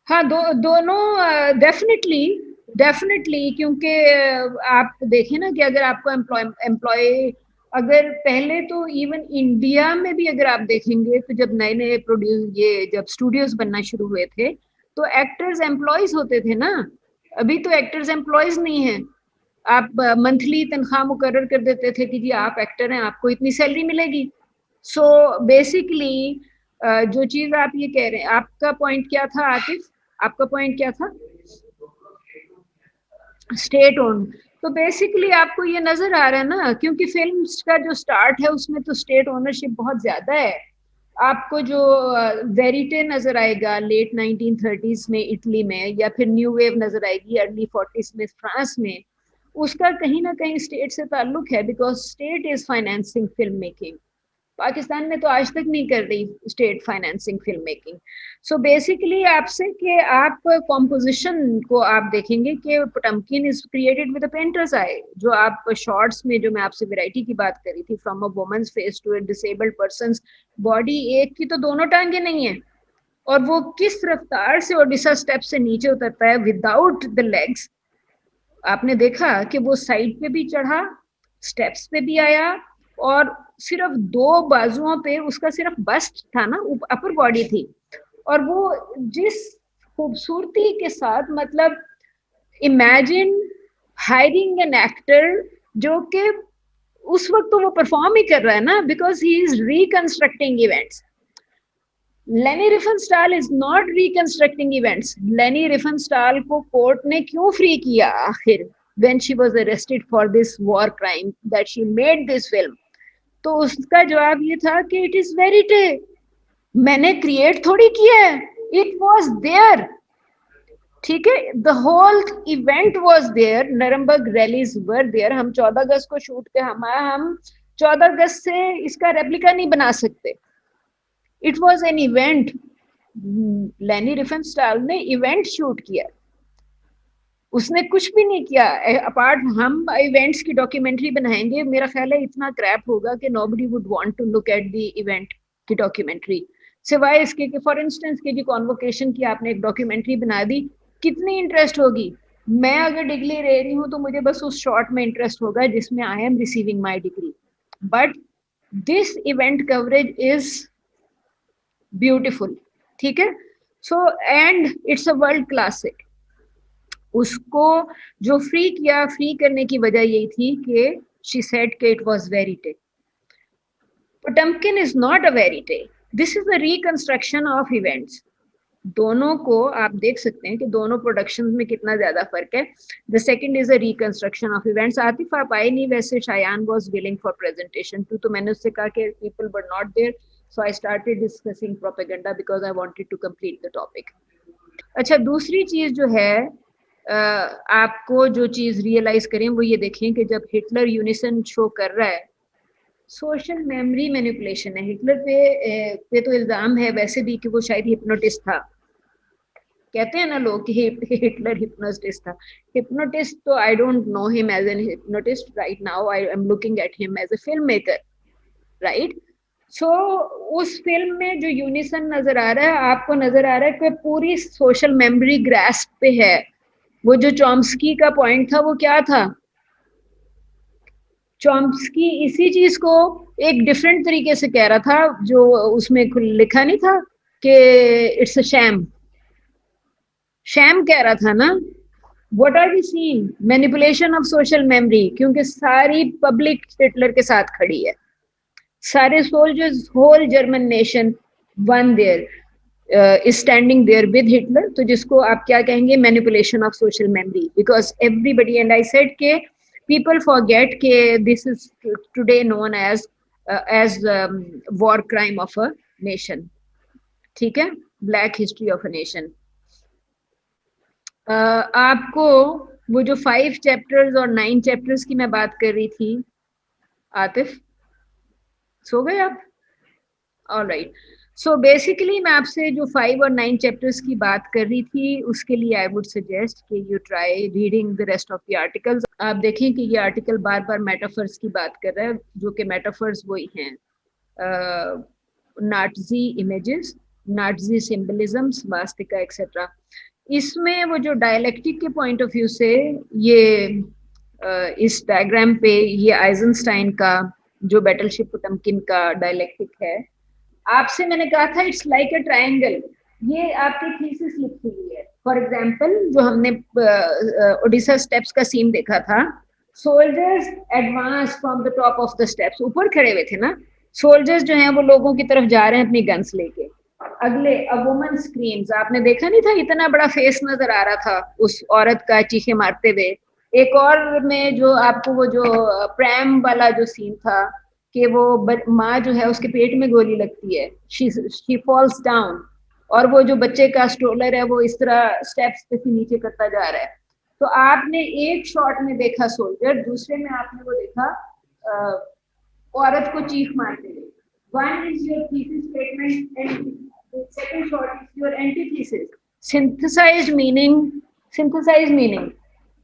हाँ, दोनों डेफिनेटली, क्योंकि आप देखें ना कि अगर आपको एम्प्लॉय अगर पहले तो इवन इंडिया में भी अगर आप देखेंगे तो जब नए जब स्टूडियोज बनना शुरू हुए थे तो एक्टर्स एम्प्लॉयज होते थे ना, अभी तो एक्टर्स एम्प्लॉयज नहीं है। आप मंथली तनख्वाह मुकर्रर कर देते थे कि जी आप एक्टर हैं, आपको इतनी सैलरी मिलेगी। सो बेसिकली जो चीज आप ये कह रहे हैं, आपका पॉइंट क्या था आतिफ, आपका पॉइंट क्या था? State own. तो बेसिकली आपको ये नजर आ रहा है ना, क्योंकि फिल्म का जो स्टार्ट है उसमें तो स्टेट ओनरशिप बहुत ज्यादा है। आपको जो वेरिटे नजर आएगा लेट 1930s में इटली में, या फिर न्यू वेव नजर आएगी अर्ली 40s में फ्रांस में, उसका कहीं ना कहीं स्टेट से ताल्लुक है, because state is financing film making. Pakistan में तो आज तक नहीं कर रही state financing film making. So basically आपसे कि आप कॉम्पोजिशन को आप देखेंगे कि Potemkin is created with a painter's eye. जो आप शॉर्ट्स में, जो मैं आपसे वैरायटी की बात करी थी, from a woman's face to a disabled person's body, एक की तो दोनों टांगे नहीं है, और वो किस रफ्तार से ओडिशा स्टेप से नीचे उतरता है विदाउट द लेग्स। आपने देखा कि वो साइड पे भी चढ़ा, स्टेप्स पे भी आया, और सिर्फ 2 बाजुओं पे उसका सिर्फ बस्ट था ना, अपर बॉडी थी, और वो जिस खूबसूरती के साथ, मतलब इमेजिन हायरिंग एन एक्टर जो कि उस वक्त तो वो परफॉर्म ही कर रहा है ना, because he is reconstructing events. लेनी रिफेनस्टाल इज नॉट रिकंस्ट्रक्टिंग इवेंट्स। लेनी रिफेनस्टाल को कोर्ट ने क्यों फ्री किया आखिर, when she was arrested for this war crime that she made this film? तो उसका जवाब ये था कि इट इज वेरिटे, मैंने क्रिएट थोड़ी किया है, इट वाज देयर। ठीक है, the whole event was there, Nuremberg rallies were there. हम 14 अगस्त को शूट के हम 14 अगस्त से इसका रेप्लिका नहीं बना सकते। It was an event. लेनी रिफेनस्टाल ने इवेंट शूट किया, उसने कुछ भी नहीं किया अपार्ट। हम इवेंट्स की डॉक्यूमेंट्री बनाएंगे, मेरा ख्याल है इतना क्रैप होगा कि nobody would want to look at the event की डॉक्यूमेंट्री, सिवाय इसके कि फॉर इंस्टेंस के जी कॉन्वोकेशन की आपने एक डॉक्यूमेंट्री बना दी, कितनी इंटरेस्ट होगी? मैं अगर डिग्री ले रही हूँ तो मुझे बस उस शॉट में इंटरेस्ट होगा जिसमें I am receiving my degree, but this event coverage is beautiful. ठीक है, so and it's a world classic. उसको जो फ्री किया, फ्री करने की वजह यही थी कि she said कि it was verite. Potemkin is not a verite. This is a reconstruction of events. दोनों को आप देख सकते हैं कि दोनों प्रोडक्शंस में कितना ज्यादा फर्क है। The second is a reconstruction of events. Atif आप आए नहीं, वैसे Shayan was willing for presentation too, तो मैंने उससे कहा कि people were not there, so I started discussing propaganda because I wanted to complete the topic. अच्छा, दूसरी चीज जो है, आपको जो चीज रियलाइज करें वो ये देखें कि जब हिटलर यूनिसन शो कर रहा है, सोशल मेमोरी मैनिपुलेशन है। हिटलर पे तो इल्जाम है वैसे भी कि वो शायद हिप्नोटिस्ट था। कहते हैं ना लोग कि हिटलर हिप्नोटिस्ट था। हिप्नोटिस्ट तो I don't know him as an hypnotist right now, I am looking at him as a film maker, right? So उस फिल्म में जो यूनिसन नजर आ रहा है, आपको नजर आ रहा है कि पूरी सोशल मेमोरी ग्रास्प पे है। वो जो चॉम्स्की का पॉइंट था वो क्या था? चॉम्स्की इसी चीज को एक डिफरेंट तरीके से कह रहा था, जो उसमें लिखा नहीं था कि इट्स अ शैम। शैम कह रहा था ना। What are we seeing? Manipulation of social memory, क्योंकि सारी पब्लिक हिटलर के साथ खड़ी है, सारे soldiers, whole German nation one there is standing there with Hitler. तो जिसको आप क्या कहेंगे? Manipulation of social memory, because everybody, and I said के people forget के this is today known as war crime of a nation. ठीक है, black history of a nation. आपको वो जो 5 chapters और 9 chapters की मैं बात कर रही थी, आतिफ सो गए आप? ऑलराइट, सो बेसिकली मैं आपसे जो 5 और 9 चैप्टर्स की बात कर रही थी, उसके लिए आई वुड सजेस्ट कि you try reading the rest of the articles. आप देखें कि ये आर्टिकल बार बार मेटाफर्स की बात कर रहा है, जो कि मेटाफर्स वही हैं, नाटजी इमेजेस, नाटजी सिंबलिज्म, स्वास्तिका एक्सेट्रा। इसमें वो जो डायलेक्टिक के पॉइंट ऑफ व्यू से ये इस डायग्राम पे ये आइजनस्टाइन का जो बैटलशिप पोटमकिन का डायलेक्टिक है, आपसे मैंने कहा था इट्स लाइक अ ट्रायंगल। ये आपकी थीसिस लिखी हुई है। फॉर एग्जांपल जो हमने ओडिशा स्टेप्स का सीन देखा था, soldiers advance from the top of the steps, ऊपर खड़े हुए थे ना, सोल्जर्स जो हैं वो लोगों की तरफ जा रहे हैं अपनी गन्स लेके। अगले अ वुमन स्क्रीम्स, आपने देखा नहीं था इतना बड़ा फेस नजर आ रहा था उस औरत का चीखे मारते हुए। एक और में जो आपको वो जो प्रैम वाला जो सीन था कि वो माँ जो है उसके पेट में गोली लगती है, शी फॉल्स डाउन, और वो जो बच्चे का स्ट्रोलर है वो इस तरह स्टेप्स पे से नीचे करता जा रहा है। तो आपने एक शॉट में देखा सोल्जर, दूसरे में आपने वो देखा औरत को चीख मारते हुए। One is your thesis statement and the second shot is your antithesis. Synthesized meaning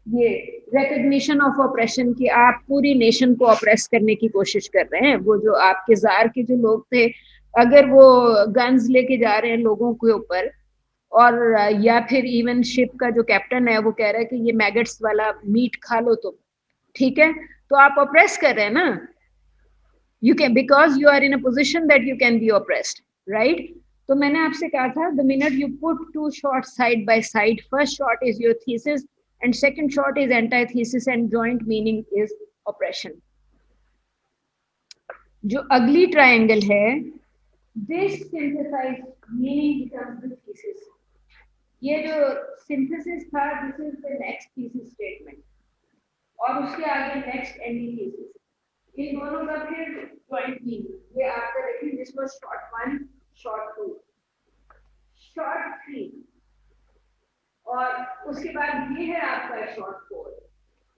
ये recognition of oppression कि आप पूरी नेशन को ऑप्रेस करने की कोशिश कर रहे हैं। वो जो आपके जार के जो लोग थे, अगर वो गन्स लेके जा रहे हैं लोगों के ऊपर, और या फिर इवन शिप का जो कैप्टन है वो कह रहा है कि ये मैगट्स वाला मीट खा लो तुम, ठीक है, तो आप ऑप्रेस कर रहे हैं ना। You can, because you are in a position that you can be oppressed, right? तो मैंने आपसे कहा था, the minute you put two shots side by side, first shot is your thesis and second shot is antithesis and joint meaning is oppression. जो अगली triangle है, this synthesized meaning becomes the thesis. ये जो synthesis था, this is the next thesis statement, और उसके आगे next antithesis. इन दोनों का फिर joint meaning, ये आपका देखिए, this was shot 1, shot 2, shot 3, और उसके बाद ये है आपका shot 4।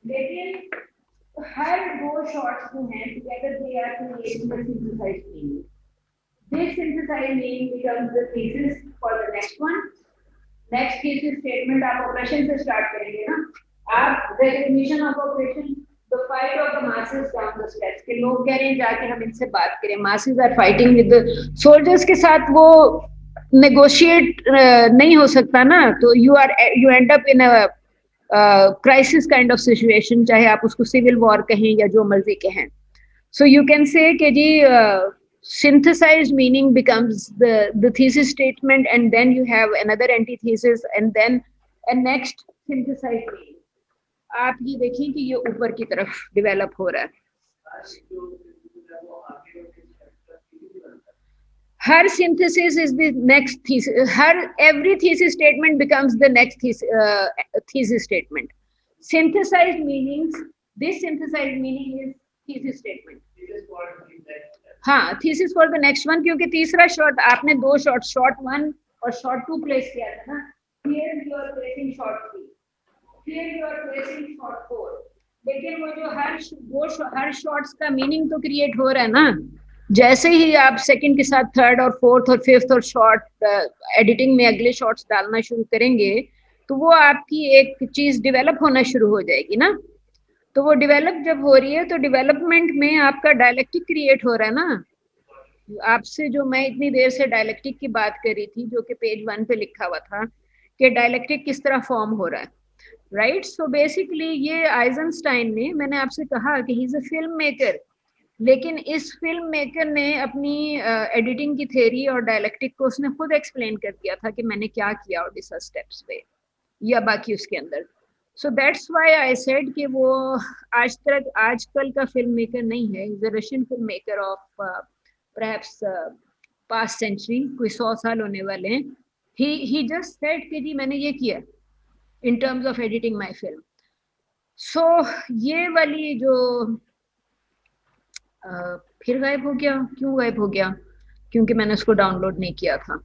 लेकिन हर दो शॉट्स जो हैं together they are creating the synthesized meaning. This synthesized meaning becomes the thesis for the next one. Next thesis statement आप ऑपरेशन से स्टार्ट करेंगे ना, आप recognition of oppression, the fight of the masses down the steps, के लोग कह रहे हैं जाके हम इनसे बात करें, masses are fighting with the soldiers के साथ, वो negotiate नहीं हो सकता ना, तो you end up in a crisis kind of situation, चाहे आप उसको civil war कहें या जो मर्जी कहें। So you can say कि जी synthesized meaning becomes the thesis statement, and then you have another antithesis and then a next synthesized meaning. आप ये देखें कि ये ऊपर की तरफ डेवलप हो रहा है। हर synthesis is the next thesis, every thesis statement becomes the next thesis statement. Synthesized meanings, this synthesized meaning is thesis statement. हाँ, thesis for the next one, क्योंकि तीसरा शॉट आपने दो शॉट, शॉट 1 और शॉट 2 प्लेस किया था ना, here you are placing shot 3, here you are placing shot 4, लेकिन वो जो हर शॉट्स का मीनिंग तो क्रिएट हो रहा है ना। जैसे ही आप सेकंड के साथ थर्ड और फोर्थ और फिफ्थ और शॉर्ट एडिटिंग में अगले शॉट्स डालना शुरू करेंगे, तो वो आपकी एक चीज डेवलप होना शुरू हो जाएगी ना। तो वो डेवलप जब हो रही है तो डेवलपमेंट में आपका डायलेक्टिक क्रिएट हो रहा है ना। आपसे जो मैं इतनी देर से डायलेक्टिक की बात कर रही थी, जो कि पेज 1 पे लिखा हुआ था कि डायलेक्टिक किस तरह फॉर्म हो रहा है, राइट। सो बेसिकली ये आइजनस्टाइन ने, मैंने आपसे कहा कि he is a film maker, लेकिन इस फिल्म मेकर ने अपनी एडिटिंग की थ्योरी और डायलेक्टिक को उसने खुद एक्सप्लेन कर दिया था कि मैंने क्या किया ओडिसा स्टेप्स पे या बाकी उसके अंदर। So that's why I said कि वो आजकल का फिल्म मेकर नहीं है, is a Russian film maker of perhaps past century, कोई 100 साल होने वाले हैं। ही जस्ट सेड कि जी मैंने ये किया in terms of editing my film. So ये वाली जो फिर गायब हो गया, क्यों गायब हो गया? क्योंकि मैंने उसको डाउनलोड नहीं किया था।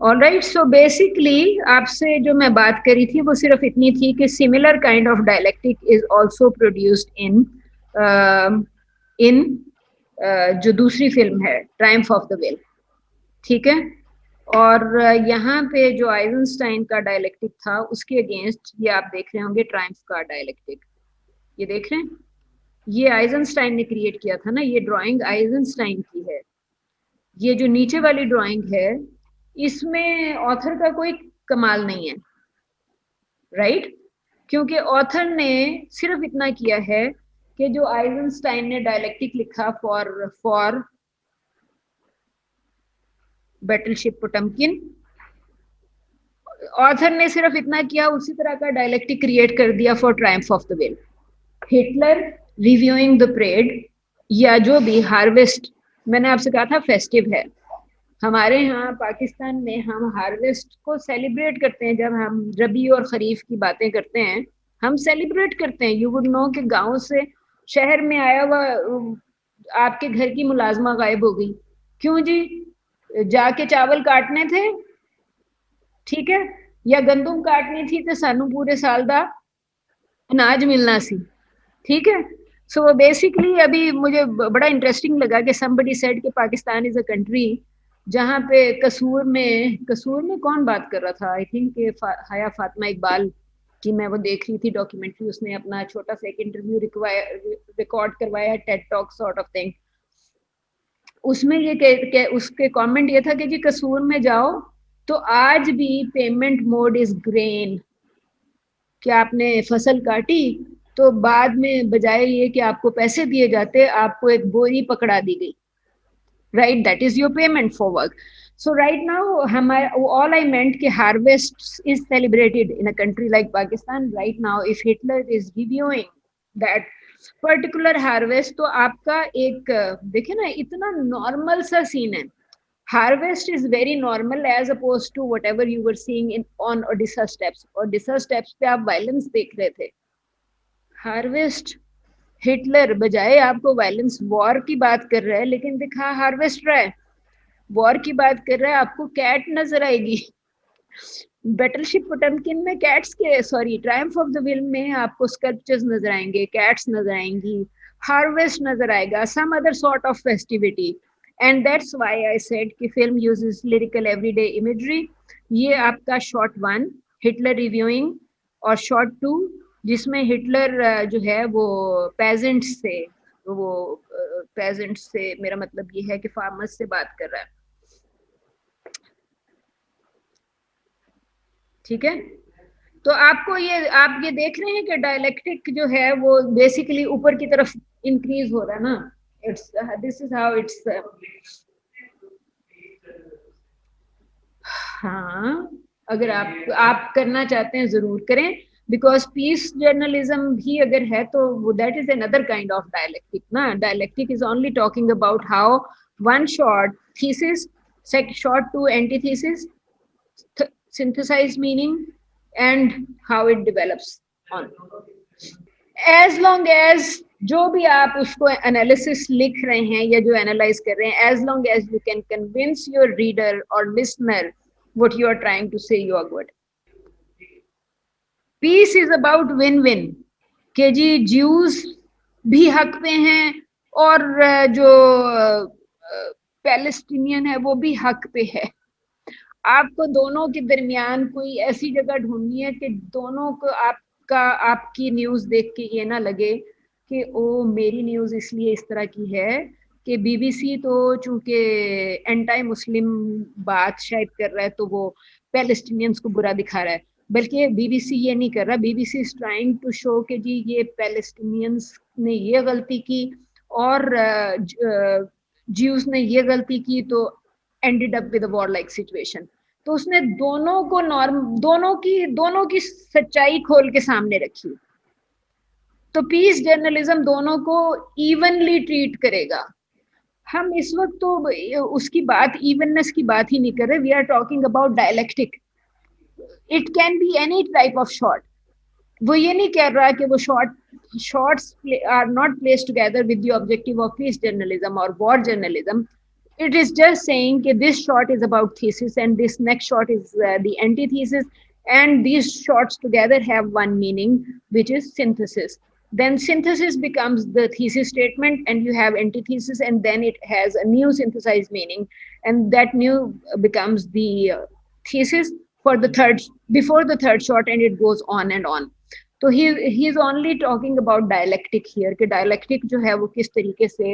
ऑलराइट, सो बेसिकली आपसे जो मैं बात करी थी वो सिर्फ इतनी थी कि similar kind of dialectic is also produced in जो दूसरी फिल्म है ट्रायम्फ ऑफ द विल, ठीक है। और यहाँ पे जो आइजनस्टाइन का डायलेक्टिक था उसके अगेंस्ट ये आप देख रहे होंगे ट्रायम्फ का डायलेक्टिक, ये देख रहे हैं, ये आइजनस्टाइन ने क्रिएट किया था ना, ये ड्राइंग आइजनस्टाइन की है। ये जो नीचे वाली ड्राइंग है इसमें ऑथर का कोई कमाल नहीं है, राइट, क्योंकि ऑथर ने सिर्फ इतना किया है कि जो आइजनस्टाइन ने डायलेक्टिक लिखा फॉर बैटलशिप पोटमकिन, ऑथर ने सिर्फ इतना किया, उसी तरह का डायलेक्टिक क्रिएट कर दिया for Triumph of the will. Hitler reviewing the parade या जो भी हार्वेस्ट मैंने आपसे कहा था फेस्टिव है। हमारे यहाँ पाकिस्तान में हम हार्वेस्ट को सेलिब्रेट करते हैं। जब हम रबी और खरीफ की बातें करते हैं हम सेलिब्रेट करते हैं। यू वुड नो कि गांव से शहर में आया हुआ आपके घर की मुलाजमा गायब हो गई, क्यों जी? जाके चावल काटने थे, ठीक है, या गंदुम काटनी थी तो सानू पूरे साल दा अनाज मिलना सी, ठीक है। सो बेसिकली अभी मुझे बड़ा इंटरेस्टिंग लगा कि somebody said कि पाकिस्तान इज अ कंट्री जहाँ पे कसूर में कौन बात कर रहा था, आई थिंक हया फातिमा इकबाल की मैं वो देख रही थी डॉक्यूमेंट्री, उसने अपना छोटा सा एक इंटरव्यू रिकॉर्ड करवाया, Ted talk sort of thing. उसमें ये उसके कमेंट ये था कि जी कसूर में जाओ तो आज भी पेमेंट मोड इज ग्रेन, कि आपने फसल काटी तो बाद में बजाय ये कि आपको पैसे दिए जाते आपको एक बोरी पकड़ा दी गई, right? That is your payment for work. So right now all I meant कि harvest is celebrated in a country like Pakistan right now. If Hitler is reviewing that particular harvest तो आपका एक देखे ना इतना normal सा scene है। Harvest is very normal as opposed to whatever you were seeing on Odisha steps. Odisha steps पे आप violence देख रहे थे। Harvest हिटलर बजाय आपको वायलेंस वॉर की बात कर रहा है लेकिन दिखा हार्वेस्ट रहा है, वॉर की बात कर रहा है। आपको कैट नजर आएगी बैटलशिप पोटमकिन में कैट्स के ट्रायम्फ ऑफ द विल में आपको स्कल्पचर्स नजर आएंगे, कैट्स नजर आएंगी, हार्वेस्ट नजर आएगा, some other sort of festivity. And that's why I said कि film uses lyrical everyday imagery. ये आपका शॉट 1 हिटलर रिव्यूइंग और शॉट 2 जिसमें हिटलर जो है वो पेजेंट्स से मेरा मतलब ये है कि फार्मर्स से बात कर रहा है, ठीक है। तो आपको आप ये देख रहे हैं कि डायलेक्टिक जो है वो बेसिकली ऊपर की तरफ इंक्रीज हो रहा है ना। It's this is how it's हाँ, अगर आप करना चाहते हैं जरूर करें, बिकॉज पीस जर्नलिज्म भी अगर है तो that is another kind of dialectic ना। Dialectic is only talking about how one short thesis, short 2 antithesis, synthesized meaning and how it develops on, as long as जो भी आप उसको एनालिसिस लिख रहे हैं या जो एनालाइज कर रहे हैं, as long as you can convince your reader or listener what you are trying to say, you are good. Peace is about win-win, कि जी ज्यूज भी हक पे हैं और जो पैलेस्टीनियन है वो भी हक पे है। आपको दोनों के दरमियान कोई ऐसी जगह ढूंढनी है कि दोनों को आपकी न्यूज देख के ये ना लगे कि ओ मेरी न्यूज इसलिए इस तरह की है कि बीबीसी तो चूंकि एंटी मुस्लिम बात शायद कर रहा है तो वो पैलेस्टीनियंस को बुरा दिखा रहा है, बल्कि बीबीसी ये नहीं कर रहा। BBC is trying to show कि जी ये पैलेस्टीनियंस ने ये गलती की और ज्यूज ने ये गलती की तो ended up with a war-like situation। तो उसने दोनों की सच्चाई खोल के सामने रखी। तो पीस जर्नलिज्म दोनों को इवनली ट्रीट करेगा। हम इस वक्त तो उसकी बात इवननेस की बात ही नहीं कर रहे, we are talking about dialectic. It can be any type of short. वो ये नहीं कह रहा कि वो shorts are not placed together with the objective of peace journalism और war journalism. It is just saying that this short is about thesis and this next short is the antithesis, and these shorts together have one meaning, which is synthesis. Then synthesis becomes the thesis statement and you have antithesis, and then it has a new synthesized meaning, and that new becomes the thesis for the before the third short, and it goes on and on. So he is only talking about dialectic here, कि dialectic जो है वो किस तरीके से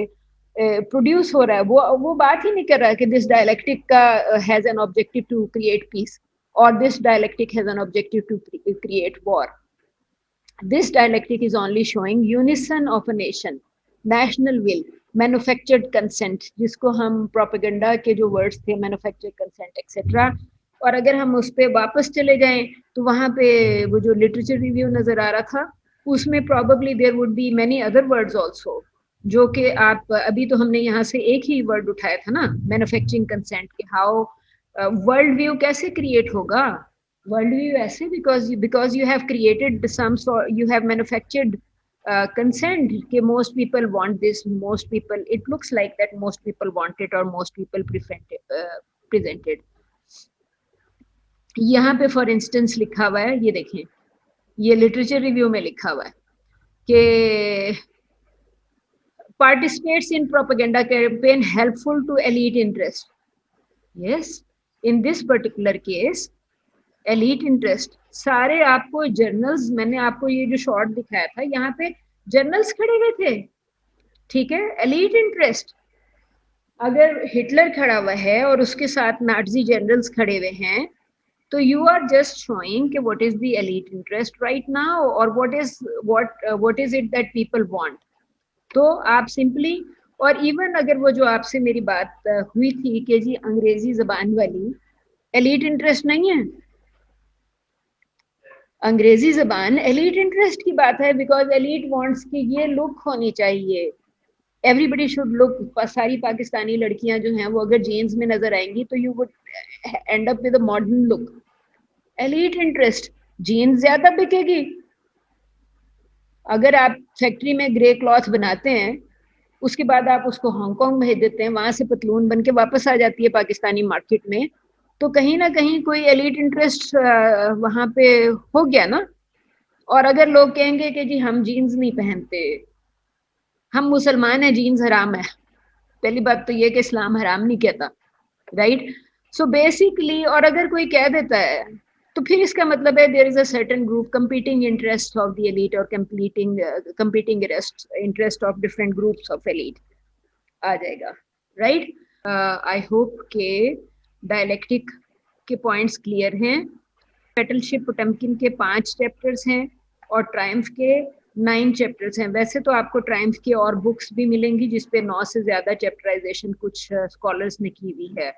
प्रोड्यूस हो रहा है। वो बात ही नहीं कर रहा है कि दिस डायलेक्टिक का has an objective to create peace और this dialectic has an objective to create war. This dialectic is only showing unison of a nation, national will, manufactured consent, जिसको हम प्रोपेगेंडा के जो वर्ड्स थे मैन्युफैक्चर्ड कंसेंट एक्सेट्रा। और अगर हम उस पर वापस चले जाएं तो वहाँ पे वो जो लिटरेचर रिव्यू नजर आ रहा था उसमें probably there would be many other words also जो कि आप अभी तो हमने यहाँ से एक ही वर्ड उठाया था ना, मैन्युफैक्चरिंग कंसेंट के। हाउ वर्ल्ड व्यू कैसे क्रिएट होगा? वर्ल्ड व्यू ऐसे, because you have created some, you have manufactured consent कि most people want this, most people, it looks like that most people want it or most people present it. यहाँ पे फॉर इंस्टेंस लिखा हुआ है, ये देखें, ये लिटरेचर रिव्यू में लिखा हुआ है कि participates in propaganda campaign helpful to elite interest. Yes, in this particular case elite interest, सारे आपको जर्नल्स, मैंने आपको ये जो शॉर्ट दिखाया था यहाँ पे जर्नल्स खड़े हुए थे, ठीक है। एलीट इंटरेस्ट, अगर हिटलर खड़ा हुआ है और उसके साथ नाजी जनरल्स खड़े हुए हैं, तो यू आर जस्ट शोइंग कि what is the elite interest right now, और what is it that people want. तो आप सिंपली, और इवन अगर वो जो आपसे मेरी बात हुई थी कि जी अंग्रेजी जबान वाली, एलीट इंटरेस्ट नहीं है, अंग्रेजी जबान एलीट इंटरेस्ट की बात है, बिकॉज एलीट वांट्स कि ये लुक होनी चाहिए, एवरीबडी शुड लुक, सारी पाकिस्तानी लड़कियां जो हैं वो अगर जीन्स में नजर आएंगी तो you would end up with a modern look. Elite interest, jeans ज्यादा बिकेगी। अगर आप फैक्ट्री में ग्रे क्लॉथ बनाते हैं, उसके बाद आप उसको हांगकांग भेज देते हैं, वहां से पतलून बन के वापस आ जाती है पाकिस्तानी मार्केट में, तो कहीं ना कहीं कोई एलीट इंटरेस्ट वहां पे हो गया ना। और अगर लोग कहेंगे कि जी हम जीन्स नहीं पहनते, हम मुसलमान हैं, जीन्स हराम है, पहली बात तो ये कि इस्लाम हराम नहीं कहता, राइट। सो बेसिकली, और अगर कोई कह देता है तो फिर इसका मतलब है there is a certain group competing interest of the elite और competing interest of different groups of elite आ जाएगा, राइट। आई होप के डायलेक्टिक के पॉइंट्स क्लियर हैं। बैटलशिप पोटमकिन के 5 चैप्टर्स हैं और ट्रायम्फ के 9 चैप्टर्स हैं। वैसे तो आपको ट्रायम्फ की और बुक्स भी मिलेंगी जिसपे 9 से ज्यादा चैप्टराइजेशन कुछ स्कॉलर्स ने की हुई है।